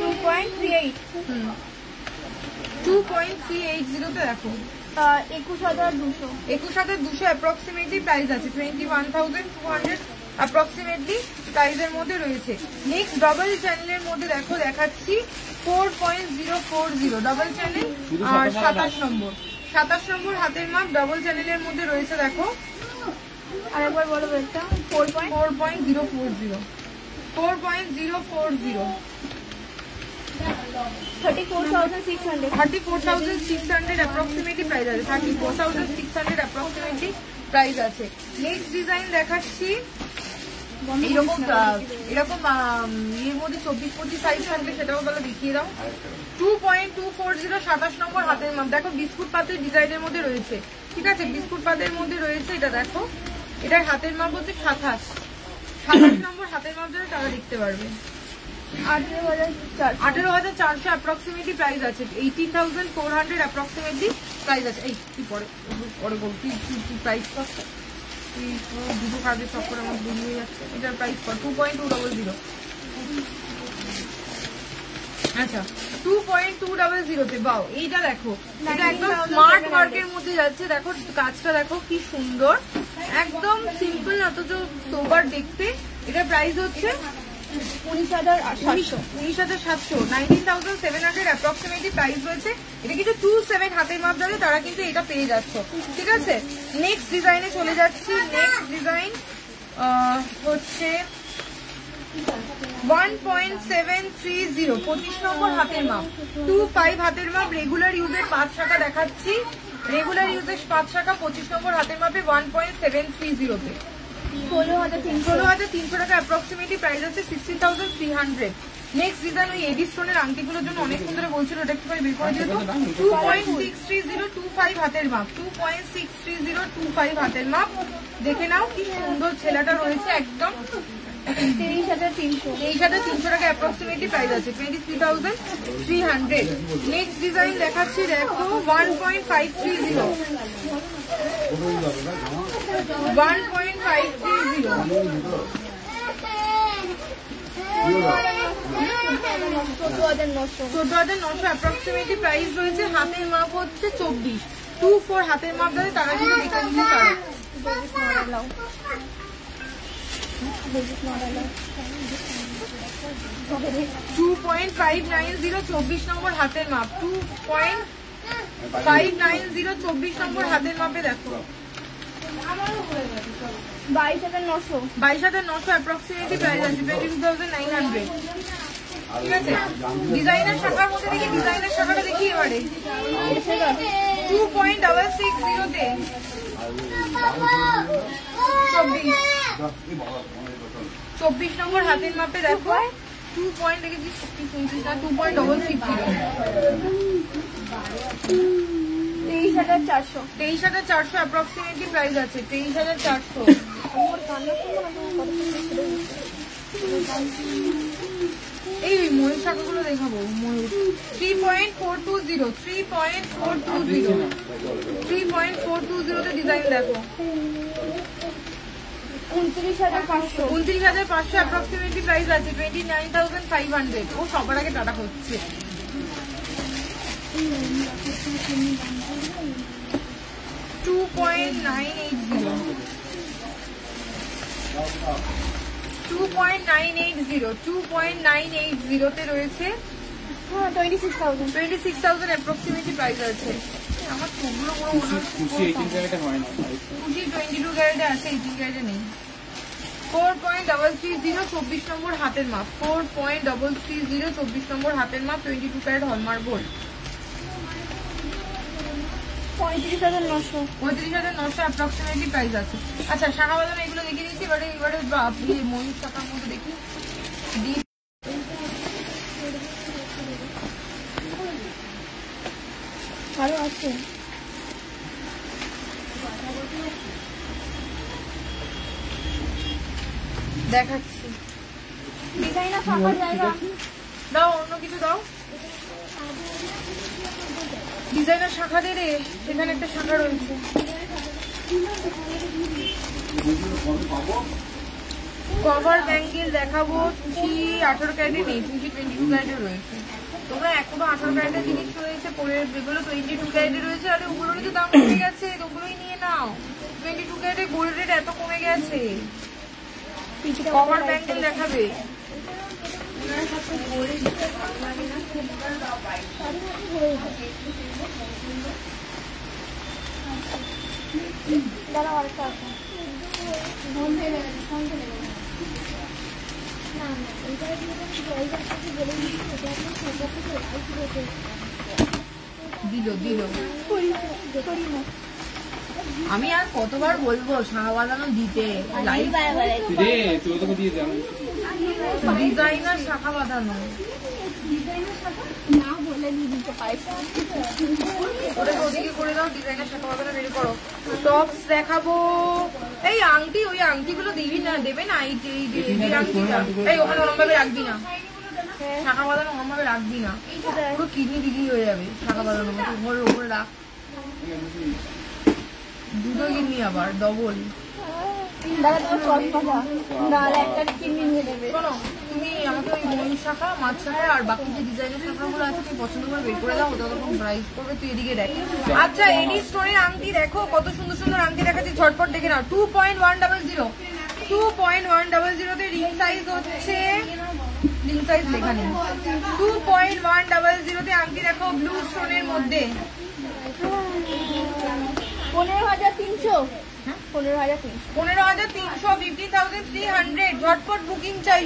[SPEAKER 1] 2.380 তে দেখো
[SPEAKER 2] 21,200
[SPEAKER 1] 21,200 অ্যাপ্রক্সিমেটলি প্রাইস আছে। 21,200 অ্যাপ্রক্সিমেটলি প্রাইসের মধ্যে রয়েছে। নেক্সট ডাবল চ্যানেলের মধ্যে দেখো দেখাচ্ছি 4.040 ডাবল চ্যানেল আর 27 নম্বর হাতের মাপ ডাবল চ্যানেলের মধ্যে রয়েছে। দেখো
[SPEAKER 2] আরেকবার বলো এটা
[SPEAKER 1] 4.040 34,600 অ্যাপ্রক্সিমেটলি প্রাইস আছে। 34,600 অ্যাপ্রক্সিমেটলি প্রাইস আছে। নেক্সট ডিজাইন দেখাচ্ছি এরকম এর মধ্যে 24-25 সাইজ থাকবে, সেটাও তাহলে দেখিয়ে দাও। 2.240 27 নম্বর হাতের মাপ। দেখো বিস্কুট পাতের ডিজাইনের মধ্যে রয়েছে, ঠিক আছে, বিস্কুট পাতের মধ্যে রয়েছে। এটা দেখো, এটার হাতের মাপ হচ্ছে 27 নম্বর হাতের মাপ যারা তারা দেখতে পারবে। 18,400 অ্যাপ্রক্সিমেটলি প্রাইস আছে। 18,400 অ্যাপ্রক্সিমেটলি প্রাইস আছে। এই কি পরে বল কি প্রাইস কত? দুটো কাজের সব করে আমার বেরিয়ে যাচ্ছে। এটার প্রাইস কত? 2.200। আচ্ছা 2.200 তে বাও। এইটা দেখো, এটা একদম স্মার্ট ওয়ার্কের মধ্যে যাচ্ছে। দেখো কাজটা দেখো কি সুন্দর, একদম সিম্পল অথচ সোবার দেখতে। এটা প্রাইস হচ্ছে 19,700 19,700 অ্যাপ্রক্সিমেটলি প্রাইস রয়েছে। এটা কিন্তু 27 হাতের মাপ যাবে তারা কিন্তু এটা পেয়ে যাচ্ছে, ঠিক আছে। নেক্সট ডিজাইনে চলে যাচ্ছি। নেক্সট ডিজাইন হচ্ছে 1.730 25 নম্বর হাতের মাপ 25 হাতের মাপ। রেগুলার ইউজের 5 টাকা দেখাচ্ছি। রেগুলার ইউজের 5 টাকা 25 নম্বর হাতের মাপে 1.730 তে 16,300 টাকা অ্যাপ্রক্সিমেটলি প্রাইস আছে। 16,300। নেক্সট ডিজাইন ওই এডি স্টোনের আংটিগুলোর জন্য অনেকক্ষণ ধরে বলছিল, ওটা একটু করে বের করে দিও তো। 2.630 হাতের মাপ 2.630 হাতের মাপ। দেখে নাও কি সুন্দর ছেলেটা রয়েছে একদম। 23,300 টাকা অ্যাপ্রক্সিমেটলি প্রাইস আছে। 23,300। নেক্সট ডিজাইন দেখাচ্ছি দেখো 1.530 14,900 অ্যাপ্রক্সিমেটলি প্রাইস রয়েছে। হাতের মাপ হচ্ছে 24 হাতের মাপ যাবে তারা কিন্তু দেখে নিতে পারে। 2.590 24 নম্বর হাতের মাপ 2.590 24 নম্বর হাতের মাপে দেখো 22,900 অ্যাপ্রক্সিমেটলি প্রাইস আছে। 22,900, ঠিক আছে। ডিজাইনার শাখার মধ্যে দেখি, ডিজাইনার শাখাটা দেখি এবারে 2.660 তে 24 নম্বর হাতের মাপে দেখো 23,400 অ্যাপ্রক্সিমেটলি প্রাইস আছে। 23,400। এই ময়ূর শাখাগুলো দেখাবো। ময়ূর 3.420 তে ডিজাইন দেখো 29,500 অ্যাপ্রক্সিমেটলি প্রাইস আছে। 29,500। ও সবার আগে টাটা হচ্ছে। 2.980 তে রয়েছে 26,000 অ্যাপ্রক্সিমেটলি প্রাইস আছে। আমার চোখগুলো পুরো মনে হচ্ছে খুশি 22 ক্যারেটে আছে, 18 ক্যারেটে নেই। 4.330 24 নম্বর হাতের মাপ 4.330 24 নম্বর হাতের মাপ 22 carat hallmark gold. 35,900 approximately price আছে। আচ্ছা শাখা বাঁধানো এগুলো দেখিয়ে দিচ্ছি। এবারে ময়ূর শাখার মধ্যে দেখি
[SPEAKER 2] ভালো আছে।
[SPEAKER 1] দেখাচ্ছি
[SPEAKER 2] ডিজাইনার ফাঁকা জায়গা
[SPEAKER 1] দাও, অন্য কিছু দাও। ডিজাইনার শাখা দে রে, সেখানে একটা শাখা রয়েছে। কভার ব্যাঙ্গেল দেখাবো। 18 ক্যারেটে নেই, 22 ক্যারেটে রয়েছে। তোমরা এখনো 18 ক্যারেটের জিনিস রয়েছে, যেগুলো 22 ক্যারেটে রয়েছে, আরে ওগুলোর তো দাম কমে গেছে, ওগুলোই নিয়ে নাও। 22 ক্যারেটে গোল্ড রেট এত কমে গেছে। কভার ব্যাঙ্গেল দেখাবে?
[SPEAKER 2] দাঁড়াও আরেকটা আছে।
[SPEAKER 1] দিল আমি আর কতবার বলবো শাখা বাঁধানো দিতে, ডিজাইনার শাখা বাঁধানো
[SPEAKER 2] না বলে দিতে পারছি।
[SPEAKER 1] ওদিকে করে দাও, ডিজাইনার শাখা বাঁধানো বের করো। টপস দেখাবো। এই আংটি, ওই আংটিগুলো দিবি না, দেবে না? এই আংটিটা এই ওখানে ওরম ভাবে রাখবি না, শাখা বাঁধানো ওরম ভাবে রাখবি না, পুরো কিডনি বিক্রি হয়ে যাবে। শাখা বাঁধানো ঘরের উপরে রাখ, দুটো কিডনি আবার ডবল। শোনো, তুমি আমাকে ওই ময়ূর শাখা, মাছ শাখা আর বাকি যে ডিজাইনের শাখাগুলো আছে তুমি পছন্দ করে বের করে দাও, ওটা তখন প্রাইস করবে। তুই এদিকে দেখ। আচ্ছা, এডি স্টোনের আংটি দেখো, কত সুন্দর সুন্দর আংটি দেখাচ্ছি, ঝটপট দেখে নাও। 2.100 তে রিং সাইজ হচ্ছে, রিং সাইজ লেখা নেই। 2.100 তে আংটি দেখো, ব্লু স্টোনের মধ্যে।
[SPEAKER 2] 15,300 15,300
[SPEAKER 1] 15,300 ঝটপট বুকিং চাই,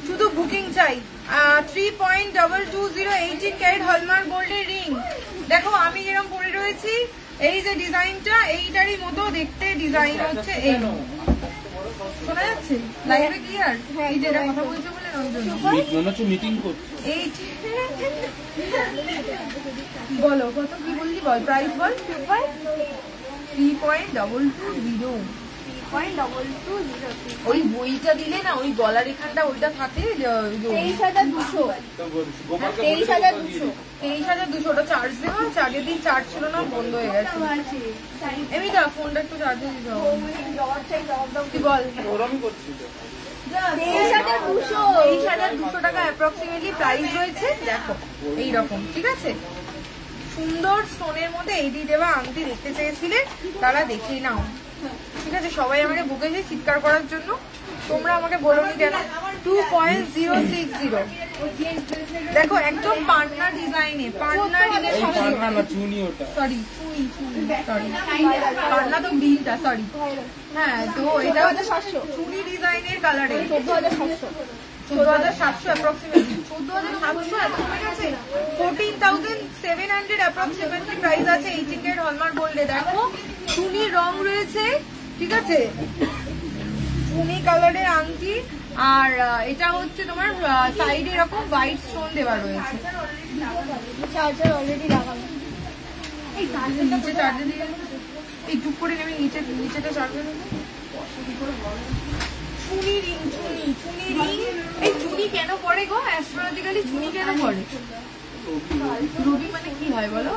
[SPEAKER 1] শুধু বুকিং চাই। 3.220 18 ক্যারেট হলমার্ক গোল্ডের রিং। দেখো আমি যেরকম পরে রয়েছি, এই যে ডিজাইনটা এইটারই মতো দেখতে ডিজাইন হচ্ছে। এই শোনা যাচ্ছে লাইভে ক্লিয়ার? এই যে এটা কথা বলছো বলে মিটিং করছো। এই বলো কত, কি বললি বল, প্রাইস বল। 3.220 ওই বইটা দিলে না, ওই গলার এখানটা ওইটা থাকে। 23,200 ওটা চার্জ দেওয়া, আগের দিন চার্জ ছিল না, বন্ধ হয়ে গেছে। এমনি দা ফোনটা একটু চার্জে দিতে হবে। কি বল? 23,200 টাকা অ্যাপ্রক্সিমেটলি প্রাইস রয়েছে। দেখো এইরকম, ঠিক আছে? সুন্দর স্টোনের মধ্যে এইটি দেওয়া আংটি দেখতে চেয়েছিলে, তারা দেখেই নাও, ঠিক আছে? সবাই আমাকে বকেছে চিৎকার করার জন্য, তোমরা আমাকে বলোনি কেন? 2.060 দেখো, একদম পান্না ডিজাইনে, পান্না পান্না তো বিলটা, সরি। হ্যাঁ, তো এটা হচ্ছে চুনি ডিজাইনের কালারে 14,700 অ্যাপ্রক্সিমেটলি। 14,700 এত কমে গেছে। 14,700 অ্যাপ্রক্সিমেটলি প্রাইস আছে 18 ক্যারেট হলমার্ক গোল্ডে। দেখো চুনি রং রয়েছে, ঠিক আছে? চুনি কালারের আংটি, আর এটা হচ্ছে তোমার সাইডে এরকম হোয়াইট স্টোন দেওয়া রয়েছে।
[SPEAKER 2] চার্জার অলরেডি লাগানো,
[SPEAKER 1] এই নিচে চার্জার দিয়ে এই টুক করে নেবে, নিচেটা চার্জার নেবে। চুনি রিং, চুনি রিং। এই চুনি কেন পড়ে গো? অ্যাস্ট্রোলজিক্যালি চুনি কেন পড়ে? রবি মানে কি হয় বলো?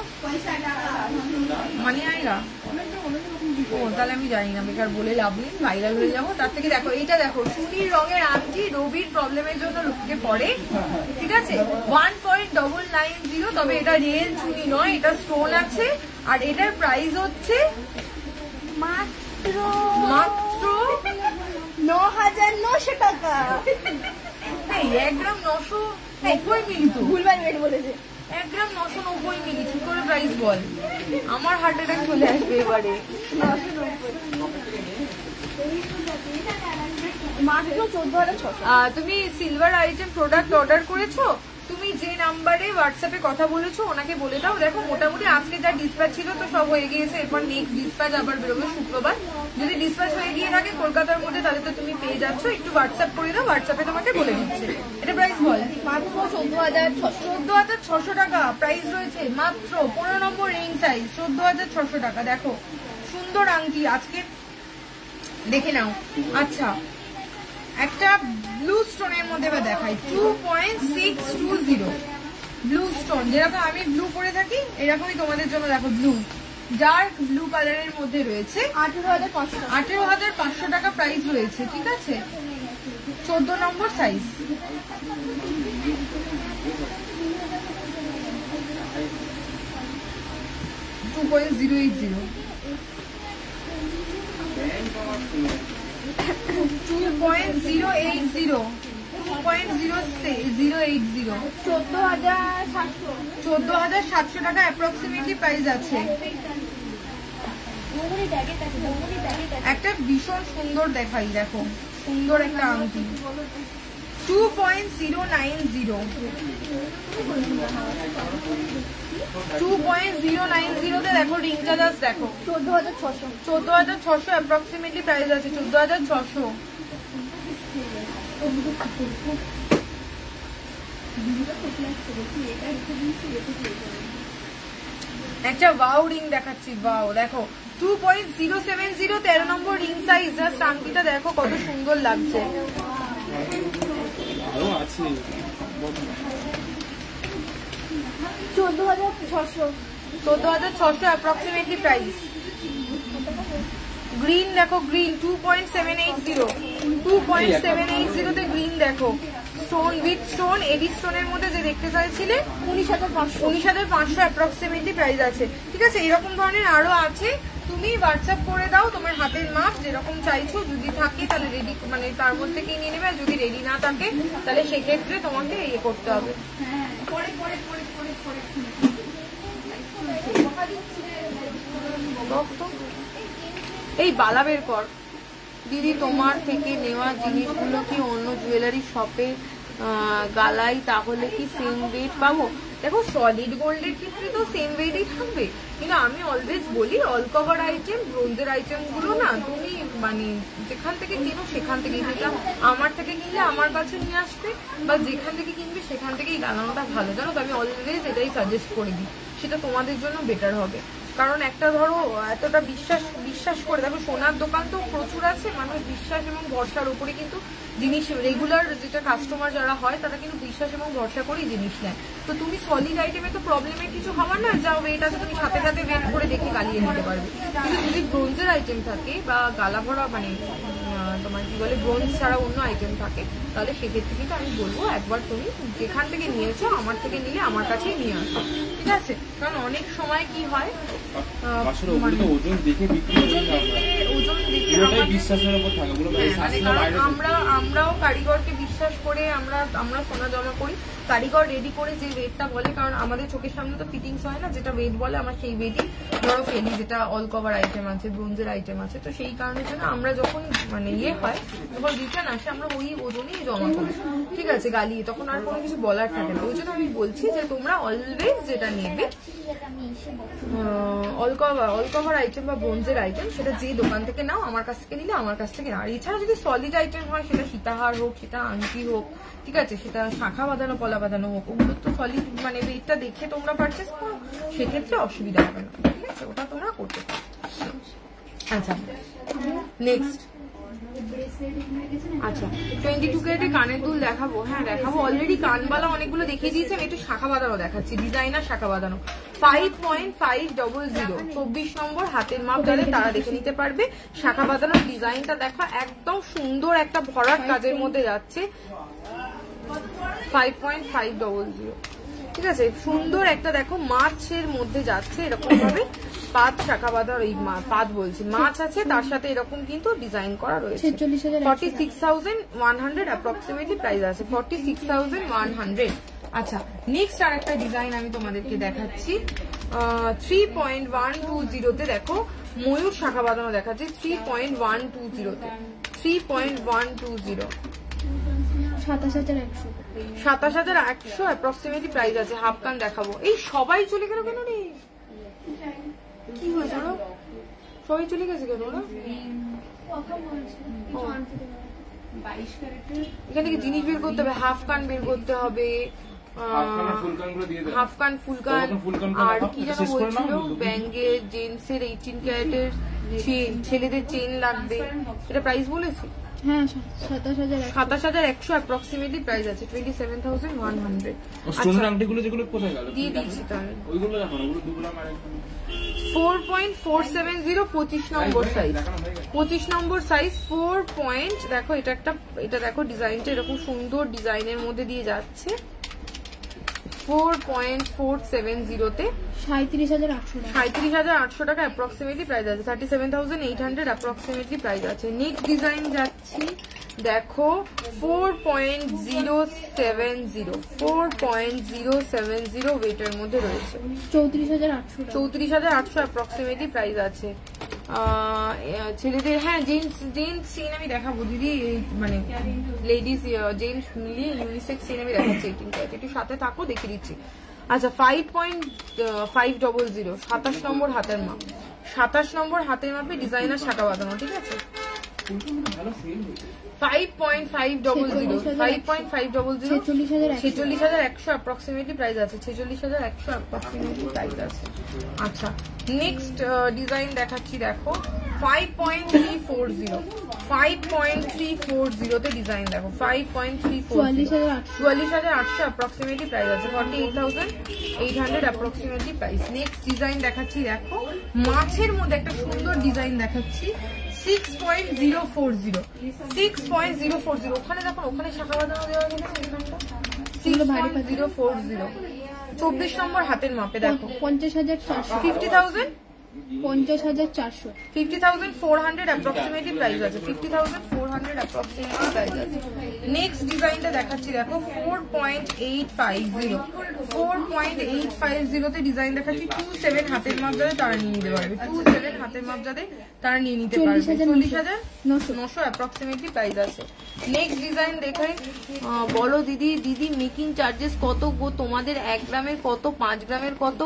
[SPEAKER 1] মানে আইরা। ও তাহলে আমি জানি না, বেকার বলে লাভ নেই, ভাইরাল হয়ে যাবো। তার থেকে দেখো এইটা, দেখো চুনির রঙের আংটি, রবির প্রবলেমের জন্য লোককে পড়ে, ঠিক আছে? 1.990, তবে এটা রিয়েল চুনি নয়, এটা স্টোন আছে। আর এটার প্রাইস হচ্ছে
[SPEAKER 2] মাত্র
[SPEAKER 1] 9,900 টাকা। 1 গ্রাম 990 মিলি, তো
[SPEAKER 2] ভুলবার রেট বলেছে।
[SPEAKER 1] 1 গ্রাম 990 মিলি, কি করে প্রাইস বল? আমার হার্ট অ্যাটাক চলে আসবে এবারে।
[SPEAKER 2] মাত্র 14,600।
[SPEAKER 1] তুমি সিলভার আইটেম প্রোডাক্ট অর্ডার করেছো, তুমি যে নাম্বারে হোয়াটসঅ্যাপে কথা বলেছো ওনাকে বলে দাও। দেখো মোটামুটি আজকে যা ডিসপ্যাচ ছিল তো সব হয়ে গিয়েছে, এরপর নেক্সট ডিসপ্যাচ আবার বেরোবে শুক্রবার। যদি ডিসপ্যাচ হয়ে গিয়ে থাকে কলকাতার মধ্যে, তাহলে তো তুমি পেয়ে যাচ্ছ। একটু হোয়াটসঅ্যাপ করে দাও, হোয়াটসঅ্যাপে তোমাকে বলে দিচ্ছে। এটা প্রাইস বল।
[SPEAKER 2] মাত্র 14,600
[SPEAKER 1] টাকা প্রাইস রয়েছে। মাত্র 15 নম্বর রিং সাইজ, 14,600 টাকা। দেখো সুন্দর আংটি আজকে দেখে নাও। আচ্ছা, একটা ব্লু স্টোনের মধ্যে দেখাই, 2.620 ব্লু স্টোন। যেরকম আমি ব্লু পরে থাকি এরকমই তোমাদের জন্য দেখো, ব্লু ডার্ক ব্লু কালারের মধ্যে রয়েছে। 18,500 টাকা প্রাইস রয়েছে, ঠিক আছে? 14 নম্বর সাইজ। 2.080 14,700 টাকা অ্যাপ্রক্সিমেটলি প্রাইস আছে। একটা ভীষণ সুন্দর দেখাই, দেখো সুন্দর একটা আংটি 2.090 তে দেখো রিংটা জাস্ট দেখো 14,600 অ্যাপ্রক্সিমেটলি প্রাইস আছে 14,600। একটা ওয়াও রিং দেখাচ্ছি, ওয়াও দেখো 2.070 13 নম্বর রিং সাইজ। জাস্ট আংটিটা দেখো কত সুন্দর লাগছে। 14,600 অ্যাপ্রক্সিমেটলি প্রাইস। গ্রিন দেখো, গ্রিন 2.780 তে গ্রিন দেখো, স্টোন উইথ স্টোন, এডি স্টোনের মধ্যে যে দেখতে চাইছিলে 19,500 অ্যাপ্রক্সিমেটলি প্রাইস আছে। ঠিক আছে, এরকম ধরনের আরো আছে, তুমি হোয়াটসঅ্যাপ করে দাও তোমার হাতের মাপ যেরকম চাইছো, যদি থাকে তাহলে রেডি মানে তার মধ্যে কি নিয়ে নেবে, আর যদি রেডি না থাকে তাহলে সেক্ষেত্রে তোমাকে ইয়ে করতে হবে। এই বালা বের কর দিদি, তোমার থেকে নেওয়া জিনিসগুলো কি অন্য জুয়েলারি শপে গালাই তাহলে কি সেম ওয়েট পাবো? দেখো সলিড গোল্ডের ক্ষেত্রে তো সেম ওয়েটই থাকবে, কিন্তু আমি অলওয়েজ বলি অল কভার আইটেম, ব্রোঞ্জের আইটেম গুলো না তুমি মানে যেখান থেকে কিনো সেখান থেকে, যেটা আমার থেকে কিনলে আমার কাছে নিয়ে আসবে, বা যেখান থেকে কিনবে সেখান থেকেই গালানোটা ভালো, জানো তো আমি অলওয়েজ এটাই সাজেস্ট করে দিই, সেটা তোমাদের জন্য বেটার হবে। কারণ একটা ধরো এতটা বিশ্বাস করে, দেখো সোনার দোকান তো প্রচুর আছে, মানুষ বিশ্বাস এবং ভরসার উপরে কিন্তু জিনিস, রেগুলার যেটা কাস্টমার যারা হয় তারা কিন্তু বিশ্বাস এবং ভরসা করেই জিনিস নেয়। তো তুমি সলিড আইটেমে তো প্রবলেমের কিছু হবার না, যা ওয়েট আছে তুমি সাথে সাথে ওয়েট করে দেখে গালিয়ে নিতে পারবে। কিন্তু যদি ব্রোঞ্জের আইটেম থাকে বা গালা ভরা মানে তোমার কি বলে ব্রোঞ্জ ছাড়া অন্য আইটেম থাকে, তাহলে সেক্ষেত্রে কিন্তু আমি বলবো একবার তুমি যেখান থেকে নিয়েছো আমার থেকে নিলে আমার কাছেই নিয়ে আসো, ঠিক আছে? কারণ অনেক সময় কি হয়
[SPEAKER 3] ওজন দেখে
[SPEAKER 1] আমরাও কারিগরকে বিশ্বাস করে আমরা সোনা জমা করি, কারিগর রেডি করে যে ওয়েটটা বলে, কারণ আমাদের চোখের সামনে তো ফিটিংস হয় না, যেটা ওয়েট বলে আমরা সেই ওয়েটই ধরো ফেলি, যেটা অল কভার আইটেম আছে, ব্রোঞ্জের আইটেম আছে। তো সেই কারণের জন্য আমরা যখন মানে ইয়ে হয়, যখন রিটার্ন আসে আমরা ওই ওজনেই জমা করি, ঠিক আছে, গালিয়ে, তখন আর কোনো কিছু বলার থাকে না। ওই জন্য আমি বলছি যে তোমরা অলওয়েজ যেটা নেবে অল কভার আইটেম বা ব্রোঞ্জের আইটেম, সেটা যে দোকান থেকে নাও আমার কাছ থেকে নিলে আমার কাছ থেকে না। আর এছাড়া যদি সলিড আইটেম হয়, সেটা সীতাহার হোক, সেটা আংটি হোক, ঠিক আছে, সেটা শাখা বাঁধানো পলা বাঁধানো হোক, ওগুলো তো সলিড মানে ওয়েটটা দেখে তোমরা পারচেস করো, সেক্ষেত্রে অসুবিধা হবে না, ঠিক আছে, ওটা তোমরা করতে পারো। আচ্ছা নেক্সট, আচ্ছা 22 ক্যারেটের কানের দুল দেখাবো? হ্যাঁ দেখাবো, অলরেডি কানবালা অনেকগুলো দেখিয়ে দিয়েছি, আমি একটু শাখা বাঁধানো দেখাচ্ছি, ডিজাইনার শাখা বাঁধানো 5.500, 24 নম্বর হাতের মাপ যাদের তারা দেখে নিতে পারবে। শাখা বাঁধানোর ডিজাইনটা দেখো, একদম সুন্দর একটা ভরাট কাজের মধ্যে যাচ্ছে, 5.500, ঠিক আছে, সুন্দর একটা দেখো মাছের মধ্যে যাচ্ছে এরকম ভাবে, পাত শাখা বাঁধার, এই পাত বলছি মাছ আছে, তার সাথে এরকম কিন্তু ডিজাইন করা রয়েছে। 46,100 অ্যাপ্রক্সিমেটলি প্রাইস আছে, 46,100। আচ্ছা নেক্সট আর একটা ডিজাইন আমি তোমাদেরকে দেখাচ্ছি, 3.120 তে দেখো ময়ূর শাখা বাঁধানো দেখাচ্ছি, 3.120 27,100 অ্যাপ্রক্সিমেটলি প্রাইস আছে। হাফ কান দেখাবো, এই সবাই চলে গেল কেন রে, কি হয়েছে ওরা সবাই চলে গেছে কেন ওরা? এখান থেকে জিনিস বের করতে হবে, হাফ কান বের করতে হবে, হাফ কান ফুল কান, আর কি যেন বলছিল ব্যাঙ্গের জেন্টসের 18 ক্যারেটের ছেলেদের চেন লাগবে, এটা প্রাইস বলেছি।
[SPEAKER 2] হ্যাঁ 27,100
[SPEAKER 1] অ্যাপ্রক্সিমেটলি প্রাইস আছে, 27,100।
[SPEAKER 3] স্টোনের আংটিগুলো যেগুলো কোথায় গেল?
[SPEAKER 1] দিয়ে দিচ্ছি তাহলে,
[SPEAKER 3] ওইগুলো দেখো না, ওগুলো দুগুলো আমার
[SPEAKER 1] 4.470, 25 নম্বর সাইজ, 25 নম্বর সাইজ 4 পয়েন্ট। দেখো এটা দেখো ডিজাইনটা এরকম সুন্দর ডিজাইনের মধ্যে দিয়ে যাচ্ছে, 4.470 37,800 টাকা অ্যাপ্রক্সিমেটলি প্রাইস আছে। 37,800 অ্যাপ্রক্সিমেটলি প্রাইস আছে। নেক্সট ডিজাইন যাচ্ছি, দেখো 4.070 ওয়েটের মধ্যে রয়েছে, 34,800 অ্যাপ্রক্সিমেটলি প্রাইস আছে। ছেলেদের, হ্যাঁ জেন্টস চেইন আমি দেখাবো দিদি, মানে লেডিস জেন্টস মিলিয়ে ইউনিসেক্স চেইন আমি দেখাচ্ছি। একটু সাথে থাকো, দেখিয়ে দিচ্ছি। আচ্ছা 5.500, 27 নম্বর হাতের মাপ, 27 নম্বর হাতের মাপে ডিজাইনার শাখা বাঁধানো, ঠিক আছে। 5.500, 46,100 অ্যাপ্রক্সিমেটলি প্রাইস আছে, 46,100 অ্যাপ্রক্সিমেটলি প্রাইস আছে। আচ্ছা নেক্সট ডিজাইন দেখাচ্ছি, দেখো 5.340 তে ডিজাইন দেখো, 5.340, 44,800 অ্যাপ্রক্সিমেটলি প্রাইস আছে, 48,800 অ্যাপ্রক্সিমেটলি প্রাইস। নেক্সট ডিজাইন দেখাচ্ছি, দেখো মাছের মধ্যে একটা সুন্দর ডিজাইন দেখাচ্ছি, 6.040, ওখানে দেখো, ওখানে শাখা বাঁধানো দেওয়া আছে, 6.040, 24 নম্বর হাতের মাপে দেখো, 50,400 অ্যাপ্রক্সিমেটলি প্রাইস আছে, 50,400 অ্যাপ্রক্সিমেটলি প্রাইস আছে। নেক্সট ডিজাইনটা দেখাচ্ছি, দেখো 4.850 তে ডিজাইন দেখাচ্ছি, 27 হাতের মাপ যাদের তারা নিয়ে নিতে পারবে, 27 হাতের মাপ যাদের তারা নিয়ে নিতে পারবে, 40,900 অ্যাপ্রক্সিমেটলি প্রাইস আছে। নেক্সট ডিজাইন দেখাই, বলো দিদি মেকিং চার্জেস কত গো তোমাদের? 1 গ্রামের কত, 5 গ্রামের কত?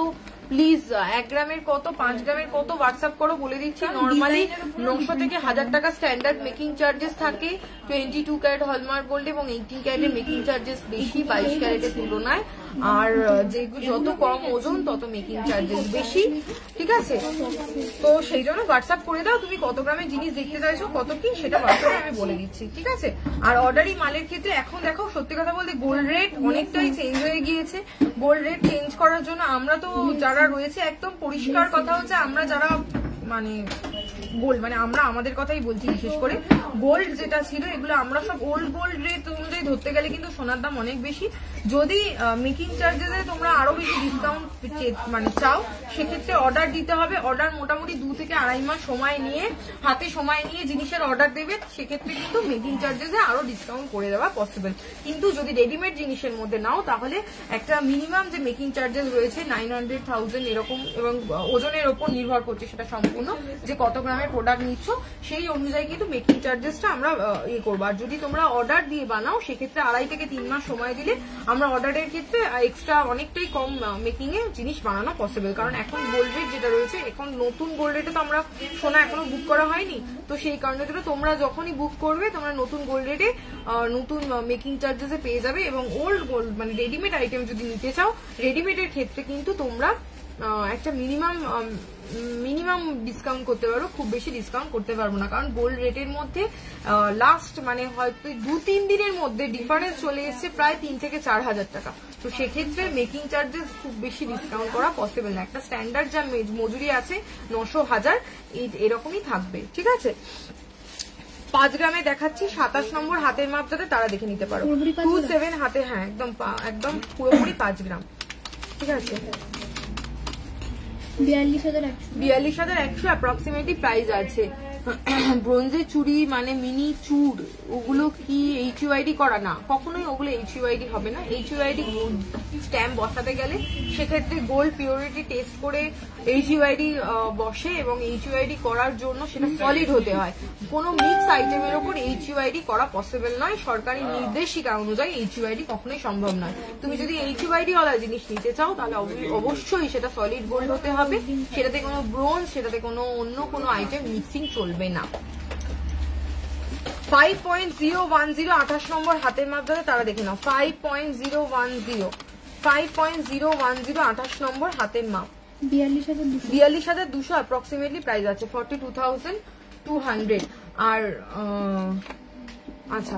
[SPEAKER 1] প্লিজ 1 গ্রামের কত, 5 গ্রামের কত হোয়াটসঅ্যাপ করো, বলে দিচ্ছি। নর্মালি 900 থেকে 1000 টাকা স্ট্যান্ডার্ড মেকিং চার্জেস থাকে 22 ক্যারেট হলমার্ক গোল্ড, এবং 18 ক্যারেটের মেকিং চার্জেস বেশি 22 ক্যারেটের তুলনায়। আর যেগুলো যত কম ওজন তত মেকিং চার্জেস বেশি, ঠিক আছে। তো সেই জন্য হোয়াটসঅ্যাপ করে দাও, তুমি কত গ্রামের জিনিস দেখতে চাইছো, কত কি সেটা হোয়াটসঅ্যাপে আমি বলে দিচ্ছি, ঠিক আছে। আর অর্ডারি মালের ক্ষেত্রে এখন দেখো, সত্যি কথা বলতে গোল্ড রেট অনেকটাই চেঞ্জ হয়ে গিয়েছে। গোল্ড রেট চেঞ্জ করার জন্য আমরা তো যারা রয়েছে, একদম পরিষ্কার কথা হচ্ছে, আমরা যারা মানে গোল্ড, মানে আমরা আমাদের কথাই বলছি, বিশেষ করে গোল্ড যেটা ছিল এগুলো আমরা সব ওল্ড গোল্ড রেট অনুযায়ী ধরতে গেলে কিন্তু সোনার দাম অনেক বেশি। যদি মেকিং চার্জেসে তোমরা আরো বেশি ডিসকাউন্ট মানে চাও, সেক্ষেত্রে অর্ডার দিতে হবে। অর্ডার মোটামুটি 2 থেকে 2.5 মাস সময় নিয়ে, হাতে সময় নিয়ে জিনিসের অর্ডার দেবে, সেক্ষেত্রে কিন্তু মেকিং চার্জেসে আরো ডিসকাউন্ট করে দেওয়া পসিবল। কিন্তু যদি রেডিমেড জিনিসের মধ্যে নাও, তাহলে একটা মিনিমাম যে মেকিং চার্জেস রয়েছে 900, 1000 এরকম, এবং ওজনের ওপর নির্ভর করছে সেটা সম্পূর্ণ, যে কত গ্রামের প্রোডাক্ট নিচ্ছ সেই অনুযায়ী কিন্তু মেকিং চার্জেসটা আমরা ইয়ে করবো। আর যদি তোমরা অর্ডার দিয়ে বানাও, সেক্ষেত্রে 2.5 থেকে 3 মাস সময় দিলে আমরা অর্ডারের ক্ষেত্রে এক্সট্রা অনেকটাই কম মেকিং এ জিনিস বানানো পসিবল। কারণ এখন গোল্ড রেট যেটা রয়েছে, এখন নতুন গোল্ড রেটে তো আমরা সোনা এখনো বুক করা হয়নি, তো সেই কারণে তোমরা যখনই বুক করবে, তোমরা নতুন গোল্ড রেটে নতুন মেকিং চার্জেসে পেয়ে যাবে। এবং ওল্ড গোল্ড মানে রেডিমেড আইটেম যদি নিতে চাও, রেডিমেডের ক্ষেত্রে কিন্তু তোমরা একটা মিনিমাম ডিসকাউন্ট করতে পারো, খুব বেশি ডিসকাউন্ট করতে পারবো না। কারণ গোল্ড রেটের মধ্যে লাস্ট মানে হয়তো 2-3 দিনের মধ্যে ডিফারেন্স চলে এসছে প্রায় 3 থেকে 4 হাজার টাকা। তো সেক্ষেত্রে মেকিং চার্জেস খুব বেশি ডিসকাউন্ট করা পসিবল না। একটা স্ট্যান্ডার্ড যা মজুরি আছে 900-1000 এরকমই থাকবে, ঠিক আছে। 5 গ্রামে দেখাচ্ছি, 27 নম্বর হাতের মাপ যাতে তারা দেখে নিতে পারো, 27 হাতে, হ্যাঁ একদম পুরোপুরি 5 গ্রাম, ঠিক আছে। 42,100 অ্যাপ্রক্সিমেটলি প্রাইস আছে। ব্রোঞ্জের চুড়ি মানে মিনি চুর, ওগুলো কি HUID করা? না, কখনোই ওগুলো HUID হবে না। HUID স্ট্যাম্প বসাতে গেলে সেক্ষেত্রে গোল্ড পিওরিটি টেস্ট করে HUID বসে, এবং HUID করার জন্য সেটা সলিড হতে হয়। কোনো মিক্স আইটেমের ওপর HUID করা পসিবল নয়, সরকারি নির্দেশিকা অনুযায়ী HUID কখনোই সম্ভব নয়। তুমি যদি HUID ওয়ালা জিনিস নিতে চাও, তাহলে অবশ্যই সেটা সলিড গোল্ড হতে হবে, সেটাতে কোনো ব্রোঞ্জ, সেটাতে কোনো অন্য কোনো আইটেম মিক্সিং চলবে না। 5.010 28 নম্বর হাতের মাপ ধরে তারা দেখে নাও, 5.010 28 নম্বর হাতের মাপ, 42,200 অ্যাপ্রক্সিমেটলি প্রাইস আছে, 42,200। আর আচ্ছা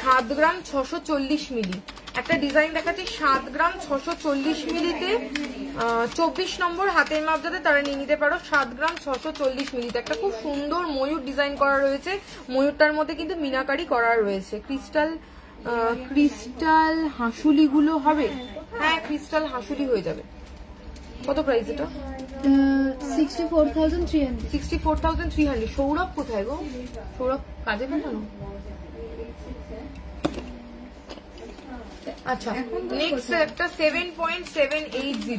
[SPEAKER 1] 7 গ্রাম 640 মিলি, একটা ডিজাইন দেখাচ্ছি 7 গ্রাম 640 মিলিতে, 24 নম্বর হাতের মাপ যাতে তারা নিয়ে নিতে পারো। 7 গ্রাম 640 মিলিতে একটা খুব সুন্দর ময়ূর ডিজাইন করা রয়েছে, ময়ূরটার মধ্যে কিন্তু মিনাকারি করা রয়েছে। ক্রিস্টাল হাঁসুলি গুলো হবে, হ্যাঁ ক্রিস্টাল হাঁসুলি হয়ে যাবে। কত প্রাইস এটা?
[SPEAKER 2] 64,300।
[SPEAKER 1] 64,300। সৌরভ কোথায় গো? সৌরভ কাজে পাঠানো। আচ্ছা নেক্সট একটা 7.780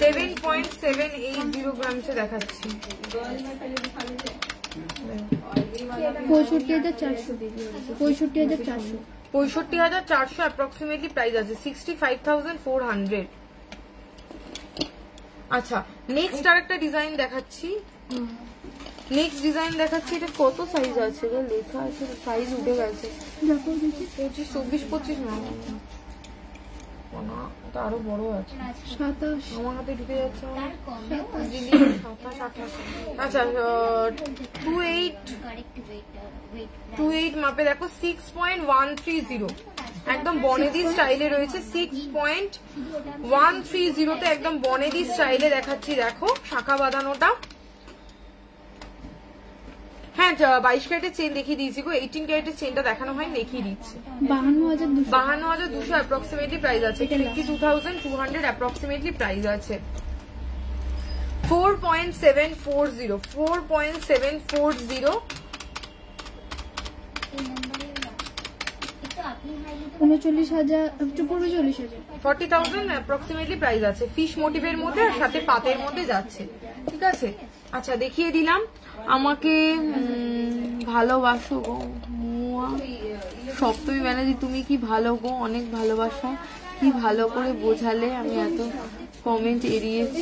[SPEAKER 1] 7.780 গ্রামসে দেখাচ্ছি।
[SPEAKER 2] 65,400
[SPEAKER 1] অ্যাপ্রক্সিমেটলি প্রাইস আছে। 65,400। আচ্ছা নেক্সট আর একটা ডিজাইন দেখাচ্ছি, এটা কত সাইজ আছে গো? লেখা আছে সাইজ উঠে গেছে। 25, 24, 25 না, ওটা আরো বড় আছে।
[SPEAKER 2] 27
[SPEAKER 1] আমার হাতে ঢুকে যাচ্ছে। আচ্ছা 28 মাপে দেখো 6.130, একদম বনেদি স্টাইলে রয়েছে। 6.130 তে একদম বনেদি স্টাইলে দেখাচ্ছি। দেখো শাখা বাঁধানোটা। হ্যাঁ 22 ক্যারেটের চেন দেখিয়ে দিয়েছি গো, 18 ক্যারেটের চেনটা দেখানো হয়, দেখিয়ে দিচ্ছি। 52,200 অ্যাপ্রক্সিমেটলি প্রাইস আছে। 22,200 অ্যাপ্রক্সিমেটলি প্রাইস আছে। 4.740 4.740 40,000 অ্যাপ্রক্সিমেটলি প্রাইস আছে। ফিশ মোটিভের মধ্যে আর সাথে পাতের মধ্যে যাচ্ছে, ঠিক আছে। আচ্ছা দেখিয়ে দিলাম। আমাকে ভালোবাসো গো সপ্তমী ব্যানার্জি, তুমি কি ভালো গো, অনেক ভালোবাসা, কি ভালো করে বোঝালে, আমি এত কমেন্ট এড়িয়েছি।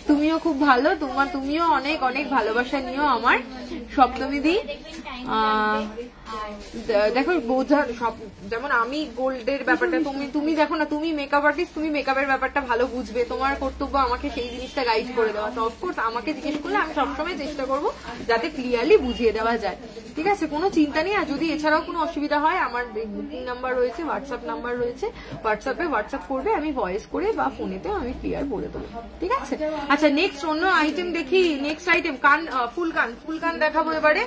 [SPEAKER 1] তুমিও খুব ভালো, তুমিও অনেক অনেক ভালোবাসা নিও আমার সপ্তমী দি। দেখো বোঝার সব, যেমন আমি গোল্ডের ব্যাপারটা, তুমি দেখো না, তুমি মেকআপ আর্টিস্ট, তুমি মেকআপের ব্যাপারটা ভালো বুঝবে, তোমার কর্তব্য আমাকে সেই জিনিসটা গাইড করে দেওয়া। তো অফকোর্স আমাকে জিজ্ঞেস করলে আমি সবসময় চেষ্টা করবো যাতে ক্লিয়ারলি বুঝিয়ে দেওয়া যায়, ঠিক আছে, কোনো চিন্তা নেই। আর যদি এছাড়াও কোনো অসুবিধা হয়, আমার বুকিং নাম্বার রয়েছে, হোয়াটসঅ্যাপ নাম্বার রয়েছে, হোয়াটসঅ্যাপ করবে, আমি ভয়েস করে বা ফোনেতে আমি ক্লিয়ার বলে দেবো, ঠিক আছে। আচ্ছা নেক্সট অন্য আইটেম দেখি। নেক্সট আইটেম ফুল কান দেখাবো এবারে।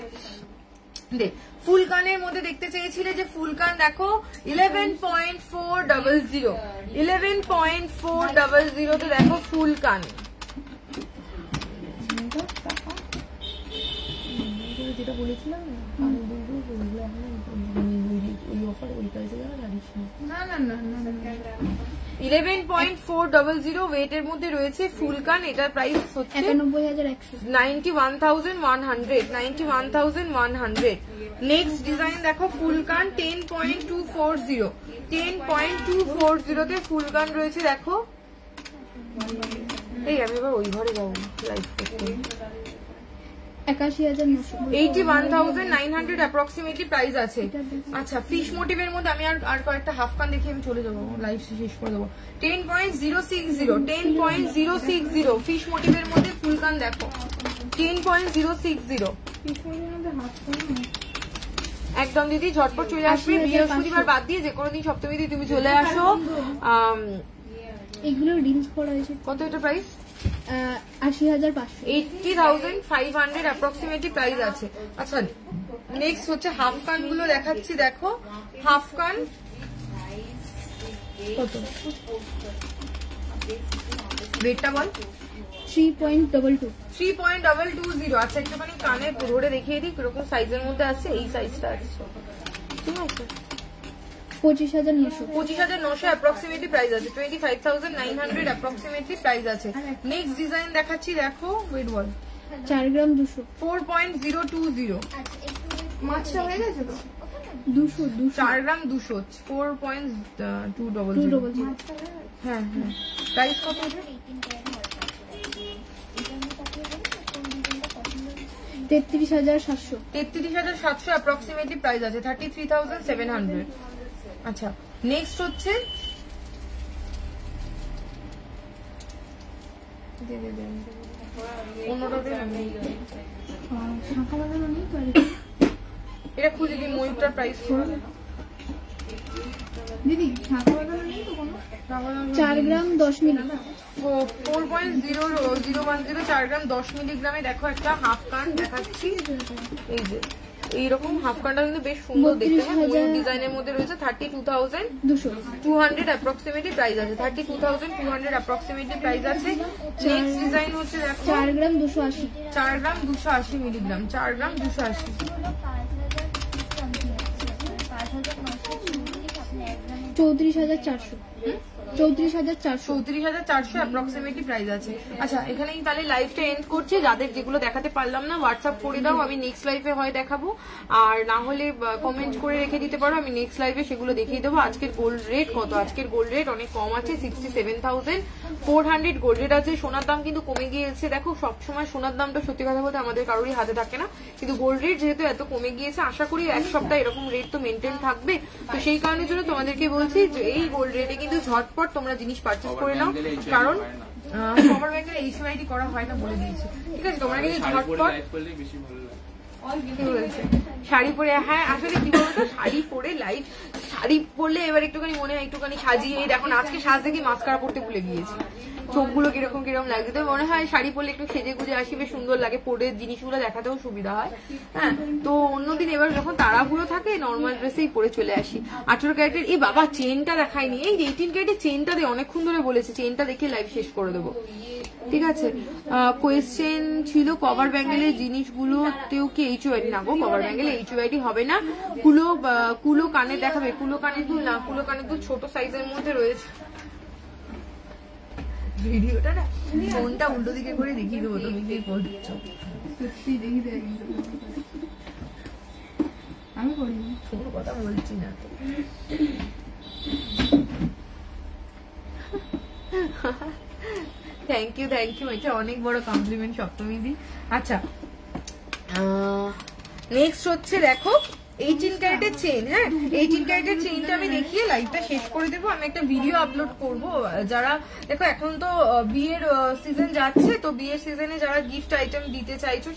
[SPEAKER 1] ফুল কানের মধ্যে দেখতে চেয়েছিলে যে ফুল কান দেখো 11.400 তে দেখো ফুল কান। যেটা বলেছিলাম ওই অফার ওই প্রাইসে জানিস না। 11.400 ওয়েটের মধ্যে রয়েছে ফুল কান। এটার প্রাইস হচ্ছে 91,100। নেক্সট ডিজাইন দেখো ফুল কান 10.240 তে ফুল কান রয়েছে। দেখো এই আমি এবার ওই ঘরে যাবো লাইভ করতে। 81,900 অ্যাপ্রক্সিমেটলি প্রাইস আছে। আচ্ছা ফিশ মোটিভের মধ্যে আমি আর কয়েকটা হাফ কান দেখে আমি চলে যাবো, লাইভ শেষ করে দেবো। 10.060 ফিশ মোটিভের মধ্যে ফুল কান দেখো 10.060। একদম দিদি ঝটপট চলে আসবে, বৃহস্পতিবার বাদ দিয়ে যে কোনো দিন সপ্তমী দিন তুমি চলে আসো।
[SPEAKER 2] এগুলো রিলস করা হয়েছে।
[SPEAKER 1] কত এটা প্রাইস?
[SPEAKER 2] 80,500।
[SPEAKER 1] 80,500 অ্যাপ্রক্সিমেটলি প্রাইস আছে। আচ্ছা নেক্সট হচ্ছে হাফ কান গুলো দেখাচ্ছি। দেখো হাফ কান কত, ওয়েটটা বল।
[SPEAKER 2] 3.22।
[SPEAKER 1] আচ্ছা একটুখানি কানে ধরে দেখিয়ে দিই কিরকম সাইজের মধ্যে আছে। এই সাইজটা আছে, ঠিক আছে।
[SPEAKER 2] 25,900
[SPEAKER 1] অ্যাপ্রক্সিমেটলি প্রাইস আছে। 25,900 অ্যাপ্রক্সিমেটলি প্রাইস আছে। নেক্সট ডিজাইন দেখাচ্ছি। দেখো ওয়েট বল।
[SPEAKER 2] 4 গ্রাম 200।
[SPEAKER 1] 4.020।
[SPEAKER 2] মাছটা হয়ে গেছে তো 200
[SPEAKER 1] 4 গ্রাম 200 4.200। হ্যাঁ হ্যাঁ প্রাইস কত?
[SPEAKER 2] 33,700।
[SPEAKER 1] 33,700 অ্যাপ্রক্সিমেটলি প্রাইস আছে। 33,700। আচ্ছা নেক্সট হচ্ছে এটা খুলে দিই, ময়ূরটার প্রাইস
[SPEAKER 2] দিদি 4 গ্রাম 10 মিলি
[SPEAKER 1] 4.0010 4 গ্রাম 10 মিলিগ্রামে দেখো একটা হাফ কান দেখাচ্ছি। এই যে এইরকম হাফ কানটা কিন্তু বেশ সুন্দর দেখতে, ময়ূর ডিজাইনের মধ্যে রয়েছে। 32,200 অ্যাপ্রক্সিমেটলি প্রাইস আছে, 32,200 অ্যাপ্রক্সিমেটলি প্রাইস আছে। নেক্সট ডিজাইন হচ্ছে দেখো
[SPEAKER 2] 4 গ্রাম 280
[SPEAKER 1] 4 গ্রাম 280 মিলিগ্রাম 4 গ্রাম 280
[SPEAKER 2] 34,400
[SPEAKER 1] 34,400 অ্যাপ্রক্সিমেটলি প্রাইস আছে। আচ্ছা এখানেই তাহলে লাইভটা এন্ড করছি। যাদের যেগুলো দেখাতে পারলাম না হোয়াটসঅ্যাপ করে দাও, আমি নেক্সট লাইভে হয় দেখাবো, আর না হলে কমেন্ট করে রেখে দিতে পারো, আমি নেক্সট লাইভে সেগুলো দেখিয়ে দেবো। আজকের গোল্ড রেট কত? আজকের গোল্ড রেট অনেক কম আছে, 67,400 গোল্ড রেট আছে। সোনার দাম কিন্তু কমে গিয়েছে, দেখো সবসময় সোনার দামটা সত্যি কথা বলতে আমাদের কারোরই হাতে থাকে না, কিন্তু গোল্ড রেট যেহেতু এত কমে গিয়েছে আশা করি এক সপ্তাহ এরকম রেট তো মেনটেন থাকবে। তো সেই কারণের জন্য তোমাদেরকে বলছি যে এই গোল্ড রেটে কিন্তু ঝটপট তোমরা জিনিস পারচেজ করে নাও, কারণ কভার ব্যাংকের এইচওআইডি করা হয় না বলে দিয়েছি, ঠিক আছে? তোমরা কিন্তু ঝটপট শাড়ি পরে, হ্যাঁ আসলে কি বলতো শাড়ি পরে লাইভ, শাড়ি পরলে এবার একটুখানি মনে হয় একটুখানি সাজিয়ে, দেখুন আজকে সাজ দেখি মাস্কারা পরতে ভুলে গিয়েছি, চোখগুলো কিরকম কিরকম লাগছে, তো মনে হয় শাড়ি পরলে একটু সেজে গুজে আসি, বেশ সুন্দর লাগে, পরে জিনিসগুলো দেখাতেও সুবিধা হয়। হ্যাঁ তো অন্যদিন এবার যখন তাড়াহুড়ো থাকে নর্মাল ড্রেসেই পরে চলে আসি। 18 ক্যারেটের এই বাবা চেনটা দেখায়নি, এই 18 ক্যারেটের চেনটা দিয়ে অনেকক্ষণ ধরে বলেছে, চেনটা দেখে লাইভ শেষ করে দেবো, ঠিক আছে? কোয়েশ্চেন ছিল কভার ব্যাঙ্গেলের জিনিসগুলোতেও কি এইচওআইডি? না গো, কভার ব্যাঙ্গেলে এইচওআইডি হবে না। কুলো কানে দেখাবে? কুলো কানের দুল না, কুলো কানের দুল ছোট সাইজের মধ্যে রয়েছে। ভিডিওটা না ফোনটা উল্টো দিকে করে দেখিয়ে দেবো, তুমি কি করছো?
[SPEAKER 2] সত্যি দেখি আমি করিনি,
[SPEAKER 1] কোনো কথা বলছি না তো। থ্যাংক ইউ এটা অনেক বড় কমপ্লিমেন্ট সপ্তমী দি। আচ্ছা নেক্সট হচ্ছে দেখো 18 ক্যারেটের চেন। হ্যাঁ 18 ক্যারেটের চেনটা আমি দেখিয়ে লাইভটা শেষ করে দেবো। আমি একটা ভিডিও আপলোড করব, যারা দেখো এখন তো বিয়ের সিজন যাচ্ছে, তো বিয়ের সিজনে যারা গিফট আইটেম দিতে চাইছো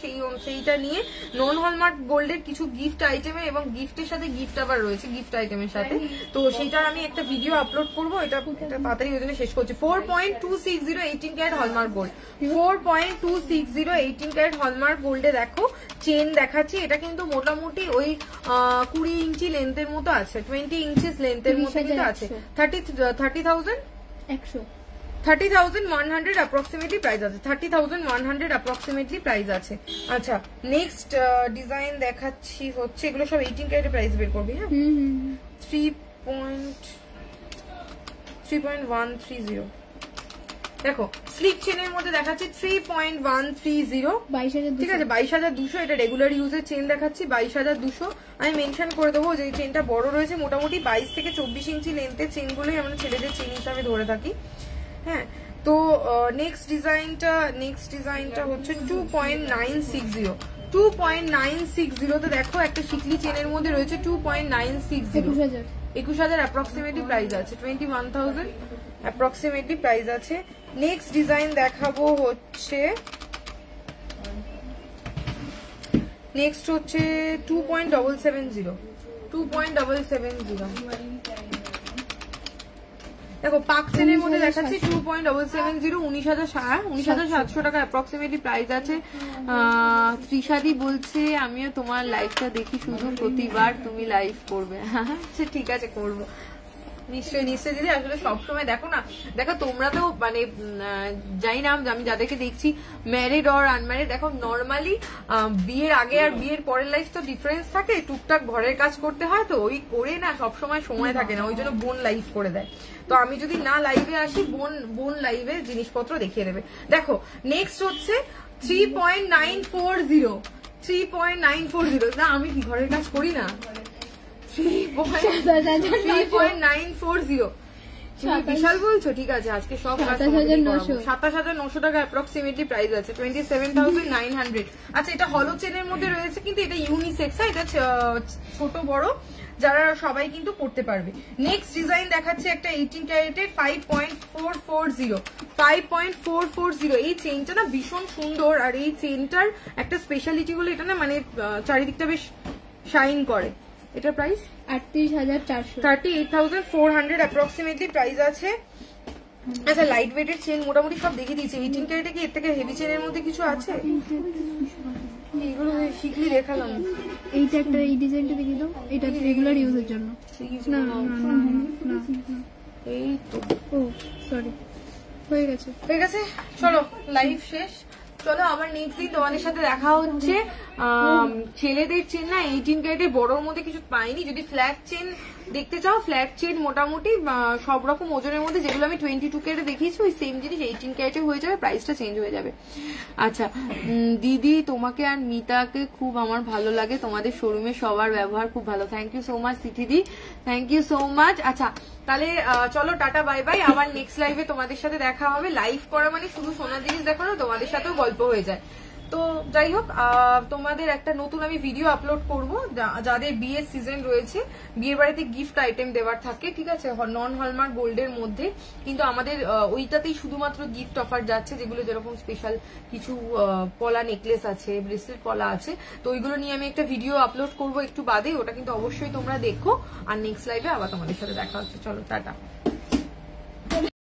[SPEAKER 1] সেইটা নিয়ে নন হলমার্ক গোল্ডের কিছু গিফট আইটেমে এবং গিফটের সাথে গিফট আবার রয়েছে গিফট আইটেমের সাথে, তো সেইটার আমি একটা ভিডিও আপলোড করবো। এটা তাড়াতাড়ি ওই জন্য শেষ করছি। 4.260 18 carat hallmark gold, 4.260 18 carat hallmark গোল্ডে দেখো চেন দেখাচ্ছি। এটা কিন্তু মোটামুটি ওই 20 ইঞ্চি লেন্থের মতো আছে, 20 ইঞ্চিস লেন্থের মতো কিন্তু আছে। 30,100 অ্যাপ্রক্সিমেটলি প্রাইস আছে, 30,100 অ্যাপ্রক্সিমেটলি প্রাইস আছে। আচ্ছা নেক্সট ডিজাইন দেখাচ্ছি হচ্ছে, এগুলো সব 18 ক্যারেটের প্রাইস বের করবি। হ্যাঁ 3.130 দেখো স্লিপ চেনের মধ্যে দেখাচ্ছি 3.130, ঠিক আছে? 22,200 এটা রেগুলার ইউজের চেন দেখাচ্ছি, 22,200। আমি মেনশন করে দেবো যে চেনটা বড় রয়েছে, মোটামুটি 22 থেকে 24 ইঞ্চি লেন্থের চেনগুলোই আমরা ছেলেদের চেন হিসাবে ধরে থাকি। হ্যাঁ তো নেক্সট ডিজাইনটা হচ্ছে 2.960, 2.960 দেখো একটা শিকলি চেনের মধ্যে রয়েছে 2.960, 21,000 অ্যাপ্রক্সিমেটলি প্রাইস আছে, 21,000 অ্যাপ্রক্সিমেটলি প্রাইস আছে। নেক্সট ডিজাইন দেখাবো হচ্ছে 2.770 দেখো পাক চেনের মধ্যে দেখাচ্ছি 2.770, 19,700 টাকা অ্যাপ্রক্সিমেটলি প্রাইস আছে। ত্রিশাদি বলছে আমিও তোমার লাইভটা দেখি শুধু, প্রতিবার তুমি লাইভ করবে। আচ্ছা ঠিক আছে করবো, নিশ্চয়ই দিদি। আসলে সবসময় দেখো না, দেখো তোমরা তো মানে জানি না, আমি যাদেরকে দেখছি ম্যারিড অর আনম্যারিড, দেখো নর্মালি বিয়ের আগে আর বিয়ের পরের লাইফ তো ডিফারেন্স থাকে, টুকটাক ঘরের কাজ করতে হয়, তো ওই করে না সবসময় সময় থাকে না, ওই জন্য বোন লাইভ করে দেয়। তো আমি যদি না লাইভে আসি বোন লাইভে জিনিসপত্র দেখিয়ে দেবে। দেখো নেক্সট হচ্ছে 3.940 না, আমি কি ঘরের কাজ করি না? 3.940 বিশাল বলছো, ঠিক আছে আজকে সব 27,900 টাকা অ্যাপ্রক্সিমেটলি প্রাইস আছে, 27,900। আচ্ছা এটা হলো চেনের মধ্যে রয়েছে, কিন্তু এটা ইউনিসেক্স, এটা ছোট বড় যারা সবাই কিন্তু পড়তে পারবে। নেক্সট ডিজাইন দেখাচ্ছে একটা 18 ক্যারেটের 5.440, এই চেনটা না ভীষণ সুন্দর, আর এই চেনটার একটা স্পেশালিটি হলো এটা না মানে চারিদিকটা বেশ শাইন করে। এটা প্রাইস
[SPEAKER 2] 38,400,
[SPEAKER 1] 38,400 অ্যাপ্রক্সিমেটলি প্রাইস আছে। আচ্ছা লাইট ওয়েটের চেন মোটামুটি সব দেখিয়ে দিয়েছে। 18 ক্যারেটে কি এর থেকে হেভি চেনের মধ্যে কিছু আছে? এইগুলো শিখলি দেখালাম।
[SPEAKER 2] এইটা একটা এই ডিজাইনটা দেখিয়ে দাও, এটা রেগুলার ইউজের জন্য। না না না না,
[SPEAKER 1] এই তো
[SPEAKER 2] ও সরি, হয়ে গেছে
[SPEAKER 1] হয়ে গেছে। চলো লাইভ শেষ। চলো আমার নেক্সট দিন তোমাদের সাথে দেখা হচ্ছে। ছেলেদের চেন না 18 ক্যারেটের বড়োর মধ্যে কিছু পাইনি। যদি ফ্ল্যাট চেন দেখতে চাও, ফ্ল্যাট চেন মোটামুটি সব রকম ওজনের মধ্যে যেগুলো আমি 22 ক্যারেটে দেখিয়েছি ওই সেম জিনিস 18 ক্যারেটে হয়ে যাবে, প্রাইসটা চেঞ্জ হয়ে যাবে। আচ্ছা দিদি তোমাকে আর মিতাকে খুব আমার ভালো লাগে, তোমাদের শোরুমে সবার ব্যবহার খুব ভালো। থ্যাংক ইউ সো মাচ সিথিদি, থ্যাংক ইউ সো মাচ। আচ্ছা তাহলে চলো টাটা বাই বাই। আবার নেক্সট লাইভে তোমাদের সাথে দেখা হবে। লাইভ করা মানে শুধু সোনার জিনিস দেখানো, তোমাদের সাথেও গল্প হয়ে যায়। তো যাই হোক, তোমাদের একটা নতুন আমি ভিডিও আপলোড করব যাদের বিয়ের সিজন রয়েছে, বিয়ের বাড়িতে গিফট আইটেম দেওয়ার থাকে, ঠিক আছে, নন হলমার্ক গোল্ডের মধ্যে। কিন্তু আমাদের ওইটাতেই শুধুমাত্র গিফট অফার যাচ্ছে, যেগুলো যেরকম স্পেশাল কিছু পলা নেকলেস আছে, ব্রেসলেট পলা আছে, তো ওইগুলো নিয়ে আমি একটা ভিডিও আপলোড করব একটু বাদে। ওটা কিন্তু অবশ্যই তোমরা দেখো। আর নেক্সট লাইভে আবার তোমাদের সাথে দেখা হচ্ছে। চলো টাটা।